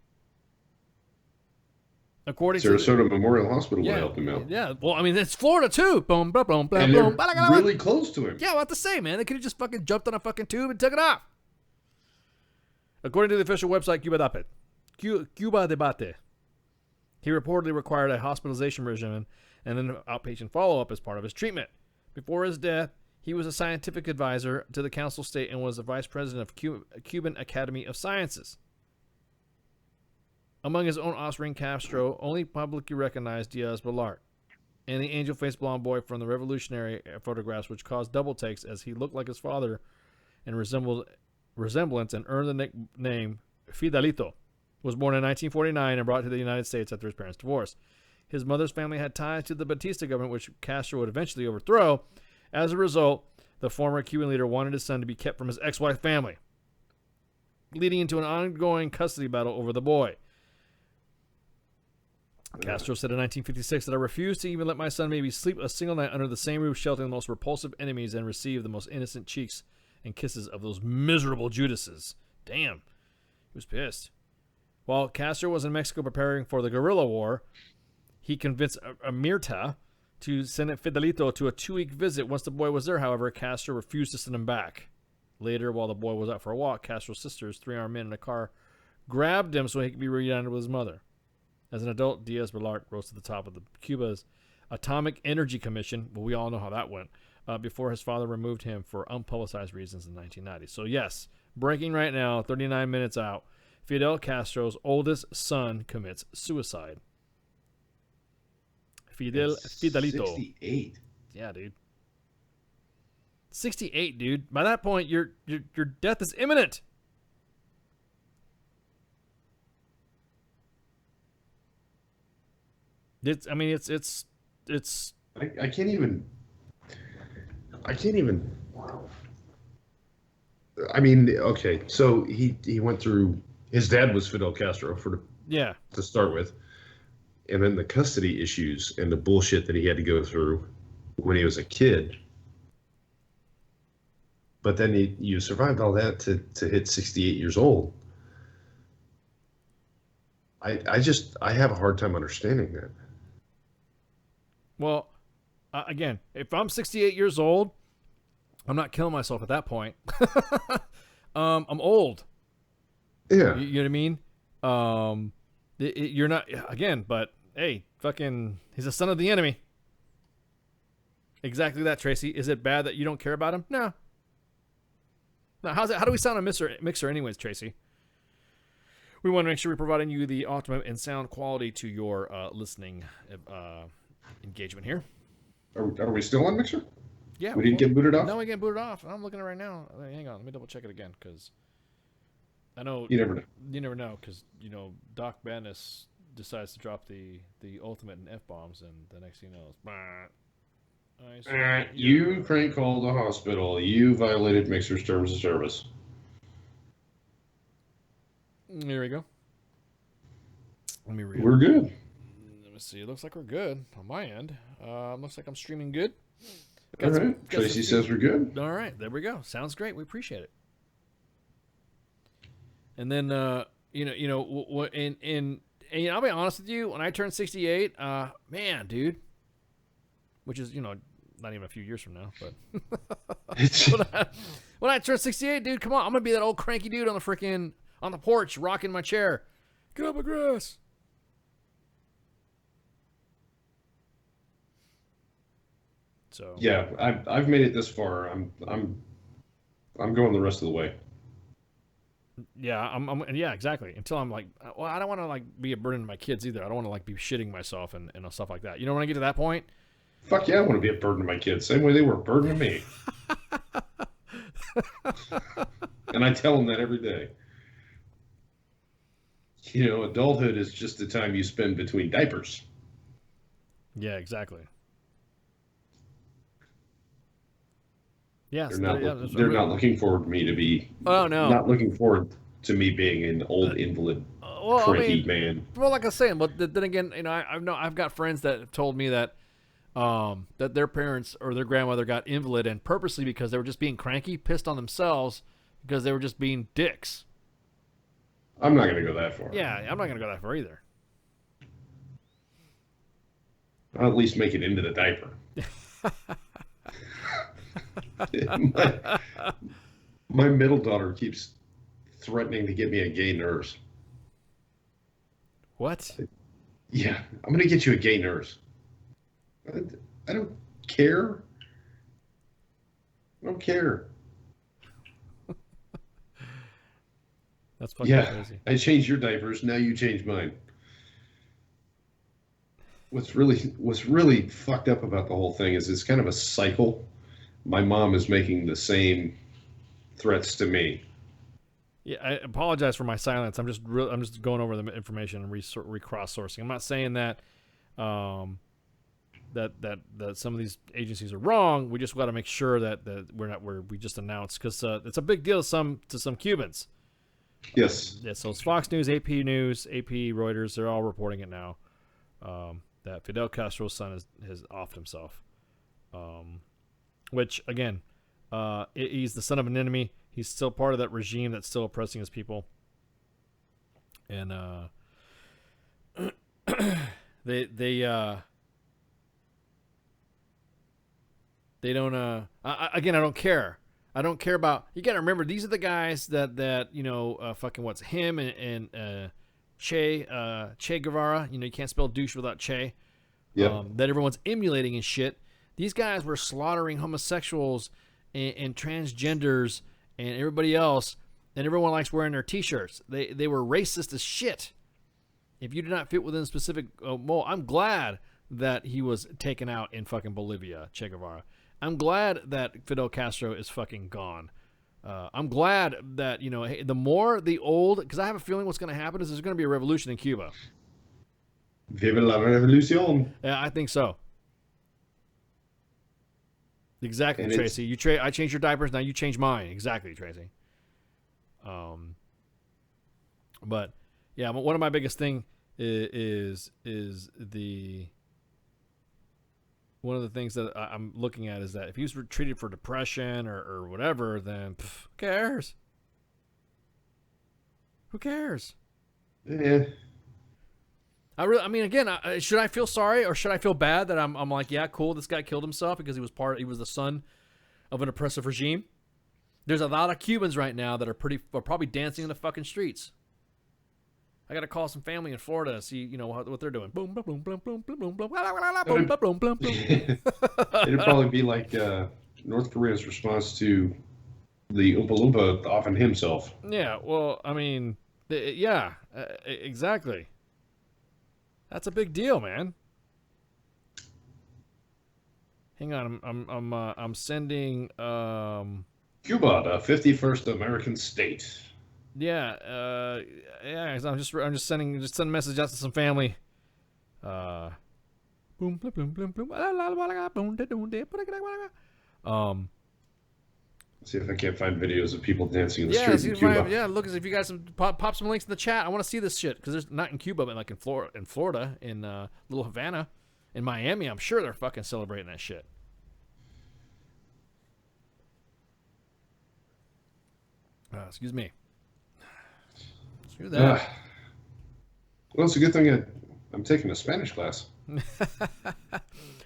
According Sarasota Memorial Hospital would help him out. Yeah, well, I mean, it's Florida too. Boom, boom, boom, boom, And boom. they're really close to him. Yeah, what to say, man? They could have just fucking jumped on a fucking tube and took it off. According to the official website, Cuba Debate, he reportedly required a hospitalization regimen and then an outpatient follow-up as part of his treatment. Before his death, he was a scientific advisor to the Council of State and was the vice president of Cuban Academy of Sciences. Among his own offspring, Castro only publicly recognized Diaz Balart and the angel-faced blonde boy from the revolutionary photographs, which caused double takes as he looked like his father and resemblance and earned the nickname Fidelito. Was born in 1949 and brought to the United States after his parents' divorce. His mother's family had ties to the Batista government, which Castro would eventually overthrow. As a result, the former Cuban leader wanted his son to be kept from his ex-wife family, leading into an ongoing custody battle over the boy. Castro said in 1956 that I refused to even let my son maybe sleep a single night under the same roof, sheltering the most repulsive enemies and receive the most innocent cheeks and kisses of those miserable Judases. Damn. He was pissed. While Castro was in Mexico preparing for the guerrilla war, he convinced Mirta to send Fidelito to a 2-week visit. Once the boy was there, however, Castro refused to send him back. Later, while the boy was out for a walk, Castro's sisters, 3 armed men in a car, grabbed him so he could be reunited with his mother. As an adult, Diaz-Balart rose to the top of Cuba's Atomic Energy Commission. Well, we all know how that went. Before his father removed him for unpublicized reasons in 1990. So yes, breaking right now, 39 minutes out, Fidel Castro's oldest son commits suicide. Fidelito. 68. Yeah, dude. 68, dude. By that point, your death is imminent. It's. I can't even. I mean, okay, so he went through. His dad was Fidel Castro to start with, and then the custody issues and the bullshit that he had to go through when he was a kid. But then you survived all that to hit 68 years old. I have a hard time understanding that. Well, again, if I'm 68 years old, I'm not killing myself at that point. I'm old. Yeah. You know what I mean? You're not, again, but hey, fucking, he's a son of the enemy. Exactly that, Tracy. Is it bad that you don't care about him? No. Now, how do we sound on mixer anyways, Tracy? We want to make sure we're providing you the optimum and sound quality to your listening engagement here. Are we still on Mixer? Yeah. We didn't get booted off? No, we get booted off. I'm looking at it right now. Hang on. Let me double check it again, because I know... You never know. You never know, because, Doc Bannis decides to drop the ultimate in F-bombs, and the next thing you know, you crank called the hospital. You violated Mixer's terms of service. Here we go. Let me read. We're good. Let me see. It looks like we're good on my end. Looks like I'm streaming good. All right. Tracy says we're good. All right. There we go. Sounds great. We appreciate it. And then, and I'll be honest with you. When I turned 68, man, dude, which is, not even a few years from now, but when I turn 68, dude, come on, I'm gonna be that old cranky dude on the porch, rocking my chair. Get up, grass. So yeah, I've made it this far. I'm going the rest of the way. Yeah, yeah, exactly. Until I'm like, well, I don't want to like be a burden to my kids either. I don't want to like be shitting myself and stuff like that. When I get to that point. Fuck yeah, I want to be a burden to my kids. Same way they were a burden to me. And I tell them that every day. Adulthood is just the time you spend between diapers. Yeah, exactly. Yes, they're not looking forward to me to be. Oh no! Not looking forward to me being an old invalid, cranky man. Well, like I was saying, but then again, I've got friends that have told me that that their parents or their grandmother got invalid and purposely because they were just being cranky, pissed on themselves because they were just being dicks. I'm not going to go that far. Yeah, I'm not going to go that far either. I'll at least make it into the diaper. my middle daughter keeps threatening to get me a gay nurse. What? Yeah, I'm going to get you a gay nurse. I don't care. I don't care. That's fucking crazy. I changed your diapers. Now you change mine. What's really fucked up about the whole thing is it's kind of a cycle. My mom is making the same threats to me. Yeah, I apologize for my silence. I'm just going over the information and cross-sourcing. I'm not saying that that some of these agencies are wrong. We just got to make sure that we're not where we just announced, because it's a big deal to some Cubans. Yes. Yeah. So it's Fox News, AP News, AP, Reuters. They're all reporting it now. That Fidel Castro's son has offed himself. Which again, he's the son of an enemy. He's still part of that regime that's still oppressing his people. And they don't. I don't care. I don't care about. You got to remember, these are the guys that fucking what's him and Che Guevara. You can't spell douche without Che. Yep. That everyone's emulating and shit. These guys were slaughtering homosexuals and transgenders and everybody else, and everyone likes wearing their T-shirts. They were racist as shit. If you do not fit within a specific mold, I'm glad that he was taken out in fucking Bolivia, Che Guevara. I'm glad that Fidel Castro is fucking gone. I'm glad that, hey, the more the old, because I have a feeling what's going to happen is there's going to be a revolution in Cuba. Viva la revolución. Yeah, I think so. Exactly, And Tracy. I changed your diapers, now you change mine. Exactly, Tracy. But yeah, one of my biggest thing is the one of the things that I'm looking at is that if he was treated for depression or whatever, then who cares? Who cares? Yeah. Again, should I feel sorry or should I feel bad that I'm like, yeah, cool, this guy killed himself because he was the son of an oppressive regime? There's a lot of Cubans right now that are probably dancing in the fucking streets. I got to call some family in Florida to see, what they're doing. Boom, boom, boom, boom, boom, boom, boom, boom, boom, boom, boom, boom. It'd probably be like North Korea's response to the Oompa Loompa offing himself. Yeah, well, yeah, exactly. That's a big deal, man. Hang on, I'm sending Cuba, the 51st American state. Yeah, I'm just sending a message out to some family. Boom, boom, boom, boom, boom. See if I can't find videos of people dancing in the streets in Cuba. Look, if you guys pop some links in the chat. I want to see this shit because there's not in Cuba, but like in Florida, in Little Havana, in Miami. I'm sure they're fucking celebrating that shit. Excuse me. Screw that. Well, it's a good thing I'm taking a Spanish class.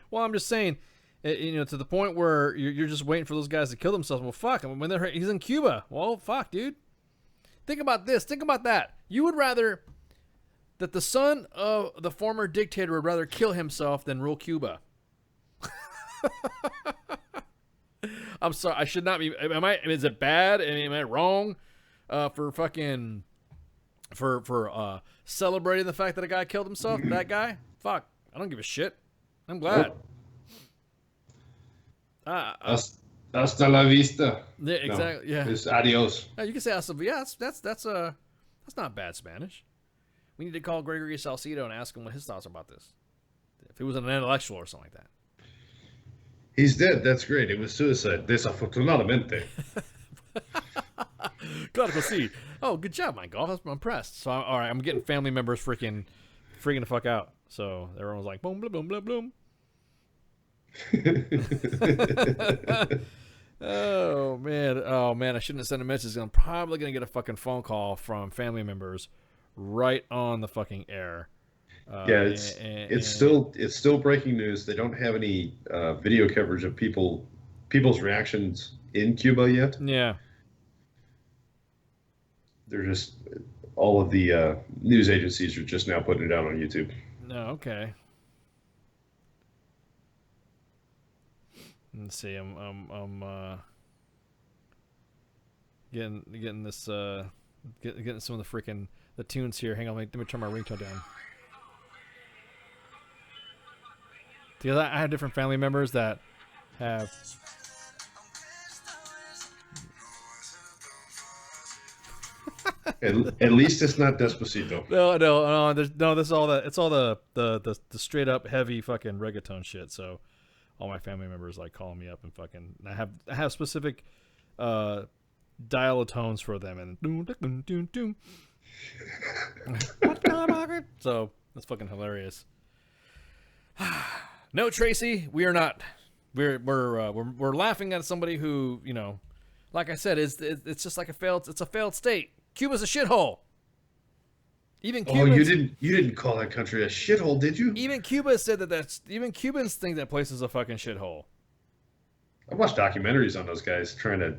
Well, I'm just saying, to the point where you're just waiting for those guys to kill themselves. Well, fuck. When he's in Cuba. Well, fuck, dude. Think about this. Think about that. You would rather that the son of the former dictator would rather kill himself than rule Cuba. I'm sorry. I should not be. Is it bad? Am I wrong for fucking for celebrating the fact that a guy killed himself? That guy? Fuck. I don't give a shit. I'm glad. Hasta la vista. Yeah, exactly. No, yeah. It's adios. Yeah, you can say hasta. Yeah, that's not bad Spanish. We need to call Gregory Salcido and ask him what his thoughts are about this. If he was an intellectual or something like that. He's dead. That's great. It was suicide. Desafortunadamente. Claro que sí. Oh, good job, my golf. I'm impressed. So, all right, I'm getting family members freaking the fuck out. So everyone's like, boom, boom, boom, boom. Oh man, I shouldn't have sent a message. I'm probably gonna get a fucking phone call from family members right on the fucking air. It's still breaking news. They don't have any video coverage of people's reactions in Cuba yet. Yeah, they're just all of the news agencies are just now putting it out on YouTube. No, okay. Let's see. I'm getting this getting some of the tunes here. Hang on, let me turn my ringtone down. Because I have different family members that have. At least it's not Despacito. No. This is all the straight up heavy fucking reggaeton shit. So all my family members like calling me up and fucking. I have specific dial of tones for them and. So that's fucking hilarious. No, Tracy, we are not. We're laughing at somebody who, like I said, it's just like it's a failed state. Cuba's a shithole. Even Cubans, you didn't call that country a shithole, did you? Even Cuba said even Cubans think that place is a fucking shithole. I watched documentaries on those guys trying to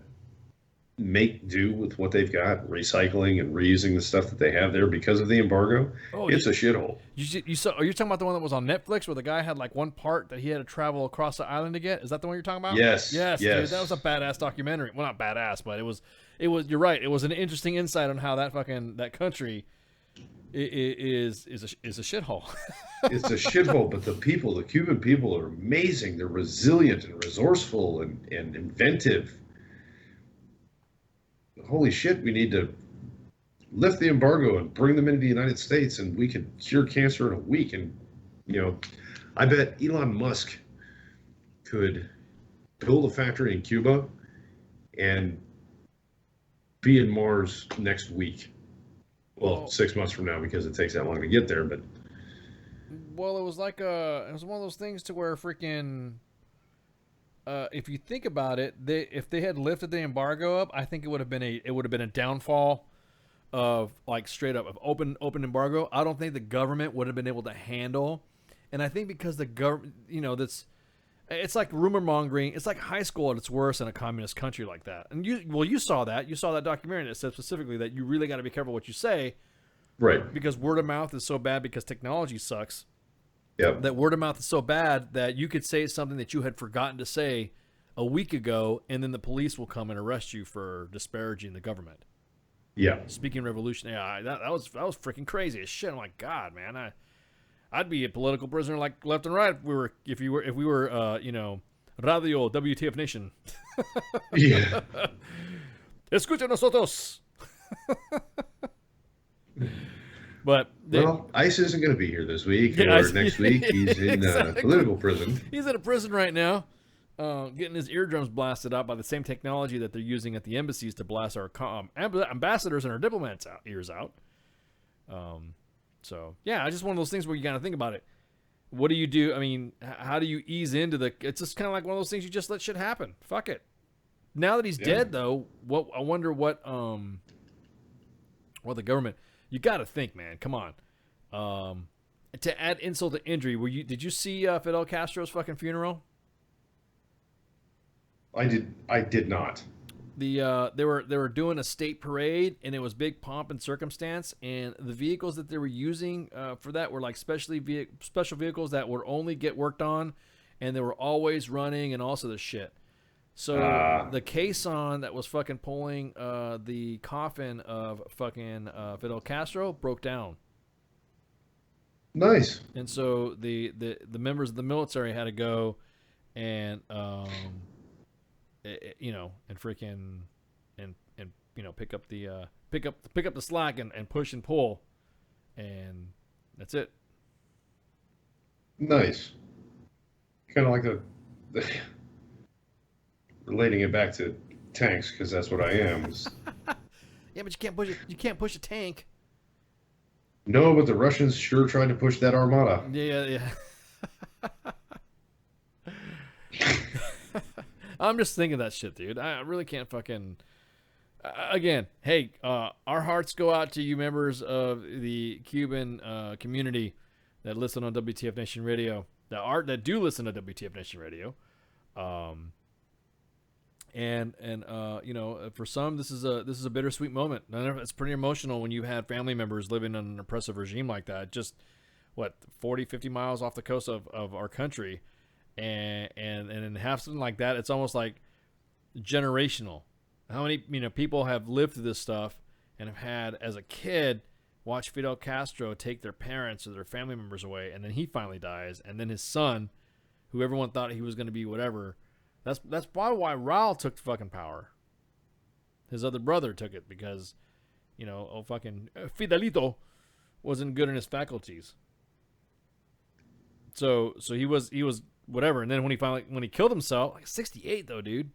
make do with what they've got, recycling and reusing the stuff that they have there because of the embargo. It's a shithole. You saw? Are you talking about the one that was on Netflix where the guy had like one part that he had to travel across the island to get? Is that the one you're talking about? Yes, Yes, yes. dude. That was a badass documentary. Well, not badass, but it was. You're right. It was an interesting insight on how that country is a shithole. It's a shithole, but the Cuban people are amazing. They're resilient and resourceful and inventive. Holy shit, we need to lift the embargo and bring them into the United States, and we can cure cancer in a week. And, I bet Elon Musk could build a factory in Cuba and be in Mars next week. Well, 6 months from now, because it takes that long to get there, but... Well, it was like it was one of those things to where freaking... if you think about it, if they had lifted the embargo up, I think it would have been a downfall of like straight up of open embargo. I don't think the government would have been able to handle, and I think because the government, it's like rumor mongering. It's like high school at its worst in a communist country like that. And you saw that documentary that said specifically that you really got to be careful what you say, right? Because word of mouth is so bad because technology sucks. Yep. That word of mouth is so bad that you could say something that you had forgotten to say a week ago, and then the police will come and arrest you for disparaging the government. Yeah. Speaking revolution, that was freaking crazy as shit. I'm like, God, man, I'd be a political prisoner like left and right if we were Radio WTF Nation. Yeah. Escucha nosotros. But ICE isn't going to be here this week or next week. He's in exactly. Political prison. He's in a prison right now, getting his eardrums blasted out by the same technology that they're using at the embassies to blast our ambassadors and our diplomats' ears out. So yeah, just one of those things where you got to think about it. What do you do? I mean, how do you ease into the? It's just kind of like one of those things you just let shit happen. Fuck it. Now that he's dead, though, I wonder what the government. You got to think, man. Come on. To add insult to injury, did you see Fidel Castro's fucking funeral? I did not. They were doing a state parade, and it was big pomp and circumstance, and the vehicles that they were using for that were like special vehicles that would only get worked on, and they were always running and also the shit. So the caisson that was fucking pulling the coffin of fucking Fidel Castro broke down. Nice. And so the members of the military had to go and and freaking and pick up the slack and push and pull, and that's it. Nice. Kind of like the relating it back to tanks, because that's what I am. Yeah, but you can't push a tank. No, but the Russians sure tried to push that armada. Yeah. I'm just thinking that shit, dude. I really can't fucking. Again, hey, our hearts go out to you members of the Cuban community that listen on WTF Nation Radio, that do listen to WTF Nation Radio. And for some, this is a bittersweet moment. It's pretty emotional when you had family members living in an oppressive regime like that. Just 40, 50 miles off the coast of our country, and have something like that. It's almost like generational. How many people have lived through this stuff and have had, as a kid, watch Fidel Castro take their parents or their family members away, and then he finally dies, and then his son, who everyone thought he was going to be whatever. That's probably why Raul took fucking power. His other brother took it because, fucking Fidelito wasn't good in his faculties. So he was whatever. And then when he killed himself, like 68 though, dude.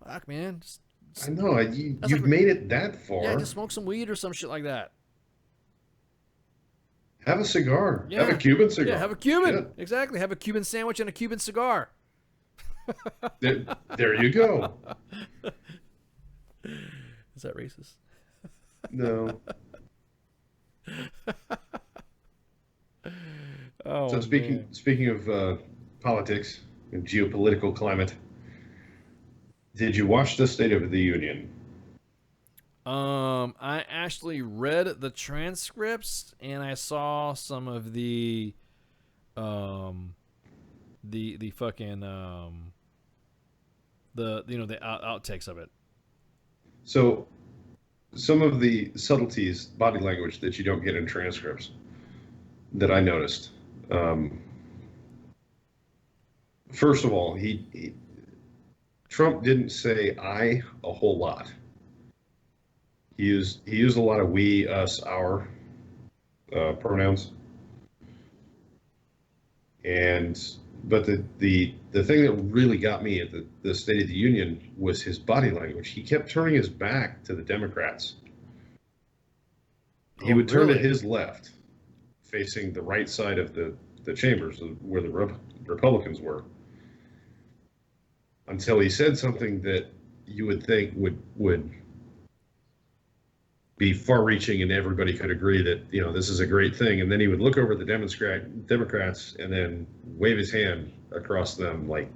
Fuck, man. I know you've made it that far. Yeah, just smoke some weed or some shit like that. Have a cigar. Yeah. Have a Cuban cigar. Yeah, have a Cuban. Yeah. Exactly. Have a Cuban sandwich and a Cuban cigar. There you go. Is that racist? No. So speaking of politics and geopolitical climate, did you watch the State of the Union? I actually read the transcripts and I saw some of the fucking the outtakes of it. So, some of the subtleties, body language that you don't get in transcripts, that I noticed. First of all, Trump didn't say "I" a whole lot. He used a lot of "we," "us," "our" pronouns. But the thing that really got me at the State of the Union was his body language. He kept turning his back to the Democrats. He would turn to his left, facing the right side of the chambers where the Republicans were, until he said something that you would think would be far-reaching and everybody could agree that, you know, this is a great thing. And then he would look over at the Democrats and then wave his hand across them like,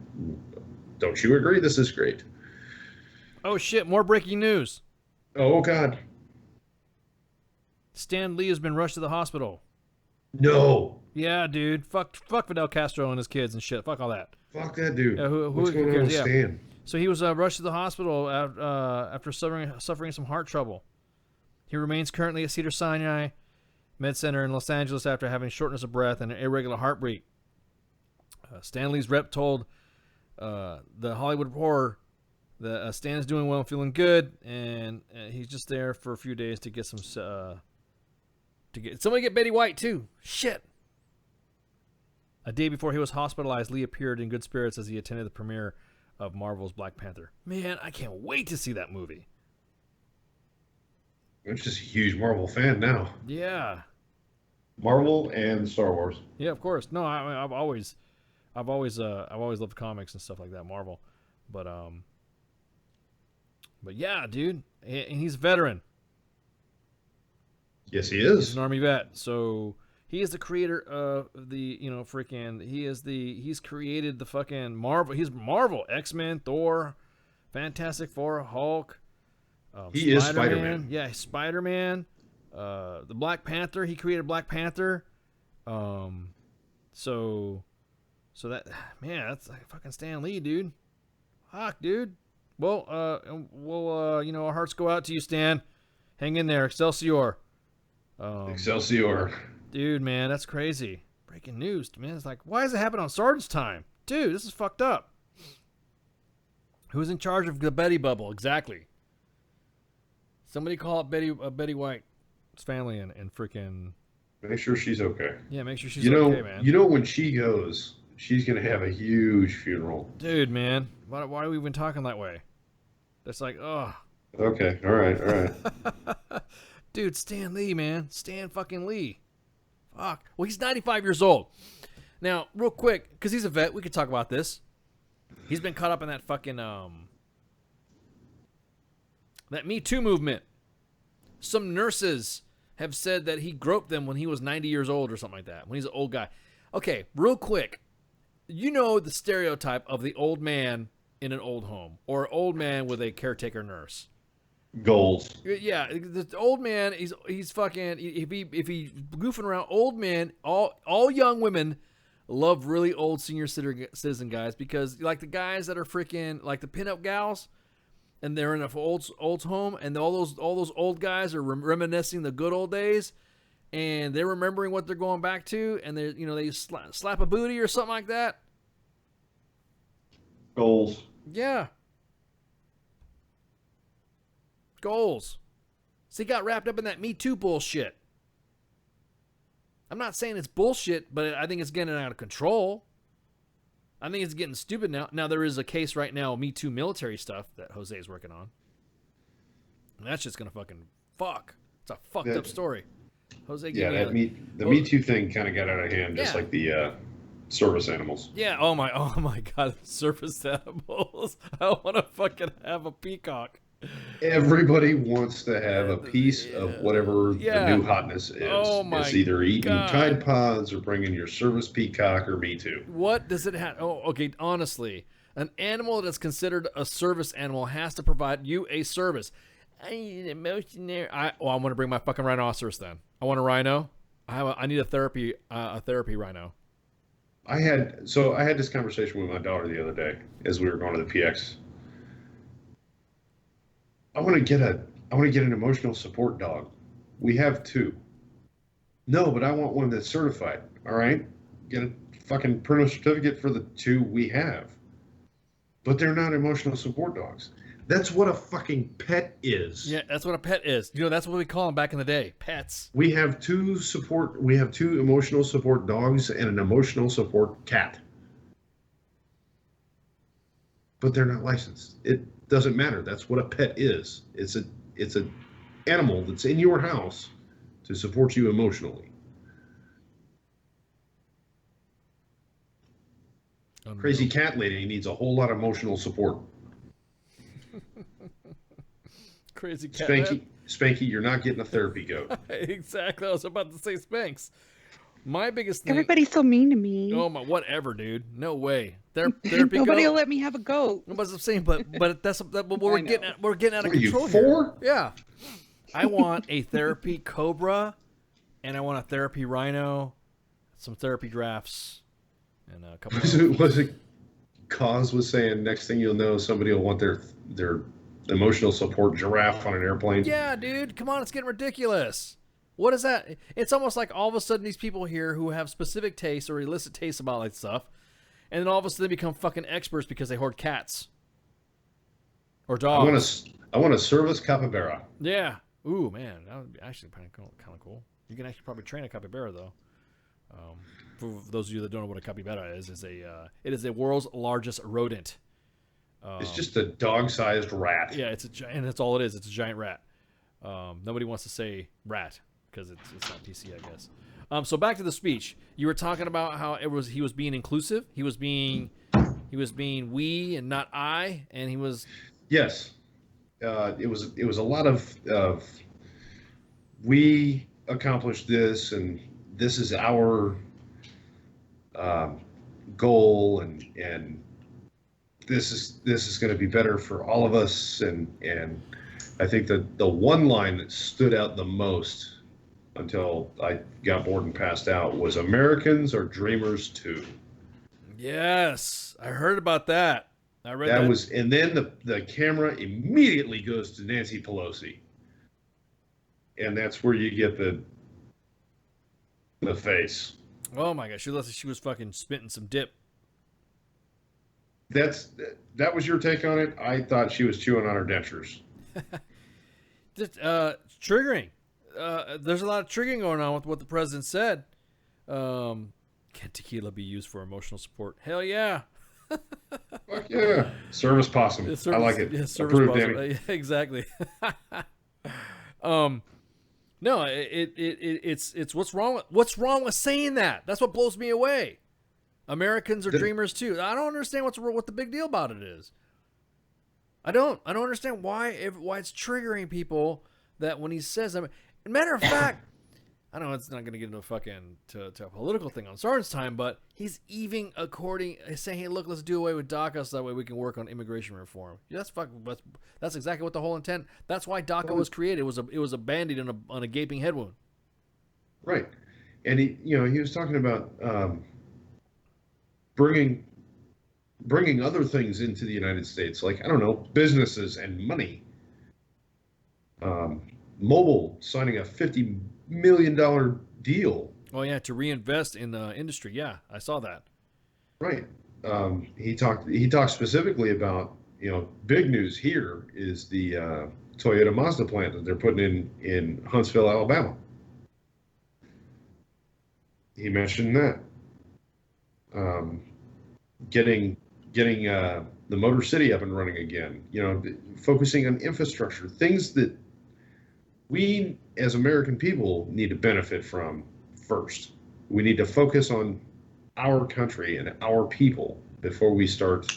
don't you agree? This is great. Oh, shit. More breaking news. Oh, God. Stan Lee has been rushed to the hospital. No. Yeah, dude. Fuck Fidel Castro and his kids and shit. Fuck all that. Fuck that dude. What's going on with Stan? So he was rushed to the hospital after suffering some heart trouble. He remains currently at Cedars-Sinai Med Center in Los Angeles after having shortness of breath and an irregular heartbeat. Stan Lee's rep told the Hollywood Reporter that Stan is doing well and feeling good, and he's just there for a few days to get some somebody get Betty White too. Shit. A day before he was hospitalized, Lee appeared in good spirits as he attended the premiere of Marvel's Black Panther. Man, I can't wait to see that movie. I'm just a huge Marvel fan now. Yeah. Marvel and Star Wars. Yeah, of course. No, I've always loved comics and stuff like that, Marvel. But yeah, dude, and he's a veteran. Yes, he is. He's an Army vet. So he is the creator of the, he's created the fucking Marvel. He's Marvel, X-Men, Thor, Fantastic Four, Hulk. He is Spider-Man. Yeah, Spider-Man. The Black Panther. He created Black Panther. So that, man, that's like fucking Stan Lee, dude. Fuck, dude. Well, our hearts go out to you, Stan. Hang in there, Excelsior. Excelsior. Dude, man, that's crazy. Breaking news, man. It's like, why does it happen on Sergeant's time? Dude, this is fucked up. Who's in charge of the Betty bubble? Exactly. Somebody call up Betty White's family and freaking... Make sure she's okay. Yeah, make sure she's okay, man. You know, when she goes, she's going to have a huge funeral. Dude, man. Why are we even talking that way? That's like, oh. Okay, all right. Dude, Stan Lee, man. Stan fucking Lee. Fuck. Well, he's 95 years old. Now, real quick, because he's a vet, we could talk about this. He's been caught up in that fucking, that Me Too movement. Some nurses have said that he groped them when he was 90 years old or something like that, when he's an old guy. Okay, real quick. You know the stereotype of the old man in an old home or old man with a caretaker nurse. Goals. Yeah, the old man, he's fucking, if he's goofing around, old man, all young women love really old senior citizen guys because like the guys that are freaking, like the pinup gals, and they're in an old home, and all those old guys are reminiscing the good old days, and they're remembering what they're going back to, and they slap a booty or something like that. Goals. Yeah. Goals. So he got wrapped up in that Me Too bullshit. I'm not saying it's bullshit, but I think it's getting out of control. I think it's getting stupid now. Now, there is a case right now, Me Too military stuff, that Jose is working on. And that's just going to fucking fuck. It's a fucked up story. Jose, the Me Too thing kind of got out of hand, just like the service animals. Yeah, oh my God, service animals. I want to fucking have a peacock. Everybody wants to have a piece of whatever the new hotness is. Oh my it's either eating God. Tide Pods or bringing your service peacock or Me Too. What does it have? Oh, okay, honestly, an animal that's considered a service animal has to provide you a service. I need an emotion there. I'm going to bring my fucking rhinoceros then. I want a rhino. I need a therapy rhino. I had this conversation with my daughter the other day as we were going to the PX. I want to get an emotional support dog. We have 2. No, but I want one that's certified. All right, get a fucking parental certificate for the 2 we have. But they're not emotional support dogs. That's what a fucking pet is. Yeah, that's what a pet is. You know, that's what we call them back in the day. Pets. We have 2 emotional support dogs and an emotional support cat. But they're not licensed. It doesn't matter. That's what a pet is. It's a animal that's in your house to support you emotionally. Crazy cat lady needs a whole lot of emotional support. Crazy cat. Spanky, you're not getting a therapy goat. Exactly. I was about to say Spanx. My biggest thing. Everybody's so mean to me. Oh my, whatever, dude. No way. Therapy Nobody goat. will let me have a goat. That's what I'm saying, but we're getting out of What are control you, 4? here. Yeah. I want a therapy cobra, and I want a therapy rhino, some therapy giraffes, and a couple. Was it Cause was saying next thing you'll know somebody will want their emotional support giraffe on an airplane? Yeah, dude. Come on, it's getting ridiculous. What is that? It's almost like all of a sudden these people here who have specific tastes or illicit tastes about that stuff, and then all of a sudden they become fucking experts because they hoard cats or dogs. I want a service capybara. Yeah. Ooh, man, that would be actually kind of cool. You can actually probably train a capybara though. For those of you that don't know what a capybara is it is the world's largest rodent. It's just a dog-sized rat. Yeah, and that's all it is. It's a giant rat. Nobody wants to say rat because it's not PC, I guess. So back to the speech. You were talking about how he was being inclusive. He was being we and not I, and he was. Yes, it was a lot of we accomplished this, and this is our goal, and this is going to be better for all of us, and I think that the one line that stood out the most until I got bored and passed out was "Americans are dreamers too." Yes, I heard about that. I read that. And then the camera immediately goes to Nancy Pelosi, and that's where you get the face. Oh my gosh, she looked like she was fucking spitting some dip. That was your take on it? I thought she was chewing on her dentures. Just triggering. There's a lot of triggering going on with what the president said. Can tequila be used for emotional support? Hell yeah. Fuck yeah. Service possum. I like it. Yeah, service Approved, possum. Danny. Exactly. No, it's what's wrong with saying that? That's what blows me away. Americans are dreamers too. I don't understand what the big deal about it is. I don't understand why it's triggering people that when he says that. Matter of fact, I know it's not going to get into a political thing on Sergeant's time, but he's even saying, "Hey, look, let's do away with DACA so that way we can work on immigration reform." Yeah, that's exactly what the whole intent. That's why DACA was created. It was a band-aid on a gaping head wound. Right, and he was talking about bringing other things into the United States, like, I don't know, businesses and money. Mobile signing a $50 million deal. Oh yeah, to reinvest in the industry. Yeah, I saw that. Right. He talked specifically about, big news here is the Toyota Mazda plant that they're putting in Huntsville, Alabama. He mentioned that. Getting the Motor City up and running again. Focusing on infrastructure, things that we as American people need to benefit from first. We need to focus on our country and our people before we start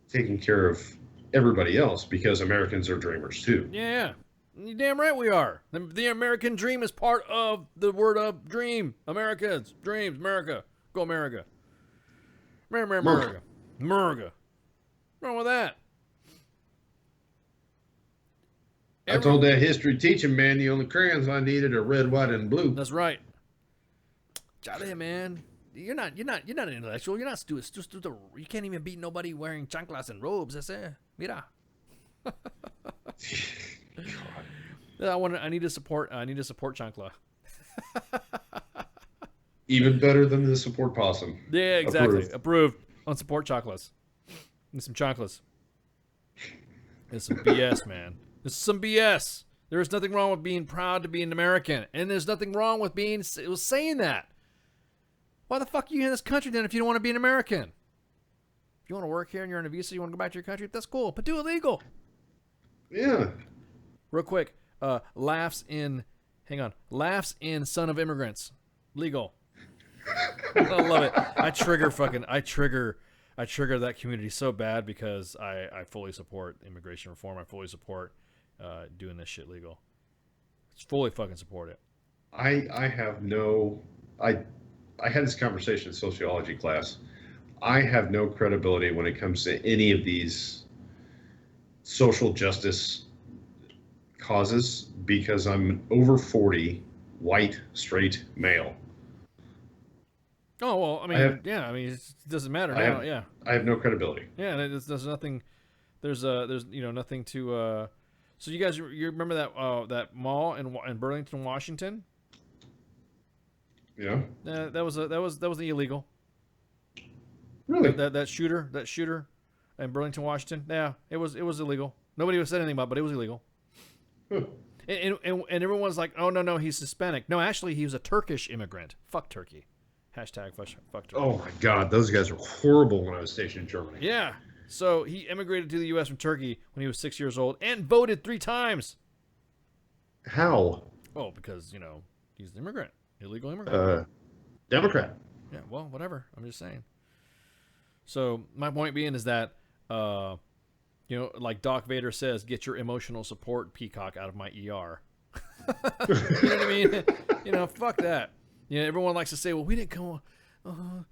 taking care of everybody else, because Americans are dreamers too. Yeah, you're damn right we are. The American dream is part of the word of dream. Americans, dreams, America. Go America. America. What's wrong with that? I told that history teaching man the only crayons I needed are red, white, and blue. That's right. Jale, man. You're not an intellectual. You're not you can't even beat nobody wearing chanclas and robes. Ese. Mira. I need to support chancla. Even better than the support possum. Yeah, exactly. Approved on support chanclas. Need some chanclas. It's some BS, man. This is some BS. There's nothing wrong with being proud to be an American, and there's nothing wrong with saying that. Why the fuck are you in this country then if you don't want to be an American? If you want to work here and you're on a visa, you want to go back to your country, that's cool, but do it legal. Yeah. Real quick, laughs in son of immigrants. Legal. I love it. I trigger that community so bad because I fully support immigration reform. I fully support doing this shit legal. Just fully fucking support it. I had this conversation in sociology class. I have no credibility when it comes to any of these social justice causes because I'm an over 40 white straight male. Oh well, I mean, it doesn't matter now. I have no credibility. Yeah, there's nothing. There's nothing to. So you guys, you remember that mall in Burlington, Washington? Yeah. That was illegal. Really? That shooter in Burlington, Washington. Yeah, it was illegal. Nobody was saying anything about it, but it was illegal. Huh. And everyone's like, oh no, he's Hispanic. No, actually, he was a Turkish immigrant. Fuck Turkey. Hashtag fuck Turkey. Oh my God, those guys were horrible when I was stationed in Germany. Yeah. So he immigrated to the U.S. from Turkey when he was 6 years old and voted 3 times. How? Oh, because he's an immigrant. Illegal immigrant. Democrat. Yeah, well, whatever. I'm just saying. So my point being is that, like Doc Vader says, get your emotional support peacock out of my ER. You know what I mean? Fuck that. Everyone likes to say, well, we didn't come on.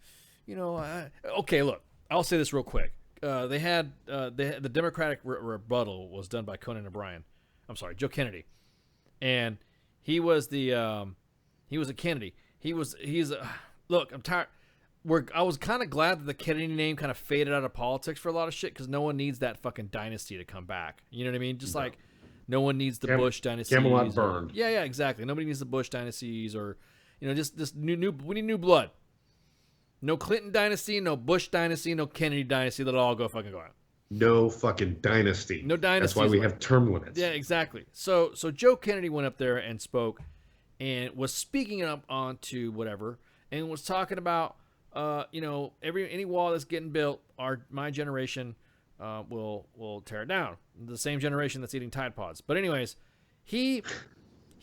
Okay, look, I'll say this real quick. They had the Democratic rebuttal was done by Conan O'Brien. I'm sorry, Joe Kennedy, and he was a Kennedy. Look, I'm tired. I was kind of glad that the Kennedy name kind of faded out of politics for a lot of shit because no one needs that fucking dynasty to come back. You know what I mean? Just like no one needs the Bush dynasty. Camelot burned. Yeah, exactly. Nobody needs the Bush dynasties or, just this new. We need new blood. No Clinton dynasty, no Bush dynasty, no Kennedy dynasty. Let it all go fucking go out. No fucking dynasty. No dynasty. That's why we have term limits. Yeah, exactly. So Joe Kennedy went up there and spoke and was speaking up onto whatever and was talking about any wall that's getting built, my generation will tear it down. The same generation that's eating Tide Pods. But anyways, he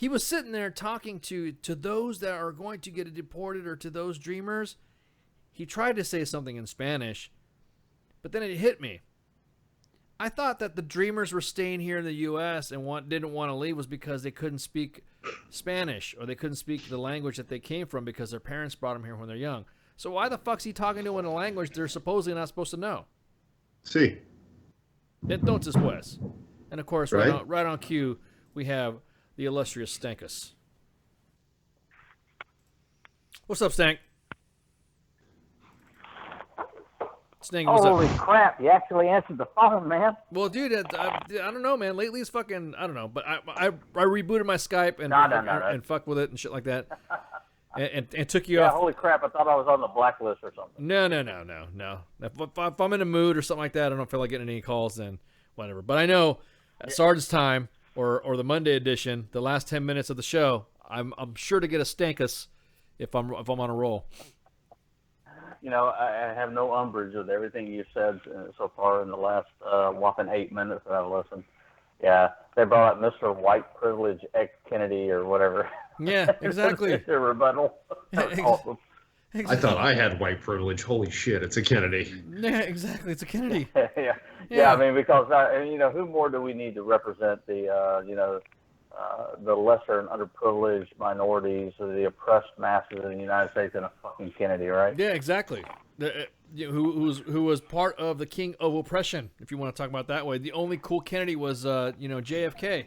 was sitting there talking to those that are going to get deported or to those dreamers. He tried to say something in Spanish, but then it hit me. I thought that the dreamers were staying here in the U.S. and didn't want to leave was because they couldn't speak Spanish or they couldn't speak the language that they came from because their parents brought them here when they're young. So why the fuck's he talking to them in a language they're supposedly not supposed to know? Sí. Entonces, pues. And of course, right on cue, we have the illustrious Stankus. What's up, Stank? Stank, what's Holy up? crap, you actually answered the phone, man. Well, dude, I don't know, man. Lately it's fucking, I don't know. But I rebooted my Skype and and fucked with it and shit like that. and took you off. Holy crap, I thought I was on the blacklist or something. No. If I'm in a mood or something like that, I don't feel like getting any calls, then whatever. But I know at Sarge's time or the Monday edition, the last 10 minutes of the show, I'm sure to get a Stankus if I'm on a roll. I have no umbrage with everything you said so far in the last whopping 8 minutes that I've listened. Yeah, they brought up Mr. White Privilege X Kennedy or whatever. Yeah, exactly. Their rebuttal. That's awesome. I thought I had white privilege. Holy shit, it's a Kennedy. Yeah, exactly. It's a Kennedy. Yeah. I mean, because who more do we need to represent the lesser and underprivileged minorities, or the oppressed masses in the United States than a fucking Kennedy, right? Yeah, exactly. Who was part of the king of oppression, if you want to talk about it that way. The only cool Kennedy was JFK.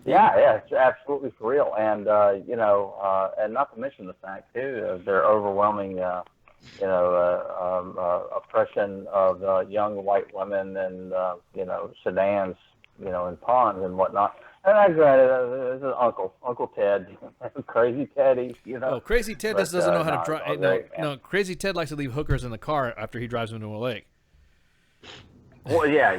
Yeah, it's absolutely for real, and and not to mention the fact too of their overwhelming, oppression of young white women and sedans, and ponds and whatnot. And I granted, this is Uncle Ted, Crazy Teddy, Oh, Crazy Ted but, just doesn't know how to no, drive. it's all great, No, Crazy Ted likes to leave hookers in the car after he drives them into a lake. Well, yeah.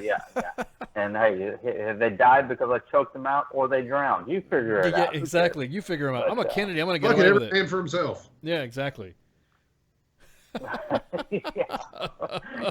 And hey, they died because I choked them out, or they drowned. You figure it out. Yeah, exactly. You figure them out. But, I'm a Kennedy. I'm gonna get Fuck away it, with every it. man for himself. Yeah, exactly. Yeah,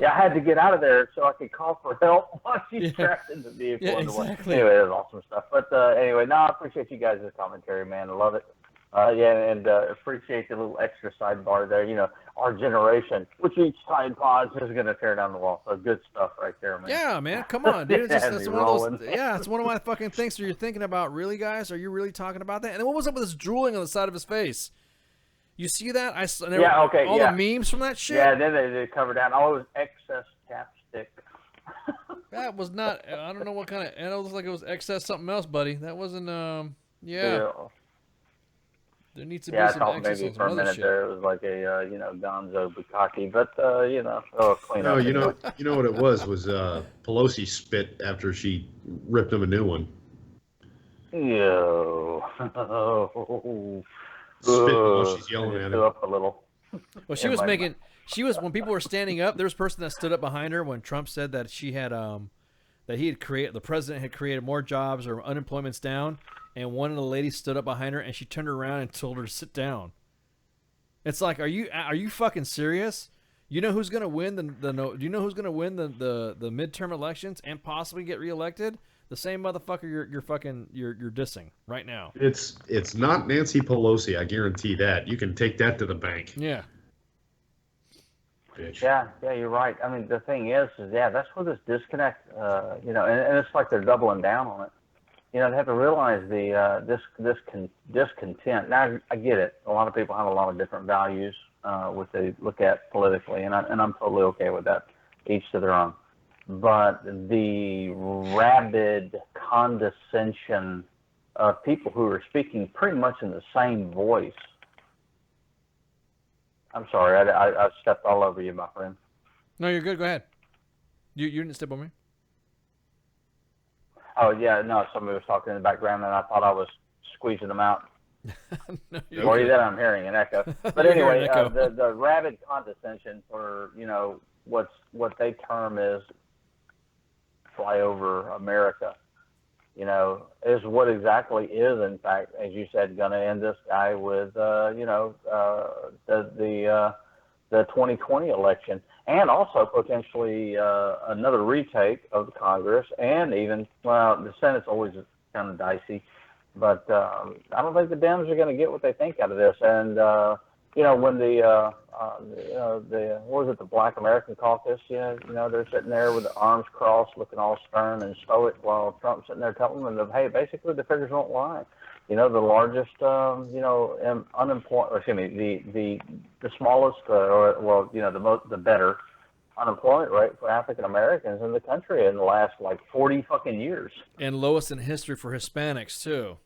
I had to get out of there so I could call for help once you trapped in the vehicle. Yeah, on the way. exactly. Anyway, it was awesome stuff. But anyway, no, I appreciate you guys' commentary, man. I love it. Appreciate the little extra sidebar there. Our generation, which each side pods is going to tear down the wall. So good stuff right there, man. Yeah, man. Come on, dude. Had That's me one of rolling. those. Yeah, it's one of my fucking things. So you're thinking about, really, guys? Are you really talking about that? And then what was up with this drooling on the side of his face? You see that? All the memes from that shit. Yeah, then they covered down. Oh, it was excess chapstick. That was not. I don't know what kind of. And it looks like it was excess something else, buddy. That wasn't. Yeah. There needs to be I some thought excess maybe on for a some other minute shit. there it was like a Gonzo Bukkake, but clean No, up. you know what it was Pelosi spit after she ripped him a new one. Yo. Spit while she's yelling at him. Up a little. Well, she was making. She was when people were standing up. There was a person that stood up behind her when Trump said that she had that he had created, the president had created more jobs or unemployment's down, and one of the ladies stood up behind her and she turned around and told her to sit down. It's like, are you fucking serious? You know who's gonna win do you know who's gonna win the midterm elections and possibly get reelected? The same motherfucker you're dissing right now. It's not Nancy Pelosi, I guarantee that. You can take that to the bank. Yeah. Bitch. Yeah, you're right. I mean, the thing is that's where this disconnect, and it's like they're doubling down on it. They have to realize the discontent. Now, I get it. A lot of people have a lot of different values, what they look at politically, and I'm totally okay with that. Each to their own. But the rabid condescension of people who are speaking pretty much in the same voice. I'm sorry, I stepped all over you, my friend. No, you're good. Go ahead. You didn't step on me. Oh yeah, no. Somebody was talking in the background, and I thought I was squeezing them out. No, or that I'm hearing an echo. But anyway, the rabid condescension for what they term is flyover America, is what exactly is, in fact, as you said, going to end this guy with, the 2020 election, and also potentially another retake of the Congress, and even, the Senate's always kind of dicey, but I don't think the Dems are going to get what they think out of this. And when the the Black American Caucus, they're sitting there with the arms crossed, looking all stern and stoic, while Trump's sitting there telling them that, hey, basically the figures won't lie. The largest, the smallest, the better unemployment rate for African Americans in the country in the last 40 fucking years. And lowest in history for Hispanics too.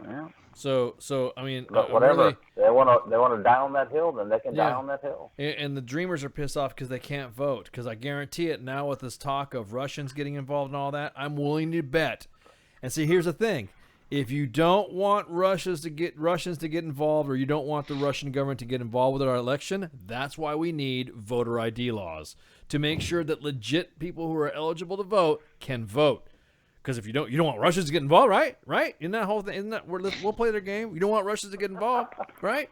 Yeah. So I mean, but whatever they want to die on that hill, then they can die on that hill. And the Dreamers are pissed off because they can't vote. Because I guarantee it now, with this talk of Russians getting involved and all that, I'm willing to bet. And see, here's the thing: if you don't want Russians to get involved, or you don't want the Russian government to get involved with our election, that's why we need voter ID laws to make sure that legit people who are eligible to vote can vote. Because if you don't want Russians to get involved, right? Right? Isn't that whole thing? Isn't that we'll play their game? You don't want Russians to get involved, right?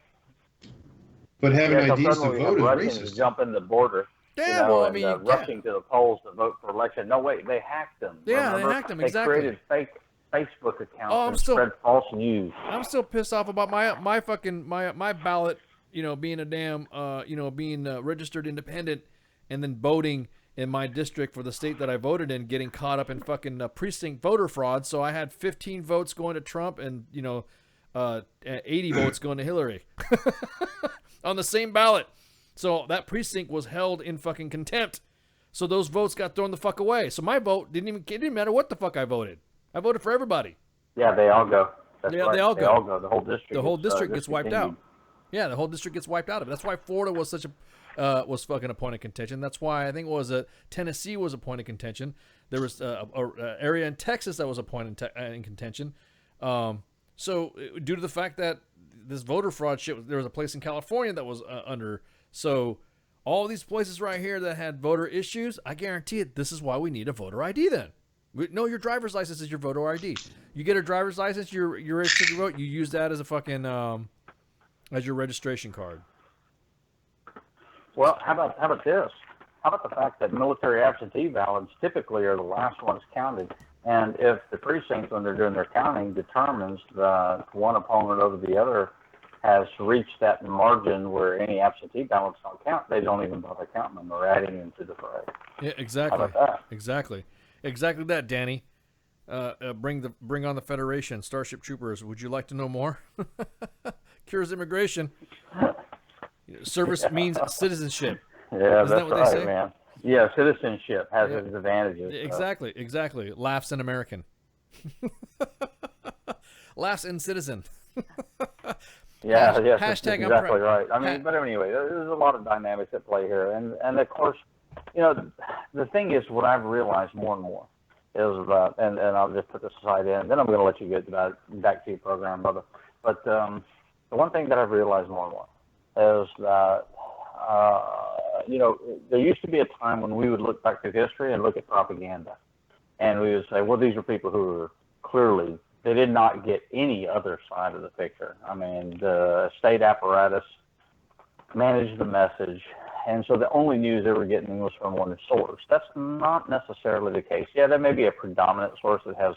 But having IDs to vote is Russians racist. Jump in the border. Yeah, well, I mean, rushing to the polls to vote for election. No, wait, they hacked them. Yeah, remember? They hacked them, exactly. They created fake Facebook accounts and spread false news. I'm still pissed off about my ballot, being a damn, being registered independent, and then voting in my district for the state that I voted in, getting caught up in fucking precinct voter fraud. So I had 15 votes going to Trump and 80 votes going to Hillary on the same ballot. So that precinct was held in fucking contempt. So those votes got thrown the fuck away. So my vote it didn't matter what the fuck I voted. I voted for everybody. Yeah, they all go. That's Yeah, right. they all go. The whole district. The whole district gets wiped out. discontinued. Yeah, the whole district gets wiped out of it. That's why Florida was such a was fucking a point of contention. That's why I think Tennessee was a point of contention. There was a area in Texas that was a point in contention. So due to the fact that this voter fraud shit, there was a place in California that was under. So all these places right here that had voter issues, I guarantee it. This is why we need a voter ID. Then, no, your driver's license is your voter ID. You get a driver's license, you're registered to vote. You use that as a fucking as your registration card. Well, how about this? How about the fact that military absentee ballots typically are the last ones counted? And if the precinct, when they're doing their counting, determines that one opponent over the other has reached that margin where any absentee ballots don't count, they don't even bother counting them or adding them to the fray. Yeah, exactly. How about that? Exactly that, Danny. Bring on the Federation, Starship Troopers. Would you like to know more? Cures immigration. Service means citizenship. Yeah, Isn't that's that what right, they say? man. Yeah, citizenship has its advantages. Exactly. Laughs in American. Laughs in citizen. Yeah, yes, Hashtag that's exactly right. I mean, but anyway, there's a lot of dynamics at play here, and of course, the thing is, what I've realized more and more is that, and I'll just put this aside, and then I'm going to let you get back to your program, brother. But the one thing that I've realized more and more is that there used to be a time when we would look back through history and look at propaganda, and we would say, well, these are people who were clearly, they did not get any other side of the picture. I mean, the state apparatus managed the message, and so the only news they were getting was from one source. That's not necessarily the case. Yeah, there may be a predominant source that has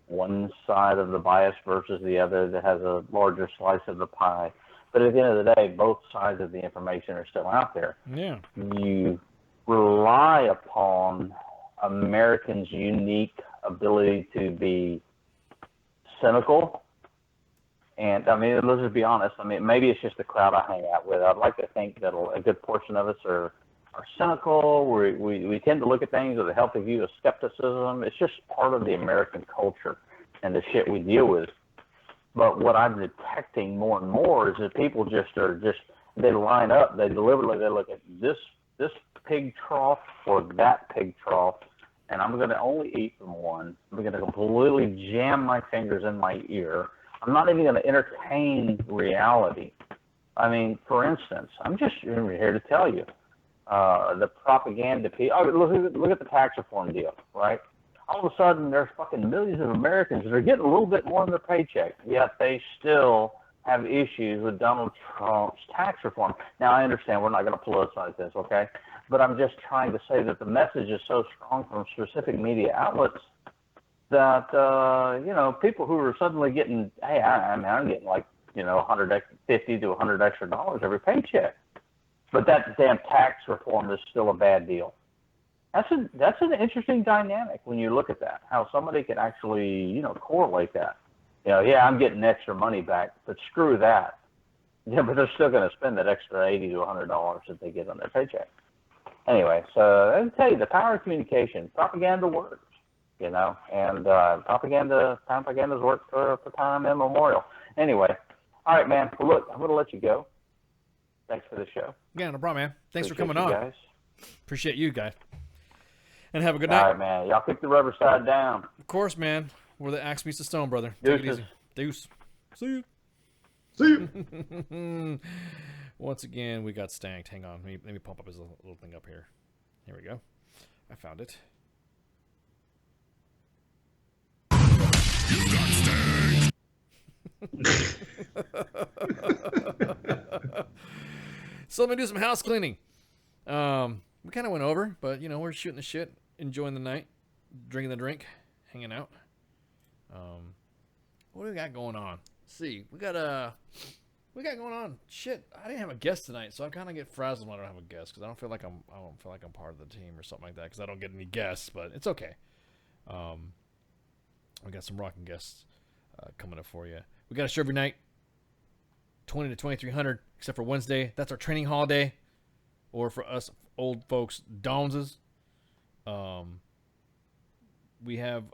one side of the bias versus the other that has a larger slice of the pie. But at the end of the day, both sides of the information are still out there. Yeah. You rely upon Americans' unique ability to be cynical. And, I mean, let's just be honest. I mean, maybe it's just the crowd I hang out with. I'd like to think that a good portion of us are cynical. We tend to look at things with a healthy view of skepticism. It's just part of the American culture and the shit we deal with. But what I'm detecting more and more is that people they line up, they deliberately look at this pig trough or that pig trough, and I'm going to only eat from one. I'm going to completely jam my fingers in my ear. I'm not even going to entertain reality. I mean, for instance, I'm just here to tell you, the propaganda piece. Oh, look at the tax reform deal, right? All of a sudden, there's fucking millions of Americans that are getting a little bit more in their paycheck, yet they still have issues with Donald Trump's tax reform. Now, I understand we're not going to politicize this, okay? But I'm just trying to say that the message is so strong from specific media outlets that, people who are suddenly getting, hey, I'm getting like, $150 to $100 extra dollars every paycheck. But that damn tax reform is still a bad deal. That's an interesting dynamic when you look at that, how somebody can actually, correlate that. I'm getting extra money back, but screw that. Yeah, but they're still going to spend that extra $80 to $100 that they get on their paycheck. Anyway, so I'll tell you, the power of communication, propaganda works, and propaganda's worked for time immemorial. Anyway, all right, man. Well, look, I'm going to let you go. Thanks for the show. Yeah, no problem, man. Thanks Appreciate for coming on. Guys. Appreciate you guys. And have a good night. All right, man. Y'all kick the rubber side down. Of course, man. Where the axe meets the stone, brother. Deuces. Take it easy. Deuce. See you. See you. Once again, we got stanked. Hang on. Let me pump up his little thing up here. Here we go. I found it. So let me do some house cleaning. We kind of went over, but we're shooting the shit, enjoying the night, drinking the drink, hanging out. What do we got going on? Let's see, we got going on. Shit, I didn't have a guest tonight, so I kind of get frazzled when I don't have a guest because I don't feel like I'm part of the team or something like that because I don't get any guests, but it's okay. We got some rocking guests coming up for you. We got a show every night, 20 to 2300, except for Wednesday. That's our training holiday, or for us old folks, Donses. We have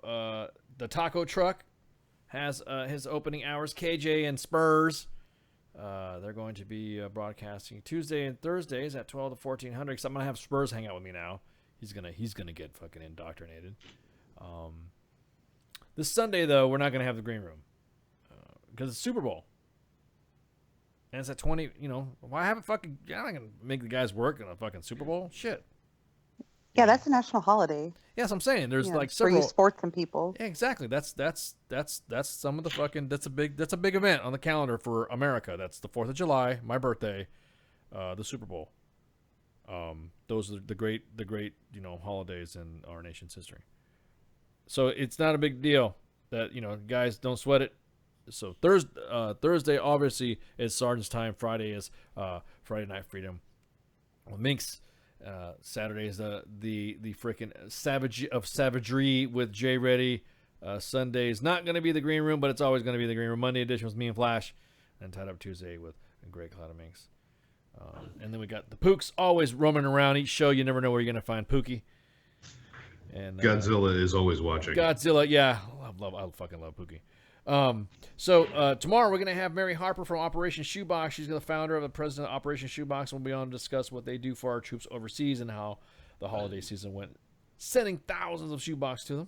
the taco truck has his opening hours. KJ and Spurs, they're going to be broadcasting Tuesday and Thursdays at 12 to 1400. Because I'm gonna have Spurs hang out with me now. He's gonna get fucking indoctrinated. This Sunday though, we're not gonna have the green room because it's Super Bowl. And it's at 20, why have it fucking, I'm not going to make the guys work in a fucking Super Bowl. Shit. Yeah, that's a national holiday. Yeah, that's what I'm saying. There's like for several. you sports and people. Yeah, exactly. That's some of the fucking, that's a big event on the calendar for America. That's the 4th of July, my birthday, the Super Bowl. Those are the great, holidays in our nation's history. So it's not a big deal that, guys don't sweat it. So Thursday obviously is Sergeant's time. Friday is Friday Night Freedom. Well, Minx. Saturday is the freaking savage of savagery with Jay Reddy. Sunday is not going to be the green room, but it's always going to be the green room. Monday edition was me and Flash, and Tied Up Tuesday with Great Cloud of Minx. And then we got the Pooks always roaming around each show. You never know where you're going to find Pookie. And Godzilla is always watching. Godzilla, yeah, I fucking love Pookie. So tomorrow we're going to have Mary Harper from Operation Shoebox. She's the founder of the president of Operation Shoebox. We'll be on to discuss what they do for our troops overseas and how the holiday season went, sending thousands of shoebox to them.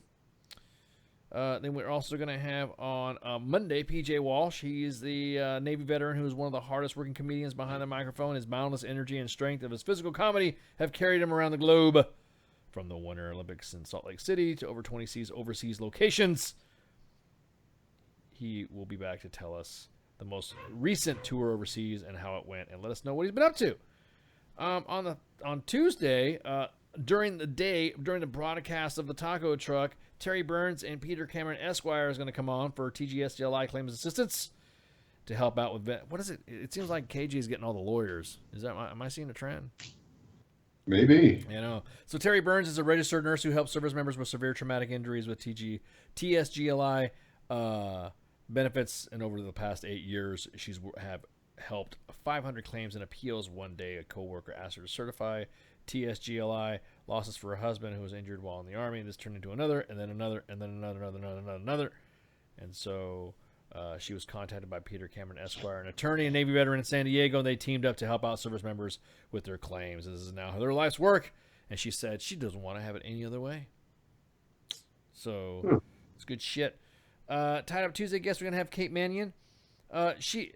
Then we're also going to have on Monday PJ Walsh. He is the Navy veteran who is one of the hardest working comedians behind the microphone. His boundless energy and strength of his physical comedy have carried him around the globe, from the Winter Olympics in Salt Lake City to over 20 overseas locations. He will be back to tell us the most recent tour overseas and how it went, and let us know what he's been up to. On Tuesday, during the broadcast of the taco truck, Terry Burns and Peter Cameron Esquire is going to come on for TGSGLI Claims Assistance to help out with what is it? It seems like KG is getting all the lawyers. Am I seeing a trend? Maybe. So Terry Burns is a registered nurse who helps service members with severe traumatic injuries with TSGLI benefits, and over the past 8 years, she's have helped 500 claims and appeals. One day, a coworker asked her to certify TSGLI losses for her husband who was injured while in the Army. This turned into another, and then another, and then another. And so she was contacted by Peter Cameron Esquire, an attorney and Navy veteran in San Diego, and they teamed up to help out service members with their claims. This is now their life's work, and she said she doesn't want to have it any other way. So it's good shit. Tied Up Tuesday guest, we're going to have Kate Mannion. She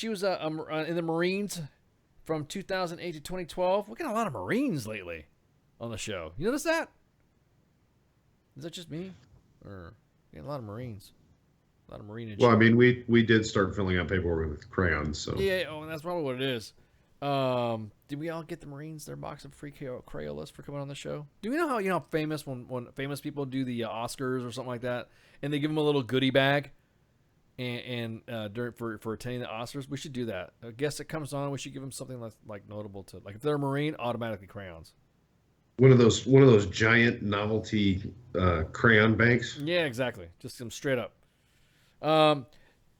was in the Marines from 2008 to 2012. We're getting a lot of Marines lately on the show. You notice that? Is that just me? Or getting a lot of Marines? A lot of Marine. Well, I mean, we did start filling out paperwork with crayons, so. Yeah, and that's probably what it is. Did we all get the Marines their box of free Crayolas for coming on the show? Do we know how famous when famous people do the Oscars or something like that, and they give them a little goodie bag, and for attending the Oscars? We should do that. A guest that comes on, we should give them something like notable to, like if they're a Marine, automatically crayons. One of those giant novelty crayon banks. Yeah, exactly. Just some straight up.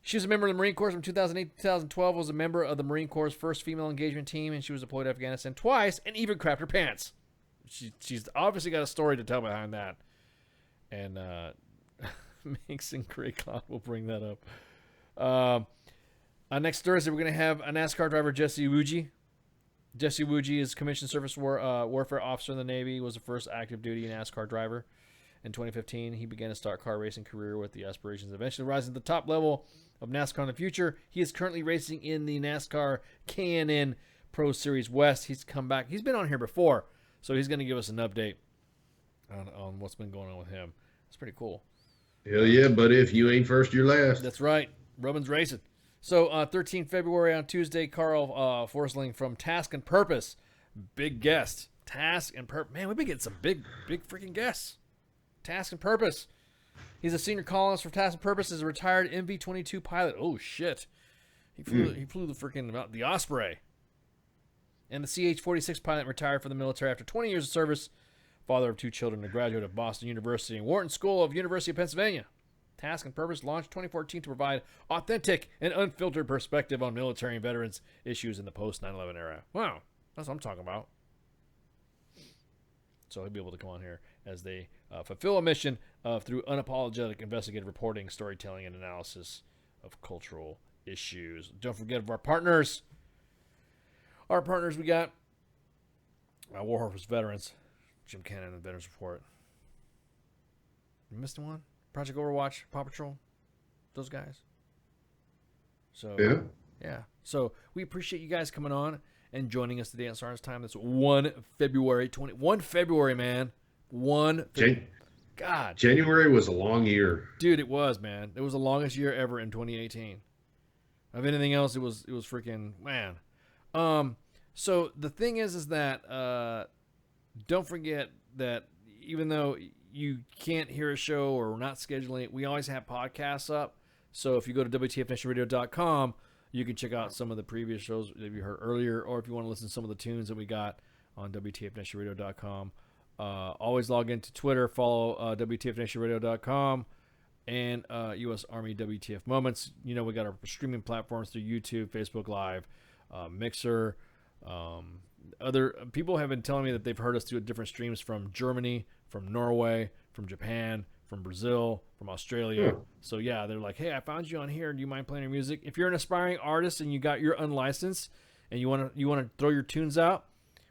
She was a member of the Marine Corps from 2008 to 2012, was a member of the Marine Corps' first female engagement team, and she was deployed to Afghanistan twice and even crapped her pants. She's obviously got a story to tell behind that. And Minx and Grey Cloud will bring that up. Next Thursday, we're going to have a NASCAR driver, Jesse Wuji. Jesse Wuji is commissioned service warfare officer in the Navy, was the first active duty NASCAR driver. In 2015, he began his stock car racing career with the aspirations of eventually rising to the top level of NASCAR in the future. He is currently racing in the NASCAR K&N Pro Series West. He's come back. He's been on here before, so he's going to give us an update on what's been going on with him. It's pretty cool. Hell yeah, but if you ain't first, you're last. That's right. Robin's racing. So 13 February on Tuesday, Carl Forsling from Task and Purpose. Big guest. Task and Purpose. Man, we've been getting some big freaking guests. Task and Purpose. He's a senior columnist for Task and Purpose. Is a retired MV-22 pilot. Oh shit, he flew the freaking the Osprey. And the CH-46 pilot, retired from the military after 20 years of service. Father of 2 children, a graduate of Boston University and Wharton School of University of Pennsylvania. Task and Purpose launched 2014 to provide authentic and unfiltered perspective on military and veterans issues in the post 9/11 era. Wow, that's what I'm talking about. So he'll be able to come on here as they fulfill a mission through unapologetic investigative reporting, storytelling, and analysis of cultural issues. Don't forget of our partners. Our partners, we got Warhorse Veterans, Jim Cannon and Veterans Report. You missed one? Project Overwatch, Paw Patrol, those guys. So yeah. So we appreciate you guys coming on and joining us today on Stars Time. That's 1 February, man. God. January was a long year. Dude, it was, man. It was the longest year ever in 2018. Of anything else, it was freaking, man. So the thing is that don't forget that even though you can't hear a show or we're not scheduling it, we always have podcasts up. So if you go to WTFNationRadio.com, you can check out some of the previous shows that you heard earlier, or if you want to listen to some of the tunes that we got on WTFNationRadio.com. Always log into Twitter, follow WTFNationRadio.com and U.S. Army WTF Moments. You know, we got our streaming platforms through YouTube, Facebook Live, Mixer. Other people have been telling me that they've heard us through different streams from Germany, from Norway, from Japan, from Brazil, from Australia. So yeah, they're like, hey, I found you on here. Do you mind playing your music? If you're an aspiring artist and you're unlicensed and you want to throw your tunes out,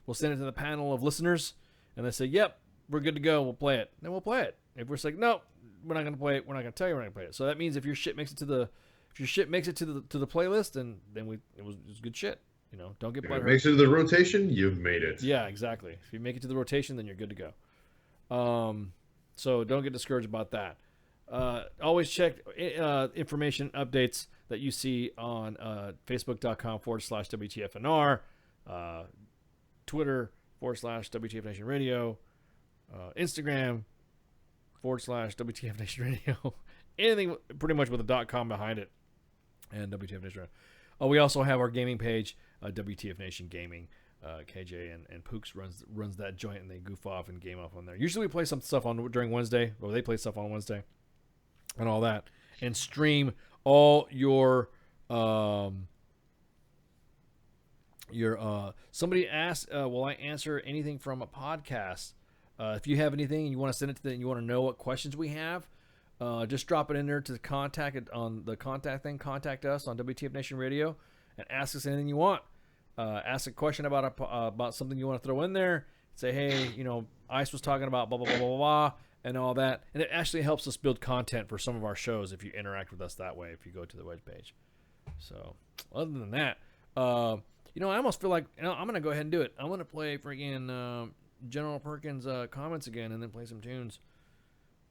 we'll send it to the panel of listeners, and they say, yep, we're good to go. We'll play it. Then we'll play it. If we're like, no, we're not going to play it. We're not going to tell you we're not going to play it. So that means if your shit makes it to the playlist, then it was good shit. You know, don't get butthurt. If it makes it to the rotation, you've made it. Yeah, exactly. If you make it to the rotation, then you're good to go. So don't get discouraged about that. Always check information updates that you see on Facebook.com/WTFNR, Twitter /WTF Nation Radio, Instagram /WTF Nation Radio. Anything pretty much with a .com behind it, and WTF Nation Radio. We also have our gaming page, WTF Nation Gaming. KJ and Pooks runs that joint, and they goof off and game off on there. Usually we play some stuff during Wednesday, or they play stuff on Wednesday, and all that, and stream all your somebody asked, will I answer anything from a podcast? If you have anything and you want to send it to them and you want to know what questions we have, just drop it in there to contact it on the contact thing. Contact us on WTF Nation Radio and ask us anything you want. Ask a question about something you want to throw in there. Say, hey, Ice was talking about blah, blah, blah, blah, blah, and all that. And it actually helps us build content for some of our shows if you interact with us that way, if you go to the web page. So, other than that, I almost feel like I'm going to go ahead and do it. I'm going to play freaking General Perkins' comments again and then play some tunes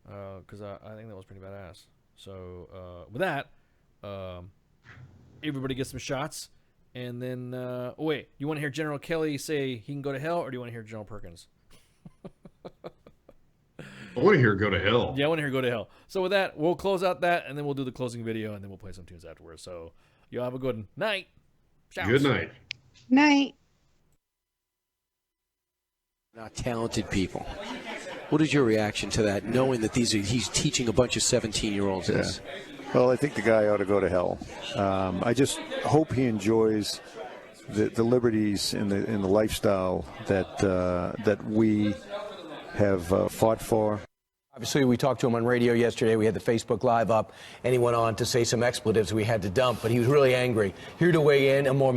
because I think that was pretty badass. So, with that, everybody get some shots. And then, wait, you want to hear General Kelly say he can go to hell, or do you want to hear General Perkins? I want to hear go to hell. Yeah, I want to hear go to hell. So with that, we'll close out that, and then we'll do the closing video, and then we'll play some tunes afterwards. So y'all have a good night. Shouts. Good night. Night. Not talented people. What is your reaction to that, knowing that he's teaching a bunch of 17-year-olds this? Well, I think the guy ought to go to hell. I just hope he enjoys the liberties in the lifestyle that we have fought for. Obviously, we talked to him on radio yesterday. We had the Facebook Live up, and he went on to say some expletives we had to dump, but he was really angry. Here to weigh in, a more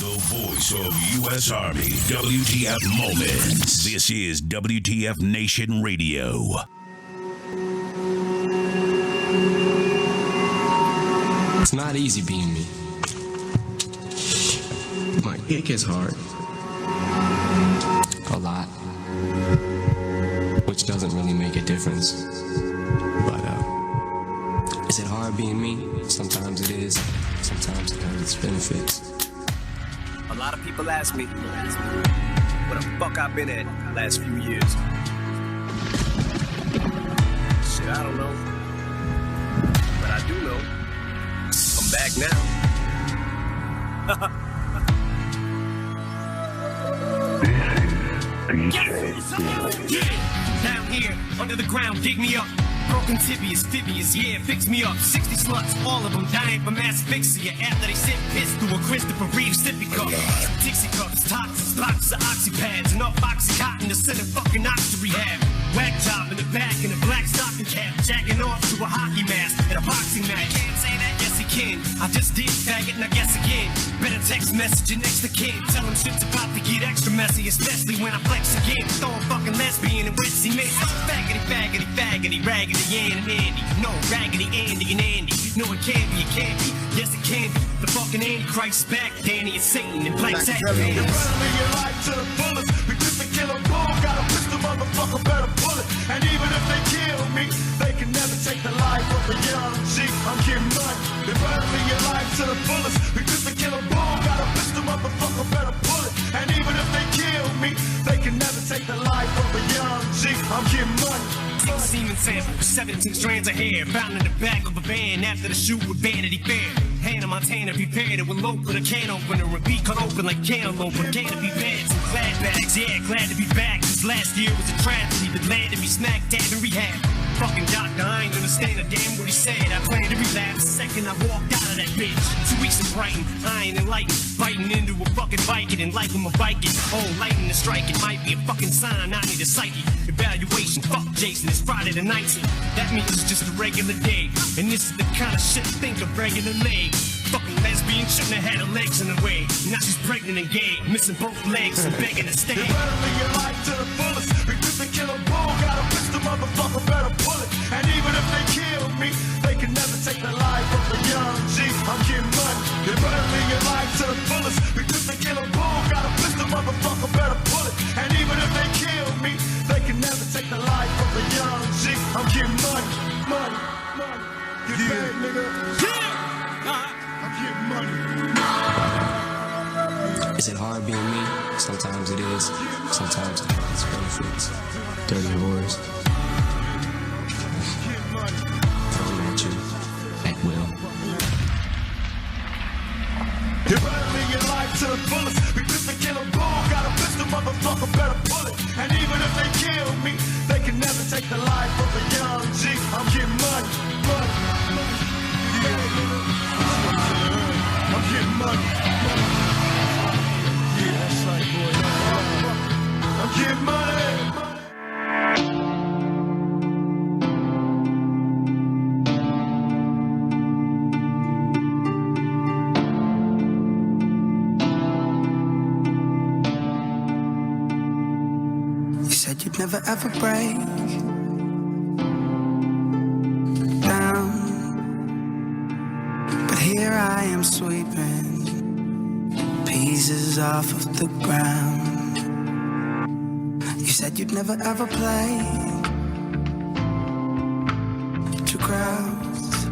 The voice of U.S. Army, WTF Moments. This is WTF Nation Radio. It's not easy being me. It gets hard. A lot. Which doesn't really make a difference. But, is it hard being me? Sometimes it is. Sometimes it has its benefits. A lot of people ask me what the fuck I've been at the last few years. Shit, I don't know. But I do know. I'm back now. Yeah, down here, under the ground, dig me up. Broken tibias, fibias, yeah, fix me up. 60 sluts, all of them dying from asphyxia after they sent piss through a Christopher Reeve sippy cup. Dixie cups, toxins, boxes of oxypads, enough oxycontin to send a fucking ox to rehab. Whack job in the back in a black stocking cap, jacking off to a hockey mask at a boxing match. Can't say that, yes he can. I just did faggot and I guess again. Better text message your next to kid. Tell him shit's about to get extra messy, especially when I flex again. Throwing fucking lesbian and witsy mix. Faggity, faggity, faggity, raggedy, Ann and Andy. No, raggedy Andy and Andy. No, it can't be, it can't be. Yes, it can be. The fucking Antichrist's back. Danny is Satan and Black Sabbath. You're burning your life to the fullest. We just a killer bull. Got a pistol, motherfucker, better pull it. And even if they kill me, they can never take the life of a young G. I'm getting money. They're burning your life to the fullest. We just a killer bull. Got a pistol, motherfucker, better pull it. And even if they kill me, they can never take the life of a young G. I'm getting money. Semen sample, 17 strands of hair found in the back of a van after the shoot with Vanity Fair. Hannah Montana prepared it with low, put a can opener and beat cut open like cantaloupe. Canopy beds and glad bags, yeah, glad to be back. Cause last year was a tragedy that landed me smack dab in rehab. Fucking doctor, I ain't understand a damn what he said. I plan to relapse the second I walked out of that bitch. 2 weeks of Brighton, I ain't enlightened. Biting into a fucking Viking and like I'm a Viking. Oh, lightning to strike, it might be a fucking sign. I need a psyche evaluation. Fuck Jason, it's Friday the 19th. That means it's just a regular day. And this is the kind of shit I think of regular leg. Fucking lesbian shouldn't have had her legs in the way. Now she's pregnant and gay, missing both legs and begging to stay. You're burning your life to the fullest. We just a killer bull. Got a pistol, motherfucker, better pull it. And even if they kill me, they can never take the life of a young G. I'm getting money. You're burning your life to the fullest. We just a killer bull. Got a pistol, motherfucker, better pull it. And even if they kill me, they can never take the life of a young G. I'm getting money, money, money. Get paid, nigga. I'm getting money. Is it hard being me? Sometimes it is. Sometimes it has its benefits. Dirty whores. Throwing at you at will. You're burning your life to the fullest. We just a killer bull. Got a pistol, motherfucker, better pull it. And even if they kill me, they can never take the life of a young G. I'm getting money, money, money. Yeah, I'm getting money, money. Yeah, that's right, boy. I'm getting money. You'd never ever break down, but here I am sweeping pieces off of the ground. You said you'd never ever play to crowds,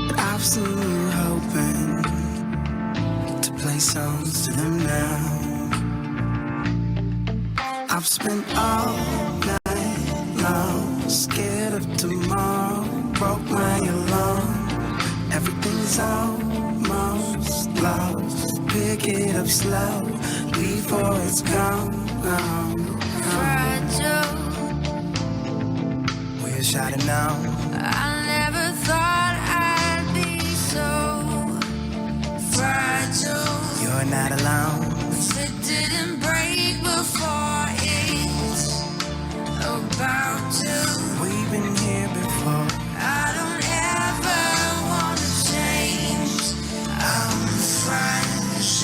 but I've seen you hoping to play songs to them now. I've spent all night long, scared of tomorrow, broke my alarm. Everything's almost lost, pick it up slow, before it's gone. Fragile. Wish I'd have known. I never thought I'd be so fragile. You're not alone. It didn't break before it's about to. We've been here before. I don't ever want to change. I'm fragile.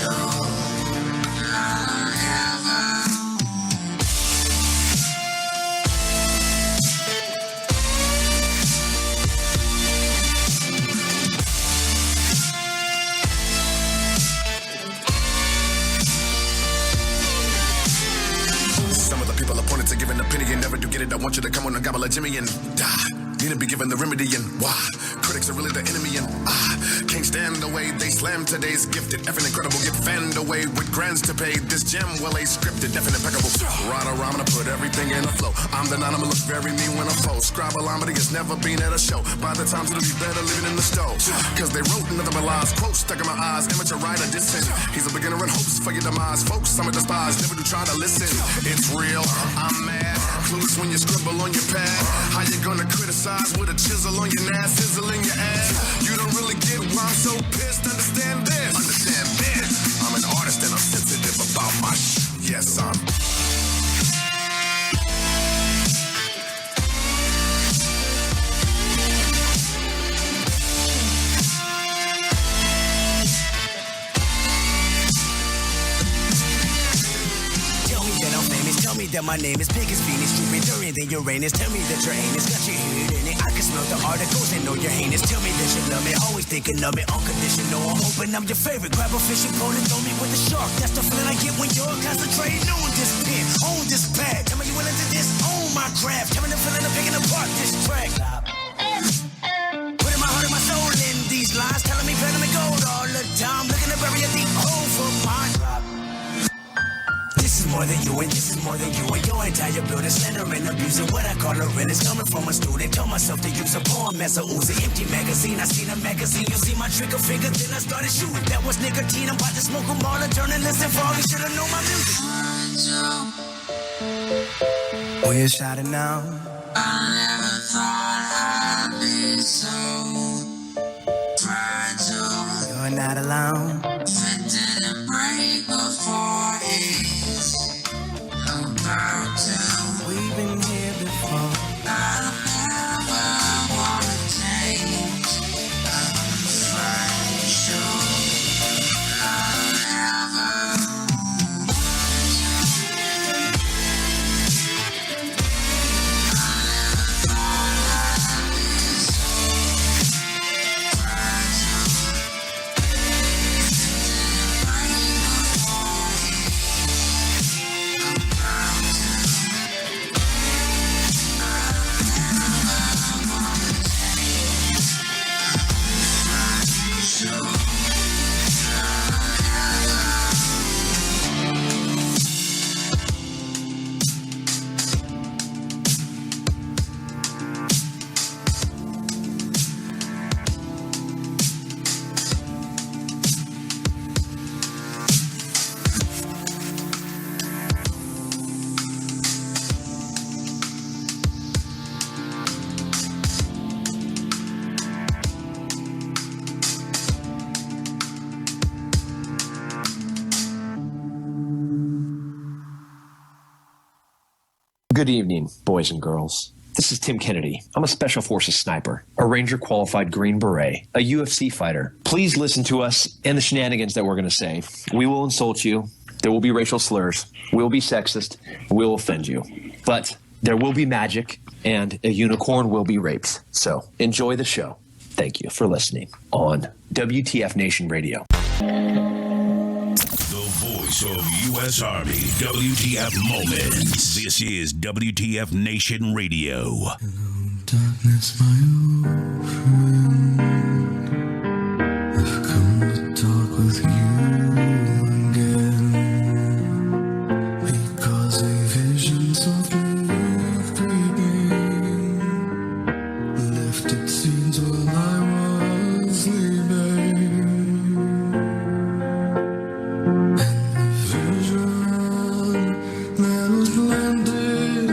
Penny, you never do get it. I want you to come on and gobble a Jimmy and die. Need to be given the remedy and why critics are really the enemy and I can't stand the way they slam today's gifted. Effing incredible, get fanned away with grants to pay. This gem well a scripted, definite impeccable. Right or I'm gonna put everything in a flow. I'm the nine, I'ma look very mean when I post. Scribalometer has never been at a show. By the time it'll be better living in the stove. Cause they wrote nothing but lies, quotes stuck in my eyes. Amateur writer, distant. He's a beginner in hopes for your demise. Folks, some of the spies never do try to listen. It's real, I'm mad. Clueless when you scribble on your pad. How you gonna criticize with a chisel on your ass, sizzle in your ass? You don't really get why I'm so pissed. Understand this. Understand this. I'm an artist and I'm sensitive about my yes, I'm. Tell me that my name is big as Venus, Jupiter, than Uranus. Tell me that your anus got your head in it. I can smell the articles and know you're heinous. Tell me that you love me, always thinking of me, unconditional. I'm hoping I'm your favorite. Grab a fishing pole and throw me with a shark. That's the feeling I get when you're concentrating on this pen, on this pad. Tell me you willing to disown my craft. Tell me the feeling of picking apart this track. Putting my heart and my soul in these lines, telling me platinum and gold all the time. Looking to bury a deep hole for mine. This is more than you and this is more than you and your entire building. Slander and abusing what I call a realist. Coming from a student, told myself to use a poem as a Uzi. Empty magazine, I seen a magazine. You see my trigger finger, then I started shooting. That was nicotine, I'm about to smoke them all and turn and listen for all. You should've known my music. We're shouting now. I never thought I'd be so fragile. You're not alone. If it didn't break before it's about to. We've been here before. I never wanna change. I'm afraid sure I'll never. Good evening, boys and girls. This is Tim Kennedy. I'm a Special Forces sniper, a Ranger qualified Green Beret, a UFC fighter. Please listen to us and the shenanigans that we're going to say. We will insult you. There will be racial slurs. We will be sexist. We will offend you. But there will be magic, and a unicorn will be raped. So enjoy the show. Thank you for listening on WTF Nation Radio. Voice of U.S. Army, WTF Moments. This is WTF Nation Radio. Darkness, my old friend. I've come to talk with you again. Because a vision softly creeping left its seeds while I was sleeping. That was planted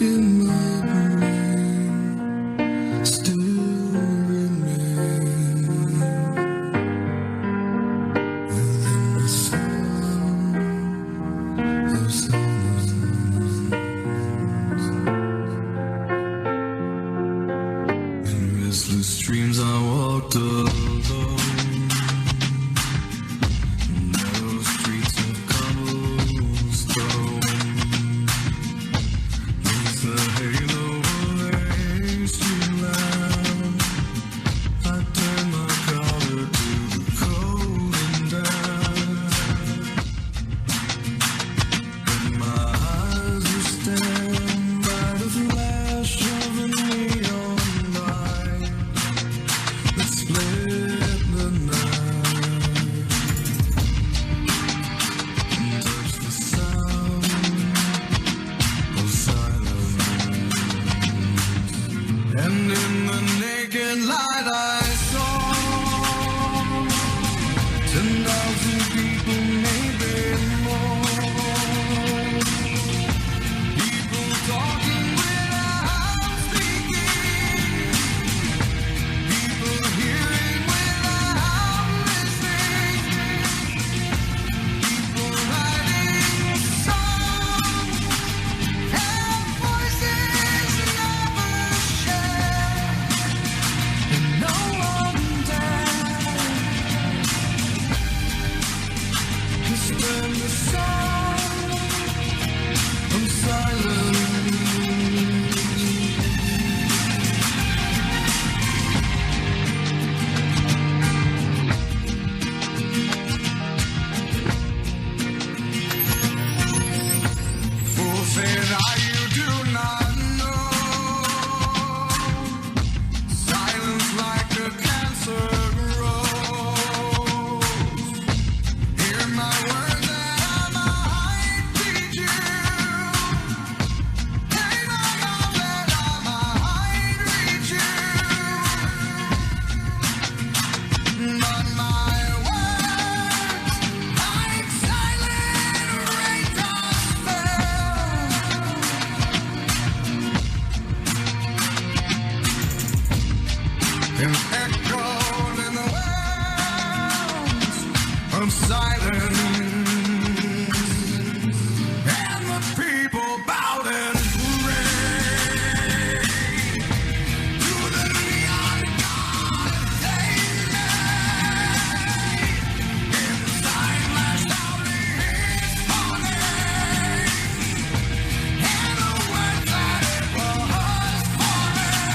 in my brain still remains. 10,000 people, maybe more. People talking without speaking. People hearing without listening. People writing songs and voices never shared. And no one dared to spend the song of silence. Fool said, you do not know. Silence like a cancer grows. Hear my words that I might teach you. Take my love that I might reach you. But my words, like silent raindrops and echoed in the wells of silence, and the people bowed and prayed to the neon god they made. In the sign lashed out his warning, and the words that it was forming.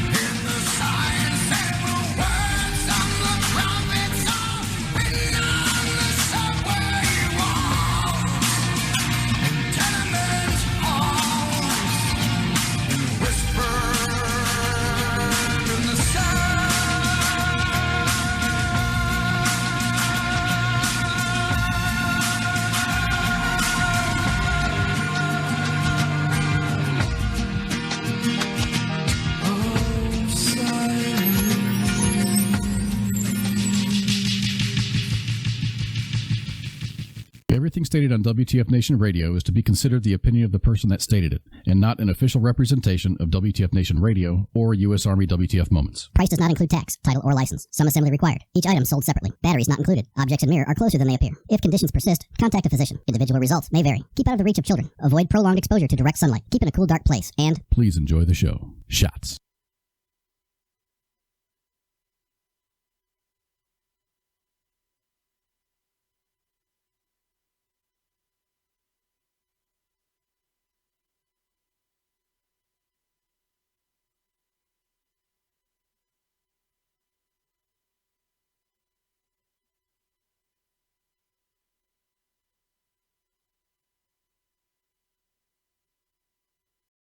In the signs and the words of the prophets are written on the subway walls and tenement halls, and whispered in the sound. Everything stated on WTF Nation Radio is to be considered the opinion of the person that stated it, and not an official representation of WTF Nation Radio or U.S. Army WTF Moments. Price does not include tax, title, or license. Some assembly required. Each item sold separately. Batteries not included. Objects in mirror are closer than they appear. If conditions persist, contact a physician. Individual results may vary. Keep out of the reach of children. Avoid prolonged exposure to direct sunlight. Keep in a cool, dark place. And please enjoy the show. Shots.